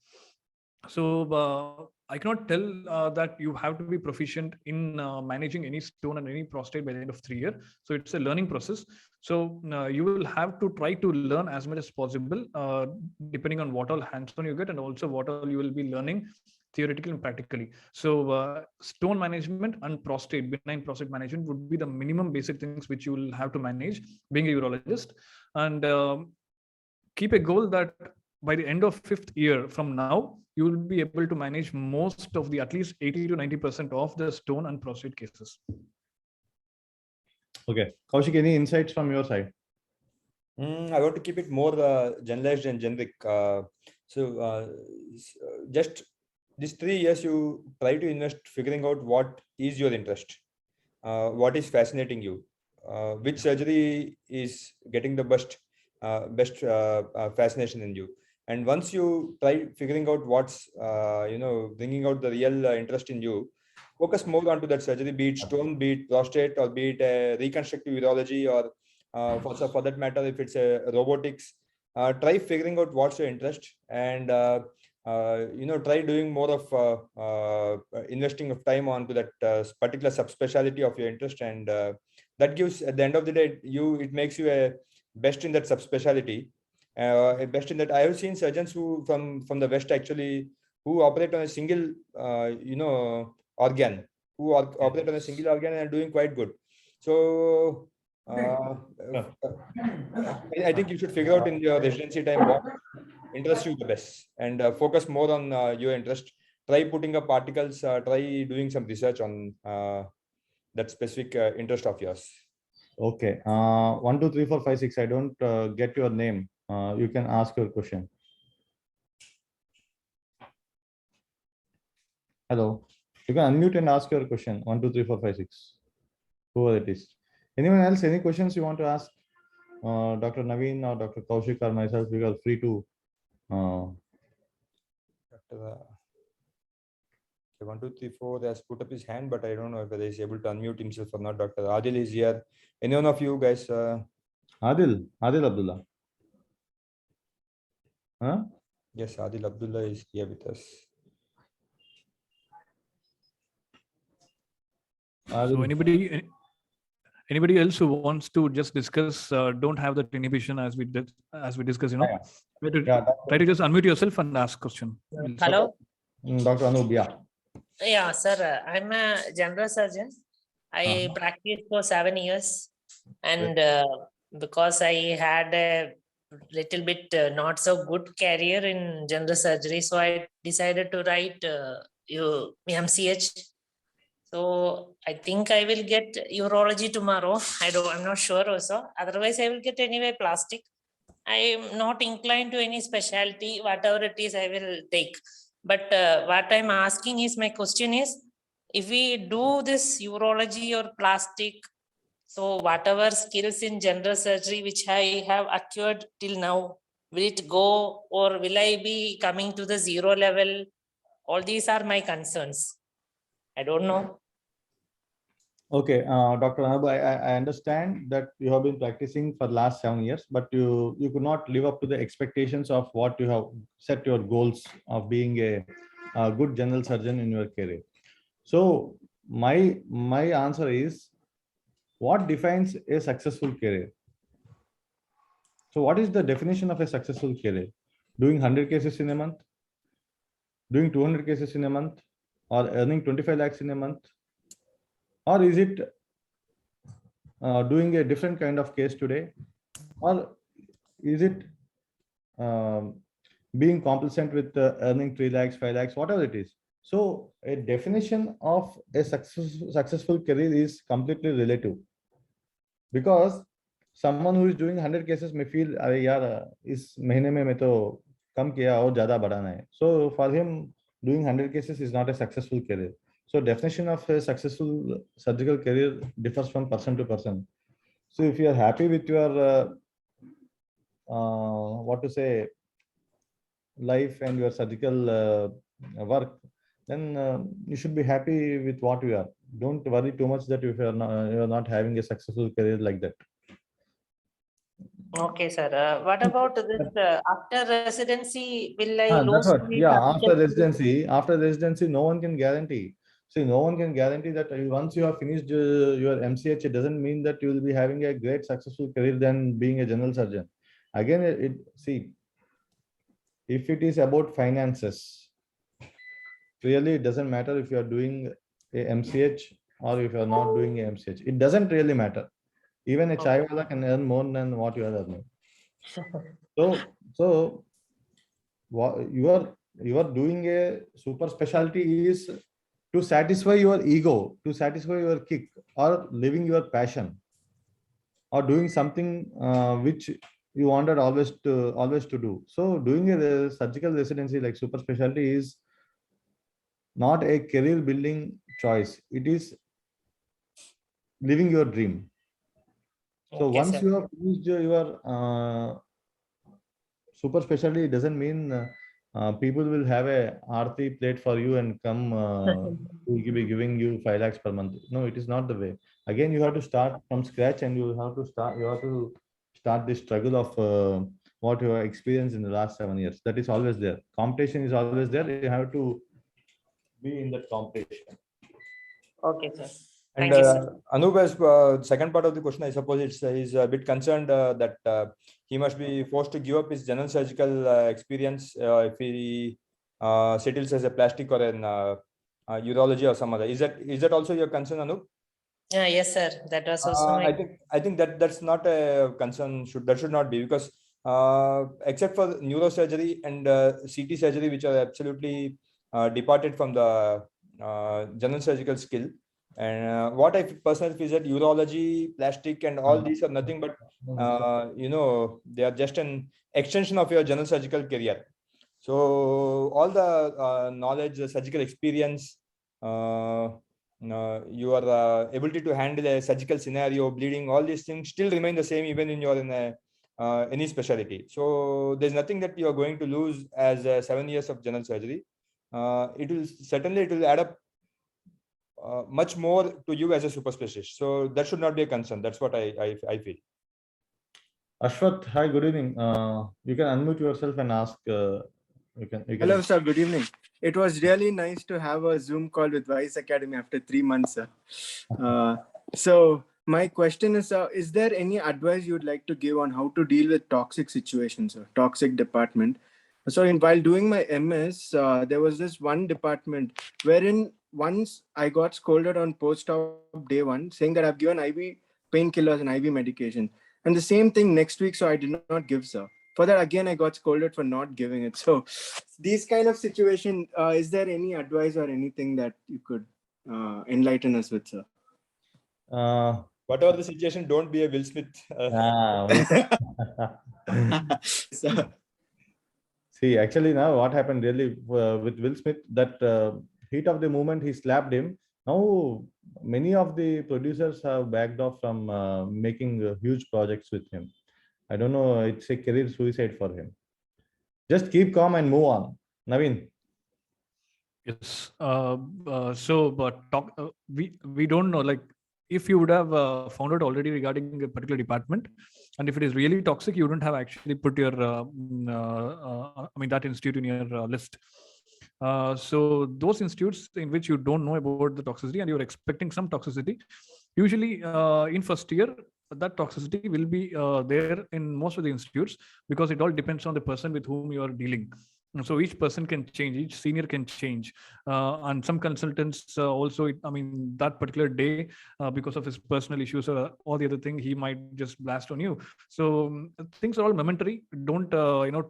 So I cannot tell that you have to be proficient in managing any stone and any prostate by the end of 3 years. So it's a learning process. So you will have to try to learn as much as possible, depending on what all hands-on you get, and also what all you will be learning theoretically and practically. So stone management and benign prostate management would be the minimum basic things which you will have to manage being a urologist. And keep a goal that by the end of 5th year from now, you will be able to manage most of the at least 80 to 90% of the stone and prostate cases. Okay. Kaushik, any insights from your side? I want to keep it more generalized and generic. Just these 3 years, you try to invest figuring out what is your interest, what is fascinating you, which surgery is getting the best fascination in you. And once you try figuring out what's bringing out the real interest in you, focus more onto that surgery, be it stone, be it prostate, or be it reconstructive urology, or for that matter, if it's a robotics. Try figuring out what's your interest, and try doing more of investing of time onto that particular subspecialty of your interest, and that gives, at the end of the day, it makes you a best in that subspecialty. Best in that. I have seen surgeons who from the West actually who operate on a single organ, who operate on a single organ and are doing quite good. So I think you should figure out in your residency time what interests you the best, and focus more on your interest. Try putting up articles, try doing some research on that specific interest of yours. Okay. 1, 2, 3, 4, 5, 6. I don't get your name. You can ask your question. Hello. You can unmute and ask your question. 1, 2, 3, 4, 5, 6. Whoever it is. Anyone else? Any questions you want to ask? Dr. Naveen or Dr. Kaushik or myself, we are free to. 1, 2, 3, 4 has put up his hand, but I don't know whether he's able to unmute himself or not. Dr. Adil is here. Any one of you guys? Adil Abdullah. Huh? Yes, Adil Abdullah is here with us. So Anybody else who wants to just discuss, don't have that inhibition as we discuss, Yeah, Try to, yeah, try to just unmute yourself and ask question. Hello. Dr. Anup, yeah. Yeah, sir. I'm a general surgeon. I practiced for 7 years, and because I had a little bit not so good career in general surgery, so I decided to write MCH. So I think I will get urology tomorrow. I'm not sure also. Otherwise, I will get anyway plastic. I am not inclined to any specialty. Whatever it is, I will take. But what I'm asking is, my question is, if we do this urology or plastic, so whatever skills in general surgery which I have acquired till now, will it go, or will I be coming to the zero level? All these are my concerns. I don't know. Okay, Dr. Anup, I understand that you have been practicing for the last 7 years, but you could not live up to the expectations of what you have set your goals of being a good general surgeon in your career. So my answer is, what defines a successful career? So what is the definition of a successful career? Doing 100 cases in a month, doing 200 cases in a month, or earning 25 lakhs in a month? Or is it doing a different kind of case today? Or is it being complacent with earning 3 lakhs, 5 lakhs, whatever it is? So a definition of a successful career is completely relative, because someone who is doing 100 cases may feel, अरे यार इस महीने में मैं तो कम किया और ज़्यादा बढ़ाना है. So for him, doing 100 cases is not a successful career. So definition of a successful surgical career differs from person to person. So if you are happy with your what to say, life and your surgical work, then you should be happy with what you are. Don't worry too much that if you are not having a successful career like that. Okay, sir. What about this after residency? Will I That's lose what. my Yeah, surgical after residency, no one can guarantee. See, no one can guarantee that once you have finished your MCH, it doesn't mean that you will be having a great successful career than being a general surgeon. Again, see, if it is about finances, really it doesn't matter if you are doing a MCH or if you are not doing a MCH. It doesn't really matter. Even a chai wala can earn more than what you are earning. So what you are doing a super specialty is to satisfy your ego, to satisfy your kick, or living your passion, or doing something which you wanted always to do. So doing a surgical residency like super specialty is not a career building choice. It is living your dream. So Okay, once sir. you have finished your super specialty, it doesn't mean people will have a aarti plate for you and come will be giving you 5 lakhs per month. No, it is not the way. Again, you have to start from scratch, and you have to start this struggle of what you have experienced in the last 7 years. That is always there. Competition is always there. You have to be in that competition. Okay, sir. And Thank you, sir. Anub's second part of the question, I suppose he's a bit concerned that he must be forced to give up his general surgical experience if he settles as a plastic or an urology or some other. Is that also your concern, Anup? Yes, sir. That was also my. I think that's not a concern. That should not be, because except for neurosurgery and CT surgery, which are absolutely departed from the general surgical skill. And what I personally feel that urology, plastic, and all these are nothing but they are just an extension of your general surgical career. So all the knowledge, the surgical experience, your ability to handle a surgical scenario, bleeding, all these things still remain the same even in any specialty. So there's nothing that you are going to lose as 7 years of general surgery. It will add up much more to you as a super specialist. So that should not be a concern. That's what I feel. Ashwath, hi, good evening. You can unmute yourself and ask. You can. Hello, sir. Good evening. It was really nice to have a Zoom call with Vice Academy after 3 months, sir. So My question is there any advice you'd like to give on how to deal with toxic situations or toxic department? So while doing my MS, there was this one department wherein once I got scolded on post-op day one, saying that I've given IV painkillers and IV medication. And the same thing next week, so I did not give, sir. For that, again, I got scolded for not giving it. So these kind of situation, is there any advice or anything that you could enlighten us with, sir? Whatever the situation, don't be a Will Smith. See, actually, now what happened really with Will Smith, that heat of the moment he slapped him. Now, many of the producers have backed off from making huge projects with him. I don't know, it's a career suicide for him. Just keep calm and move on. Naveen. Yes. We don't know, like, if you would have found out already regarding a particular department, and if it is really toxic, you wouldn't have actually put your that institute in your list. So those institutes in which you don't know about the toxicity and you're expecting some toxicity, usually in first year, that toxicity will be there in most of the institutes, because it all depends on the person with whom you are dealing. So each person can change, each senior can change, and some consultants also, that particular day, because of his personal issues or all the other thing, he might just blast on you. So things are all momentary. Don't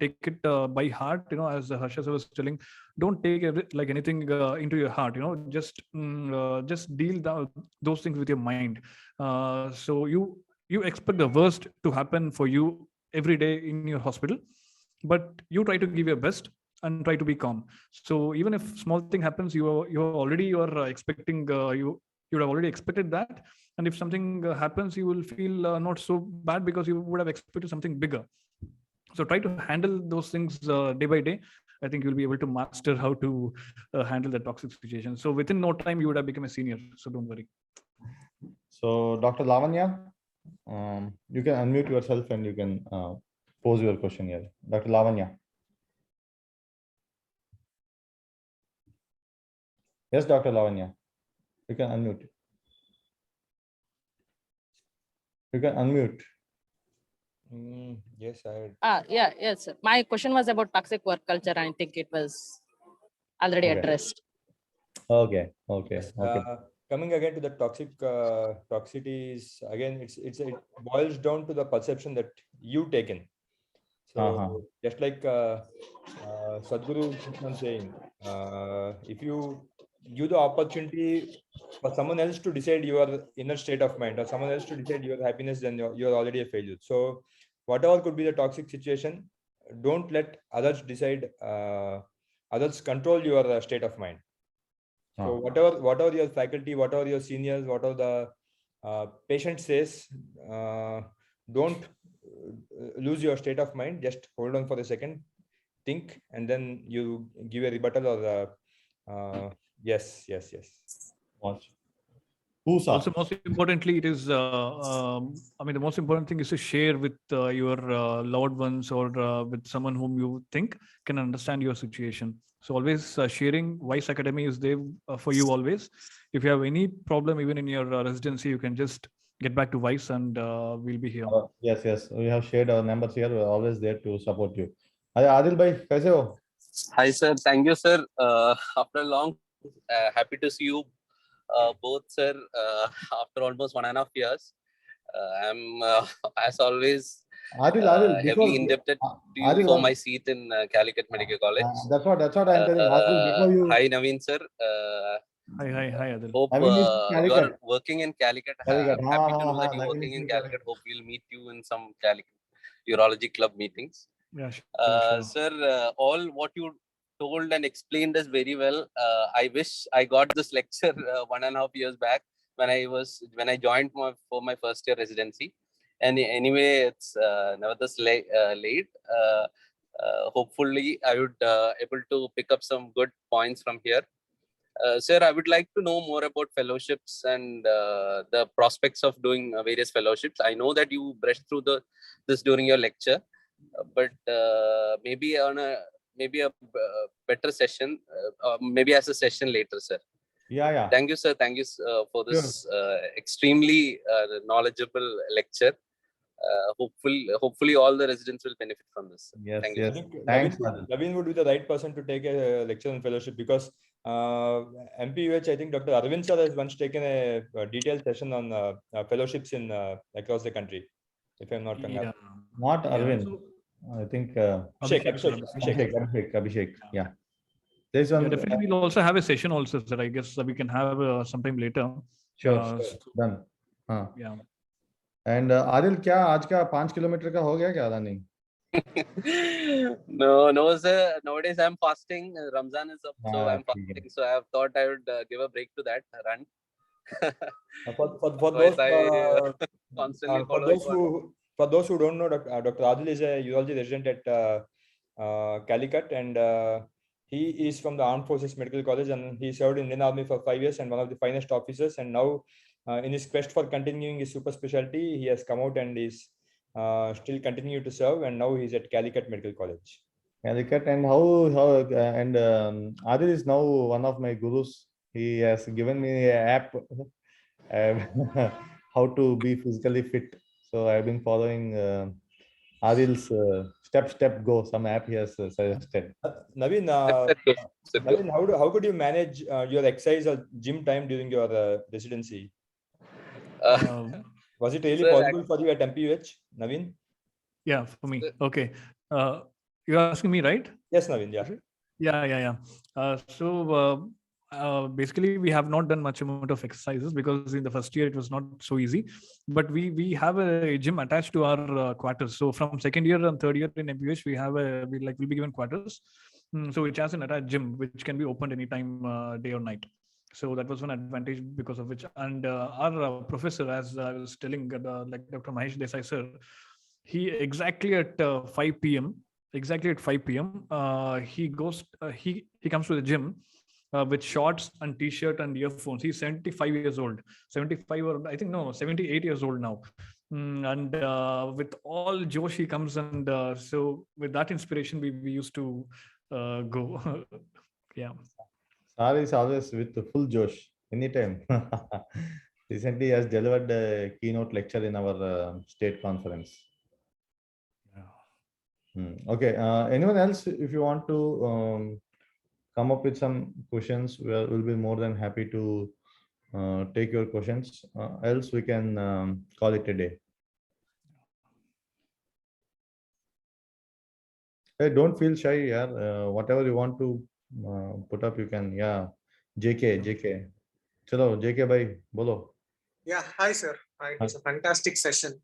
take it by heart, as Harsha was telling. Don't take like anything into your heart, just deal those things with your mind. So you expect the worst to happen for you every day in your hospital, but you try to give your best and try to be calm. So even if small thing happens, you are expecting, you would have already expected that. And if something happens, you will feel not so bad, because you would have expected something bigger. So try to handle those things day by day. I think you'll be able to master how to handle the toxic situation. So within no time, you would have become a senior. So don't worry. So Dr. Lavanya, you can unmute yourself and you can pose your question here. Dr. Lavanya. Yes, Dr. Lavanya, you can unmute. You can unmute. Yes, Yes, sir. My question was about toxic work culture. I think it was already Okay. addressed. Okay. Yes, coming again to the toxicity is again, it boils down to the perception that you take in. So just like Sadhguru keeps on saying, if you give the opportunity for someone else to decide your inner state of mind, or someone else to decide your happiness, then you're already a failure. So whatever could be the toxic situation, don't let others decide, others control your state of mind. So whatever your faculty, whatever your seniors, whatever the patient says, don't lose your state of mind. Just hold on for a second, think, and then you give a rebuttal or yes. Watch. Also, most importantly, it is, the most important thing is to share with your loved ones, or with someone whom you think can understand your situation. So always sharing. Vice Academy is there for you always. If you have any problem, even in your residency, you can just get back to Vice, and we'll be here. Yes. We have shared our numbers here. We're always there to support you. Hi, Adil bhai, kaise ho? Hi, sir. Thank you, sir. After a long, happy to see you both, sir. After almost 1.5 years, I'm as always heavily indebted to you for my seat in Calicut Medical College. That's what I'm telling. Adil, before you. Hi, Naveen, sir. Hi, Adil. Hope you are working in Calicut. Calicut. Happy to know that you're working in Calicut. Hope we'll meet you in some Calicut urology club meetings. Yeah, sure. Sir, all what you told and explained us very well. I wish I got this lecture 1.5 years back when I joined for my first year residency. And anyway, it's nevertheless late. Hopefully, I would able to pick up some good points from here. Sir, I would like to know more about fellowships and the prospects of doing various fellowships. I know that you brushed through this during your lecture, but maybe on a better session, maybe as a session later, sir. Yeah. Thank you, sir. Thank you for this extremely knowledgeable lecture. Hopefully all the residents will benefit from this. Yes, Thank you. yes. Sir. Thanks, Naveen would be the right person to take a lecture on fellowship, because MPUH, I think Dr. Arvind sir has once taken a detailed session on fellowships in across the country, if I'm not wrong. Yeah. Not Yeah. Arvind. So, I think Abhishek. Yeah. There's one. Yeah, definitely. We'll also have a session also, sir. I guess we can have sometime later. Sure. Done. हाँ. Yeah. And Adil, क्या आज का 5 kilometre का हो गया क्या running? No, sir. Nowadays I'm fasting. Ramzan is up, so I'm Okay. fasting. So I have thought I would give a break to that run. For those who don't know, Dr. Adil is a urology resident at Calicut, and he is from the Armed Forces Medical College, and he served in Indian Army for 5 years and one of the finest officers. And now, in his quest for continuing his super specialty, he has come out and is still continue to serve. And now he's at Calicut Medical College. Calicut, and Adil is now one of my gurus. He has given me an app how to be physically fit. So I've been following Adil's step go. Some app he has suggested. Naveen, how could you manage your exercise or gym time during your residency? Was it really possible for you at MPUH, Naveen? Yeah, for me. Okay. You're asking me, right? Yes, Naveen. Yeah. Basically, we have not done much amount of exercises because in the first year it was not so easy. But we have a gym attached to our quarters. So from second year and third year in MPH, we'll be given quarters. So which has an attached gym which can be opened anytime, day or night. So that was one advantage because of which. And our professor, as I was telling, like Dr. Mahesh Desai sir, he exactly at 5 p.m. He goes. He comes to the gym with shorts and t-shirt and earphones. He's 75 years old. 75 or I think no, 78 years old now. And with all Josh he comes, and so with that inspiration we used to go. Yeah. Sir is always with full Josh anytime. Recently, he has delivered a keynote lecture in our state conference. Okay. Anyone else, if you want to come up with some questions, we'll be more than happy to take your questions. Else, we can call it a day. Hey, don't feel shy, yeah. Whatever you want to put up, you can. Yeah. JK. Chalo, JK bhai, bolo. Yeah, hi sir. It was a fantastic session.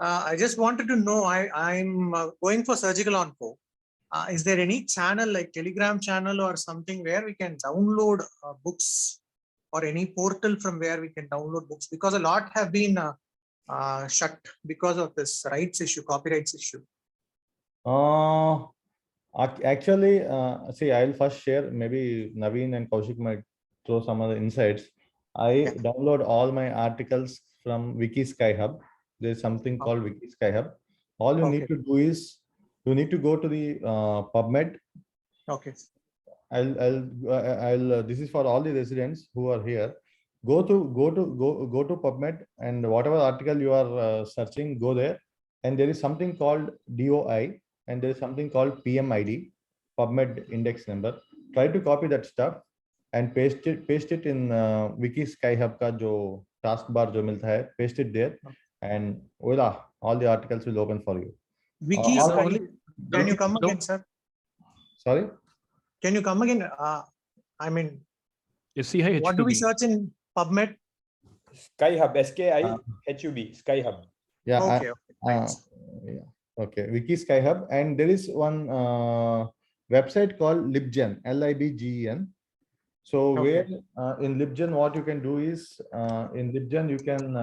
I just wanted to know, I'm going for surgical onco. Is there any channel like Telegram channel or something where we can download books, or any portal from where we can download books? Because a lot have been shut because of this copyrights issue. Actually, see, I'll first share. Maybe Naveen and Kaushik might throw some other insights. I download all my articles from Wiki Sky Hub. There's something called Wiki Sky Hub. All you need to do is you need to go to the PubMed. Okay. I'll this is for all the residents who are here. Go to PubMed, and whatever article you are searching, go there. And there is something called DOI, and there is something called PMID, PubMed index number. Try to copy that stuff and paste it in Wiki Sky Hub ka jo taskbar jo milta hai, paste it there, and voila, all the articles will open for you. Wiki Sky. Can you come again, sir? Sorry? Can you come again? I mean, what do we search in PubMed? Sky Hub, SKIHUB, Sky Hub. Yeah. Okay. Okay. Wiki Sky Hub, and there is one website called LibGen, LIBGEN. So where in LibGen, what you can do is in LibGen you can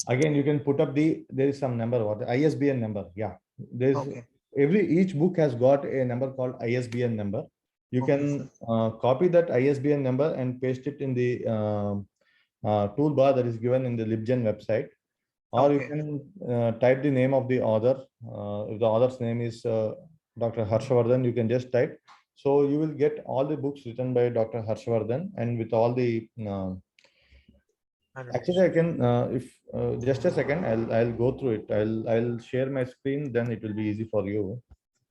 again you can put up there is some number, what ISBN number. Yeah, there's each book has got a number called ISBN number. You can copy that ISBN number and paste it in the toolbar that is given in the LibGen website, or you can type the name of the author. If the author's name is Dr. Harshavardhan, you can just type. So you will get all the books written by Dr. Harshvardhan, and with all the actually I can if just a second, I'll go through it. I'll share my screen, then it will be easy for you.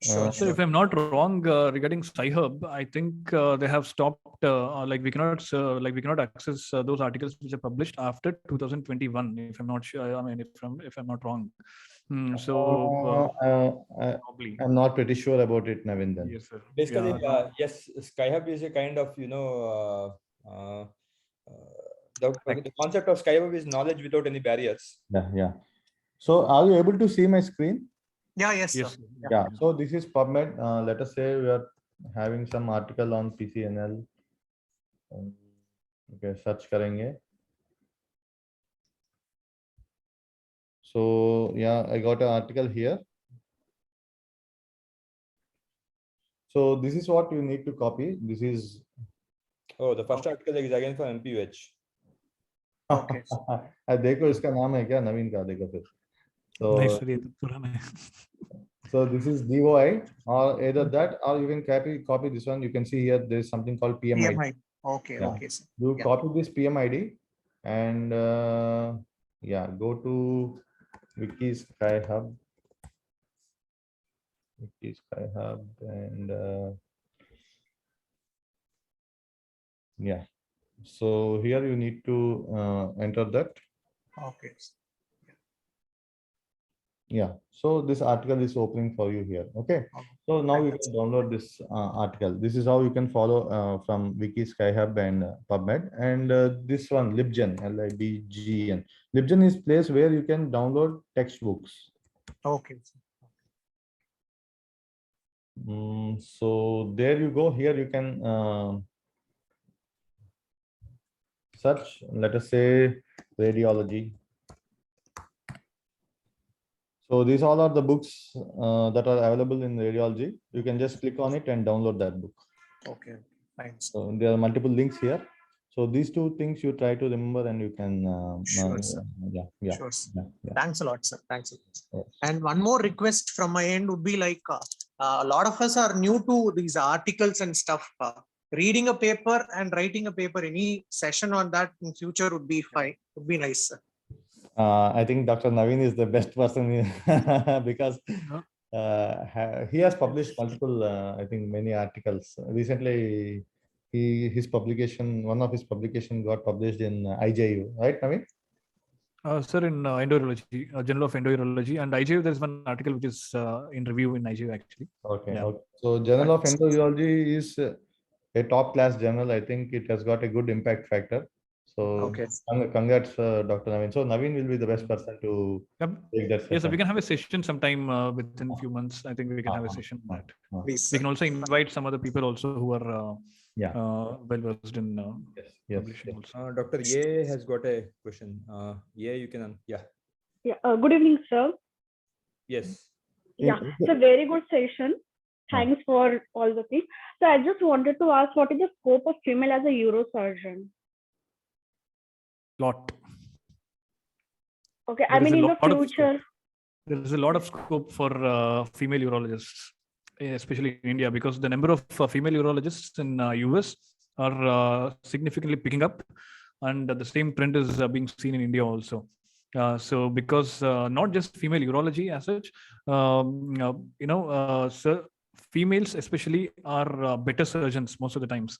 Sure, So if I'm not wrong regarding Sci-Hub, I think they have stopped. Like we cannot access those articles which are published after 2021. If I'm not sure, I mean, if I'm not wrong. Probably. I'm not pretty sure about it, Navin. Then. Yes, sir. Basically, Yeah. yes, SkyHub is a kind of, the concept of SkyHub is knowledge without any barriers. Yeah. So are you able to see my screen? Yeah, yes, sir. Yes. Yeah. So this is PubMed. Let us say we are having some article on PCNL. Okay, search करेंगे. So yeah, I got an article here. So this is what you need to copy. This is. Oh, the first article is again for MPUH. Okay. देखो इसका नाम है क्या नवीन का देखो फिर. So this is DOI, or either that, or you can copy this one. You can see here there is something called PMID. PMI. Okay, Yeah. okay, sir. You Yeah. copy this PMID and yeah, go to Wiki SkyHub. Wiki SkyHub and yeah. So here you need to enter that. Okay. Yeah, so this article is opening for you here. Okay, so now you can download this article. This is how you can follow from Wiki, SkyHub, and PubMed. And this one, LibGen, LIBGN. LibGen is place where you can download textbooks. Okay. So there you go. Here you can search. Let us say radiology. So these all are the books that are available in radiology. You can just click on it and download that book. Okay, thanks. So there are multiple links here. So these two things you try to remember, and you can. Sure, sir. Yeah. Sure, sir. Yeah. Thanks a lot, sir. Thanks a lot. Yes. And one more request from my end would be like a lot of us are new to these articles and stuff. Reading a paper and writing a paper, any session on that in future would be fine. Would be nice, sir. I think Dr. Naveen is the best person because he has published multiple, I think, many articles. Recently, one of his publication got published in IJU, right, Naveen? Sir, in endourology, Journal of Endourology, and IJU, there's one article which is in review in IJU actually. Okay. Yeah. Okay. So Journal of Endourology is a top class journal. I think it has got a good impact factor. So okay. Congrats, Dr. Naveen. So Naveen will be the best person to take that session. Yes, so we can have a session sometime within a few months. I think we can have a session on that. Please, we can also invite some other people also who are well versed in publishing also. Dr. Ye has got a question. Ye, you can, yeah. Yeah. Good evening, sir. Yes. Yeah, it's a very good session. Thanks for all the things. So I just wanted to ask, what is the scope of female as a neurosurgeon? Lot. Okay, I mean in the future. There is a lot of scope for female urologists, especially in India, because the number of female urologists in US are significantly picking up, and the same trend is being seen in India also. So because not just female urology as such, so females especially are better surgeons most of the times.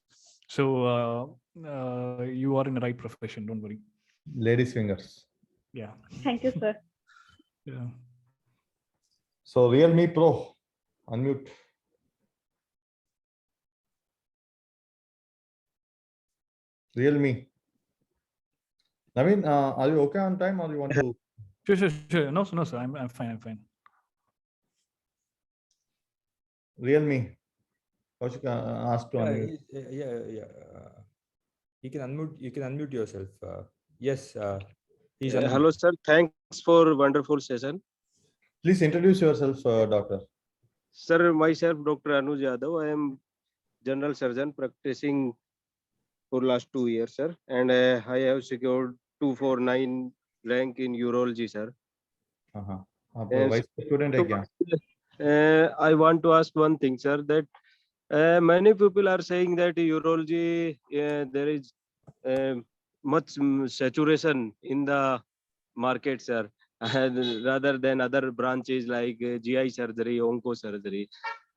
So you are in the right profession, don't worry. Ladies fingers. Yeah. Thank you, sir. Yeah. So Realme Pro, unmute. Realme. Naveen, are you okay on time, or you want to? Sure. No, sir. I'm fine. Realme. Kaushik asked to unmute. Yeah. You can unmute yourself. Yes. Hello, sir. Thanks for wonderful session. Please introduce yourself, doctor. Sir, myself, Dr. Anuj Yadav. I am general surgeon practicing for last 2 years, sir. And I have secured 249 rank in urology, sir. Vice student exam. I want to ask one thing, sir, that Many people are saying that urology, there is much saturation in the market, sir, and rather than other branches like GI surgery, onco surgery.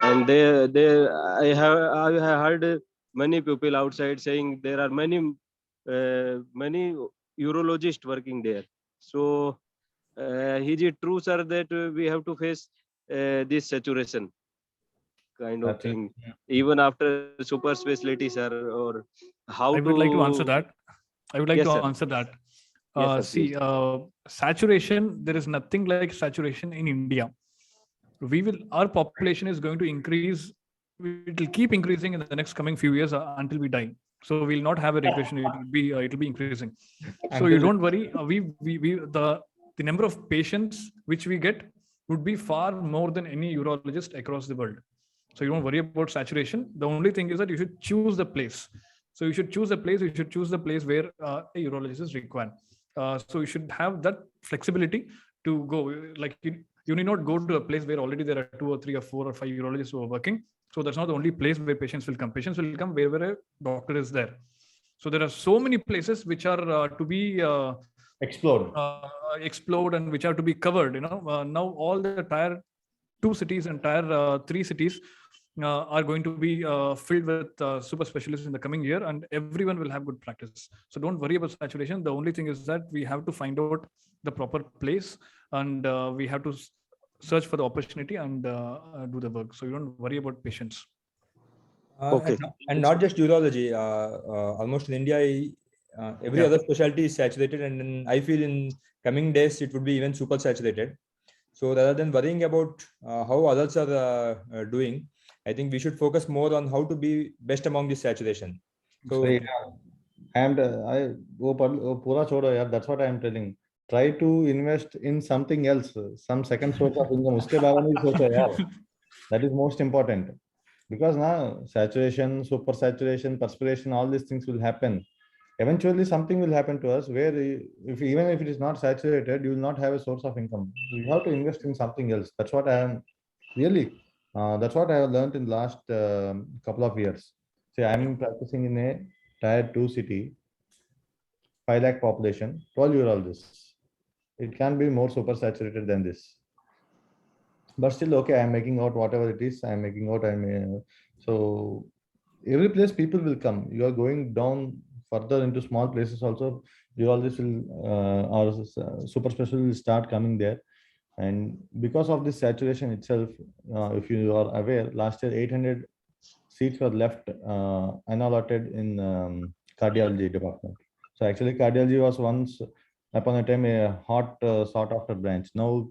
And I have heard many people outside saying there are many urologists working there. So is it true, sir, that we have to face this saturation kind of That's it. thing even after super specialty, sir? Or how I would like to answer to? that. I would like Yes, to sir. answer that. Yes, sir, See, please. saturation, there is nothing like saturation in India. Our population is going to increase. It will keep increasing in the next coming few years until we die. So we'll not have a regression. It will be increasing. So you Until don't worry. The number of patients which we get would be far more than any urologist across the world. So you don't worry about saturation. The only thing is that you should choose the place. So you should choose a place. You should choose the place where a urologist is required. So you should have that flexibility to go. Like you need not go to a place where already there are 2 or 3 or 4 or 5 urologists who are working. So that's not the only place where patients will come. Patients will come wherever a doctor is there. So there are so many places which are to be explored and which are to be covered. Now all the tier 2 cities and tier 3 cities are going to be filled with super specialists in the coming year, and everyone will have good practice. So don't worry about saturation. The only thing is that we have to find out the proper place, and we have to search for the opportunity and do the work. So you don't worry about patients. Okay. And not just urology. Almost in India, every other specialty is saturated, and then I feel in coming days it would be even super saturated. So rather than worrying about how others are doing, I think we should focus more on how to be best among this saturation. So and pura chodo yaar, that's what I am telling. Try to invest in something else, some second source of income. Uske baare mein bhi socho yaar. That is most important, because now saturation, super saturation, perspiration, all these things will happen. Eventually, something will happen to us where even if it is not saturated, you will not have a source of income. You have to invest in something else. That's what I am really. That's what I have learned in the last couple of years. See, I am practicing in a tier 2 city, 5 lakh population, 12 urologists. It can be more super saturated than this. But still, okay, I'm making out whatever it is. I'm making out. So every place people will come. You are going down further into small places also. Urologists will or super specialists will start coming there. And because of this saturation itself, if you are aware, last year 800 seats were left unallotted in cardiology department. So actually, cardiology was once upon a time a hot sought after branch. Now,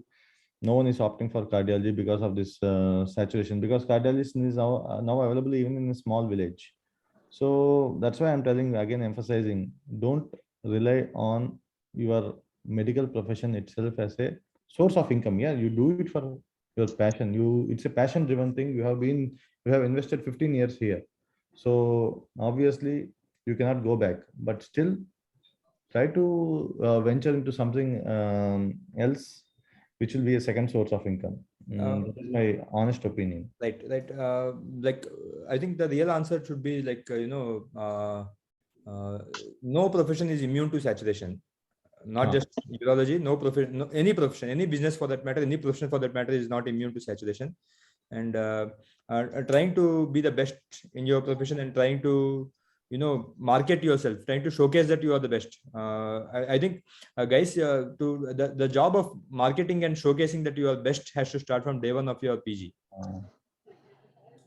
no one is opting for cardiology because of this saturation. Because cardiologist is now available even in a small village. So that's why I'm telling again, emphasizing, don't rely on your medical profession itself as a source of income. Yeah, you do it for your passion. It's a passion driven thing. You have invested 15 years here. So obviously you cannot go back, but still try to venture into something else, which will be a second source of income. That is my honest opinion. Right. Like I think the real answer should be like no profession is immune to saturation. Not just urology, no profession, any profession, any business for that matter, any profession for that matter is not immune to saturation. And trying to be the best in your profession and trying to market yourself, trying to showcase that you are the best. I think guys, to the job of marketing and showcasing that you are best has to start from day one of your PG.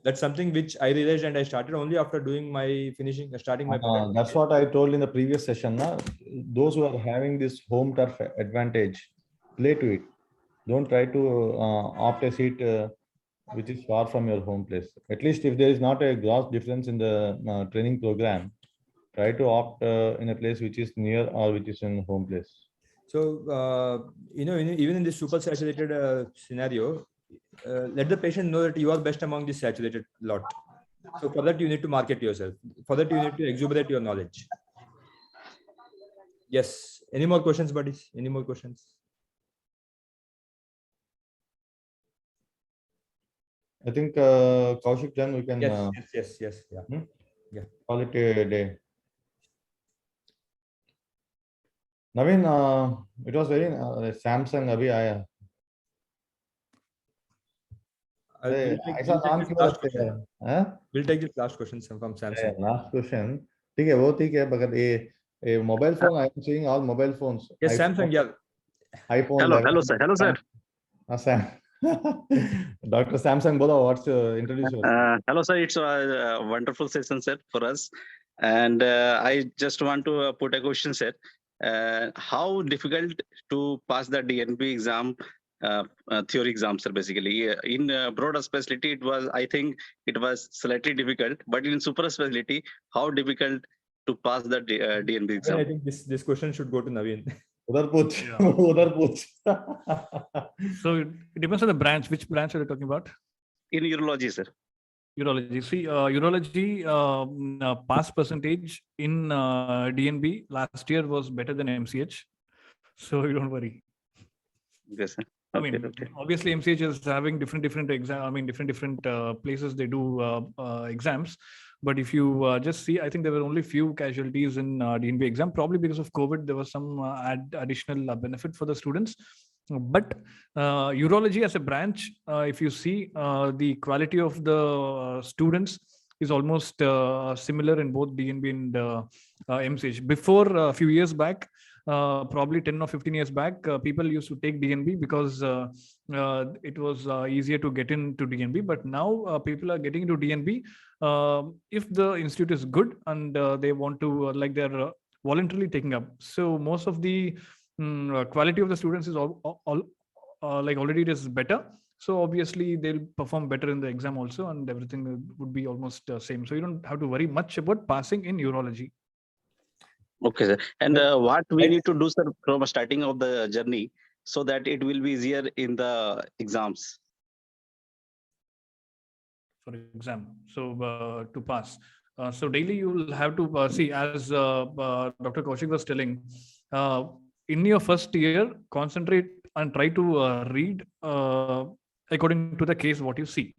That's something which I realized, and I started only after doing my starting my. That's what I told in the previous session. Those who are having this home turf advantage, play to it. Don't try to opt a seat which is far from your home place. At least if there is not a gross difference in the training program, try to opt in a place which is near or which is in home place. So even in this super saturated scenario, let the patient know that you are best among this saturated lot. So for that you need to market yourself. For that you need to exuberate your knowledge. Yes. Any more questions, buddies? Any more questions? I think Kaushik Jan, we can Yes. Yeah. call it a day. Naveen, it was very Samsung abhi aaya. We'll take this last question. We'll take this last question from Samsung. Last question. ठीक है वो ठीक है मगर ये mobile phone, I am seeing all mobile phones. Yes, Samsung. Yeah. iPhone. Hello, 11. hello, sir. Hello, sir. Sam. Dr. Samsung, bolo, what's introduce yourself? Hello, sir. It's a wonderful session, sir, for us. And I just want to put a question, sir. How difficult to pass the DNB exam, theory exam, sir, basically? In broader specialty, it was, I think, it was slightly difficult. But in super specialty, how difficult to pass the DNB exam? I think this question should go to Naveen. Udhar puch. So it depends on the branch. Which branch are you talking about? In urology, sir. Urology. See, urology pass percentage in DNB last year was better than MCH. So you don't worry. Yes, sir. I mean, obviously MCH is having different exam. I mean, different places they do exams. But if you just see, I think there were only few casualties in DNB exam. Probably because of COVID, there was some additional benefit for the students. But urology as a branch, if you see, the quality of the students is almost similar in both DNB and MCH. Before a few years back, probably 10 or 15 years back, people used to take DNB because it was easier to get into DNB. But now people are getting into DNB if the institute is good and they want to, like they're voluntarily taking up. So most of the quality of the students is like already it is better. So obviously they'll perform better in the exam also, and everything would be almost same. So you don't have to worry much about passing in urology. Okay, sir. And what we need to do, sir, from the starting of the journey so that it will be easier in the exams? For exam, so to pass. So daily you will have to see, as Dr. Kaushik was telling, in your first year, concentrate and try to read according to the case what you see.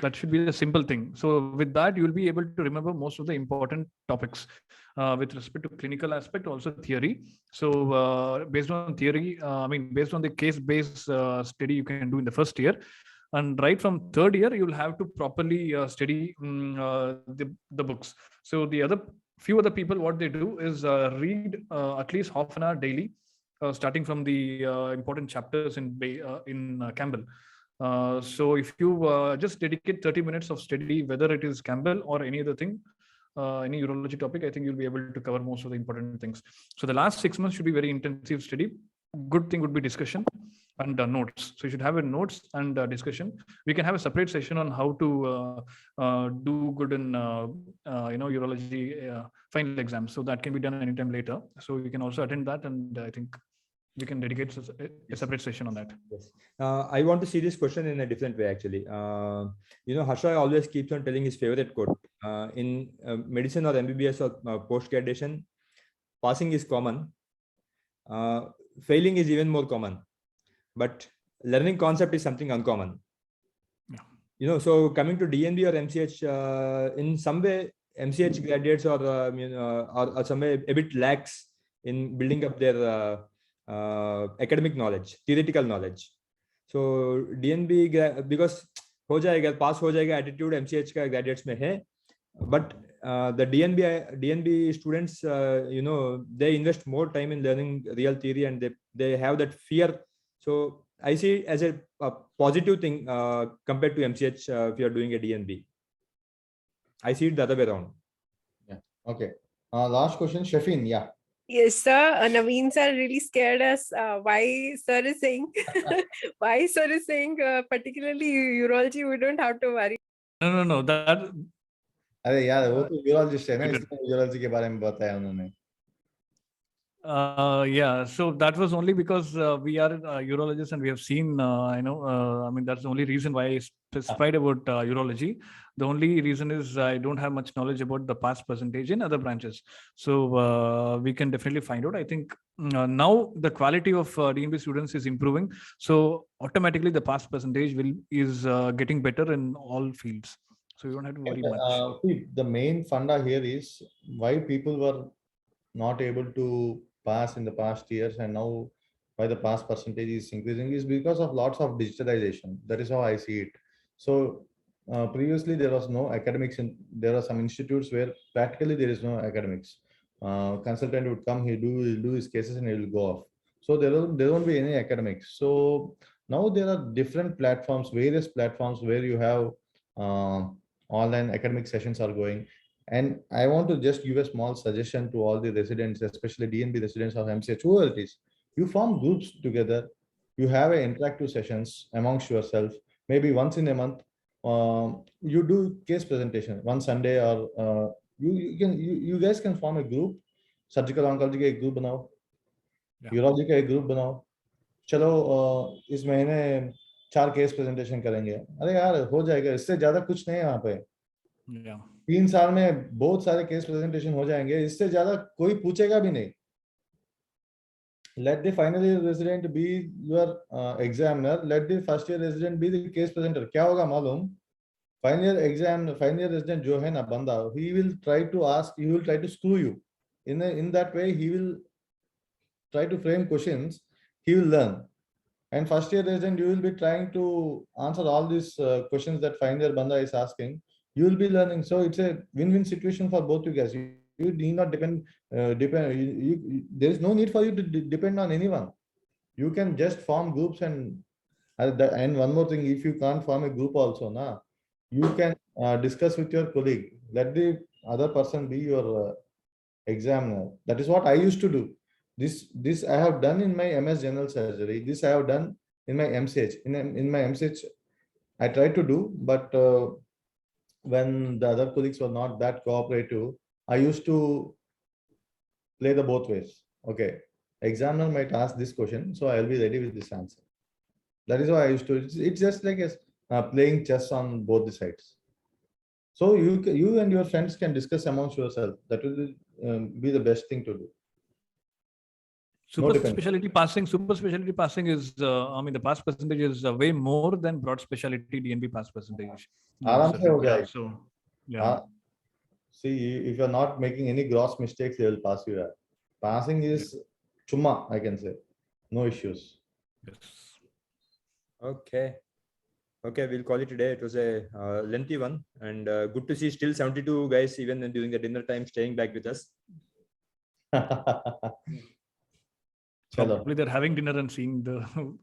That should be the simple thing. So with that, you will be able to remember most of the important topics with respect to clinical aspect, also theory. So based on theory, I mean, based on the case-based study you can do in the first year. And right from third year, you'll have to properly study the books. So the few other people, what they do is read at least half an hour daily, starting from the important chapters in Campbell. So if you just dedicate 30 minutes of study, whether it is Campbell or any other thing, any urology topic, I think you'll be able to cover most of the important things. So the last 6 months should be very intensive study. Good thing would be discussion and notes. So you should have a notes and discussion. We can have a separate session on how to do good in urology final exam. So that can be done anytime later. So you can also attend that, and I think we can dedicate a separate session on that. Yes. I want to see this question in a different way, actually. Harsha always keeps on telling his favorite quote. In medicine or MBBS or post-graduation, passing is common. Failing is even more common. But learning concept is something uncommon. Yeah. So coming to DNB or MCH, in some way, MCH graduates or some way a bit lax in building up their academic knowledge, theoretical knowledge. So DNB, because pass ho jayega attitude MCH ka graduates mein hai, but the DNB students, they invest more time in learning real theory, and they have that fear. So I see it as a positive thing compared to MCH if you are doing a DNB. I see it the other way around. Yeah. Okay. Last question, Shafin. Yeah. Yes, sir. Naveen sir really scared us. Why sir is saying, particularly urology, we don't have to worry. No. That. अरे यार वो तो urologist है ना, इसलिए urology के बारे में बताया उन्होंने. Yeah, so that was only because we are urologists and we have seen, I mean, that's the only reason why I specified about urology. The only reason is I don't have much knowledge about the pass percentage in other branches. So we can definitely find out. I think now the quality of DNB students is improving. So automatically the pass percentage is getting better in all fields. So you don't have to worry much. See, the main funda here is why people were not able to pass in the past years, and now why the pass percentage is increasing is because of lots of digitalization. That is how I see it. So previously there was no academics, and there are some institutes where practically there is no academics. Consultant would come, he'll do his cases and he will go off. So there won't be any academics. So now there are different platforms, various platforms where you have online academic sessions are going. And I want to just give a small suggestion to all the residents, especially DNB residents of MCH, whoever it is. You form groups together. You have interactive sessions amongst yourself. Maybe once in a month, you do case presentation one Sunday, or you guys can form a group. Surgical oncology का एक group बनाओ, urology का एक group बनाओ. चलो इस महीने 4 case presentation करेंगे. अरे यार हो जाएगा, इससे ज्यादा कुछ नहीं है यहाँ पे. 3 साल में बहुत सारे केस प्रेजेंटेशन हो जाएंगे, इससे ज्यादा कोई पूछेगा भी नहीं. Let the final year resident be your examiner. Let the first year resident be the case presenter. क्या होगा मालूम? Final year resident जो है ना बंदा, he will try to ask, he will try to screw you. In that way, he will try to frame questions. He will learn. And first year resident, you will be trying to answer all these questions that final year banda is asking. You will be learning. So it's a win-win situation for both you guys. You need not depend. There is no need for you to depend on anyone. You can just form groups, and one more thing, if you can't form a group also, you can discuss with your colleague. Let the other person be your examiner. That is what I used to do. This I have done in my MS General Surgery. This I have done in my MCH. In my MCH, I tried to do, but when the other colleagues were not that cooperative, I used to play the both ways. Okay, examiner might ask this question, so I'll be ready with this answer. That is why I used to. It's just like playing chess on both the sides. So you and your friends can discuss amongst yourself. That will be the best thing to do. Super specialty passing is, I mean, the pass percentage is way more than broad specialty DNB pass percentage. So, see, if you're not making any gross mistakes, they will pass you. Passing is chumma, I can say. No issues. Yes. Okay. Okay, we'll call it today. It was a lengthy one, and good to see still 72 guys, even during the dinner time, staying back with us. Probably they're having dinner and seeing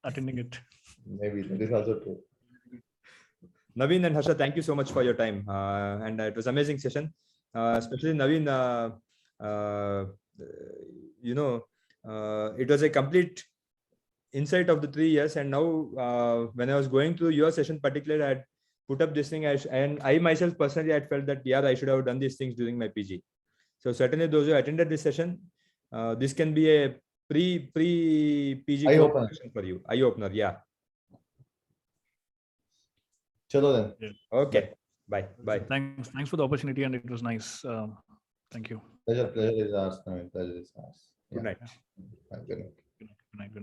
attending it. Maybe that is also true. Naveen and Harsha, thank you so much for your time, and it was an amazing session. Especially Naveen, it was a complete insight of the 3 years, and now when I was going through your session particularly, I had put up this thing, and I myself personally had felt that I should have done these things during my PG. So certainly those who attended this session, this can be a pre PG session for you. Eye opener, yeah. Chalo then. Yeah. Okay. Bye. Thanks for the opportunity, and it was nice. Thank you. Pleasure is ours. Pleasure is ours. Good night. Good night. Good night.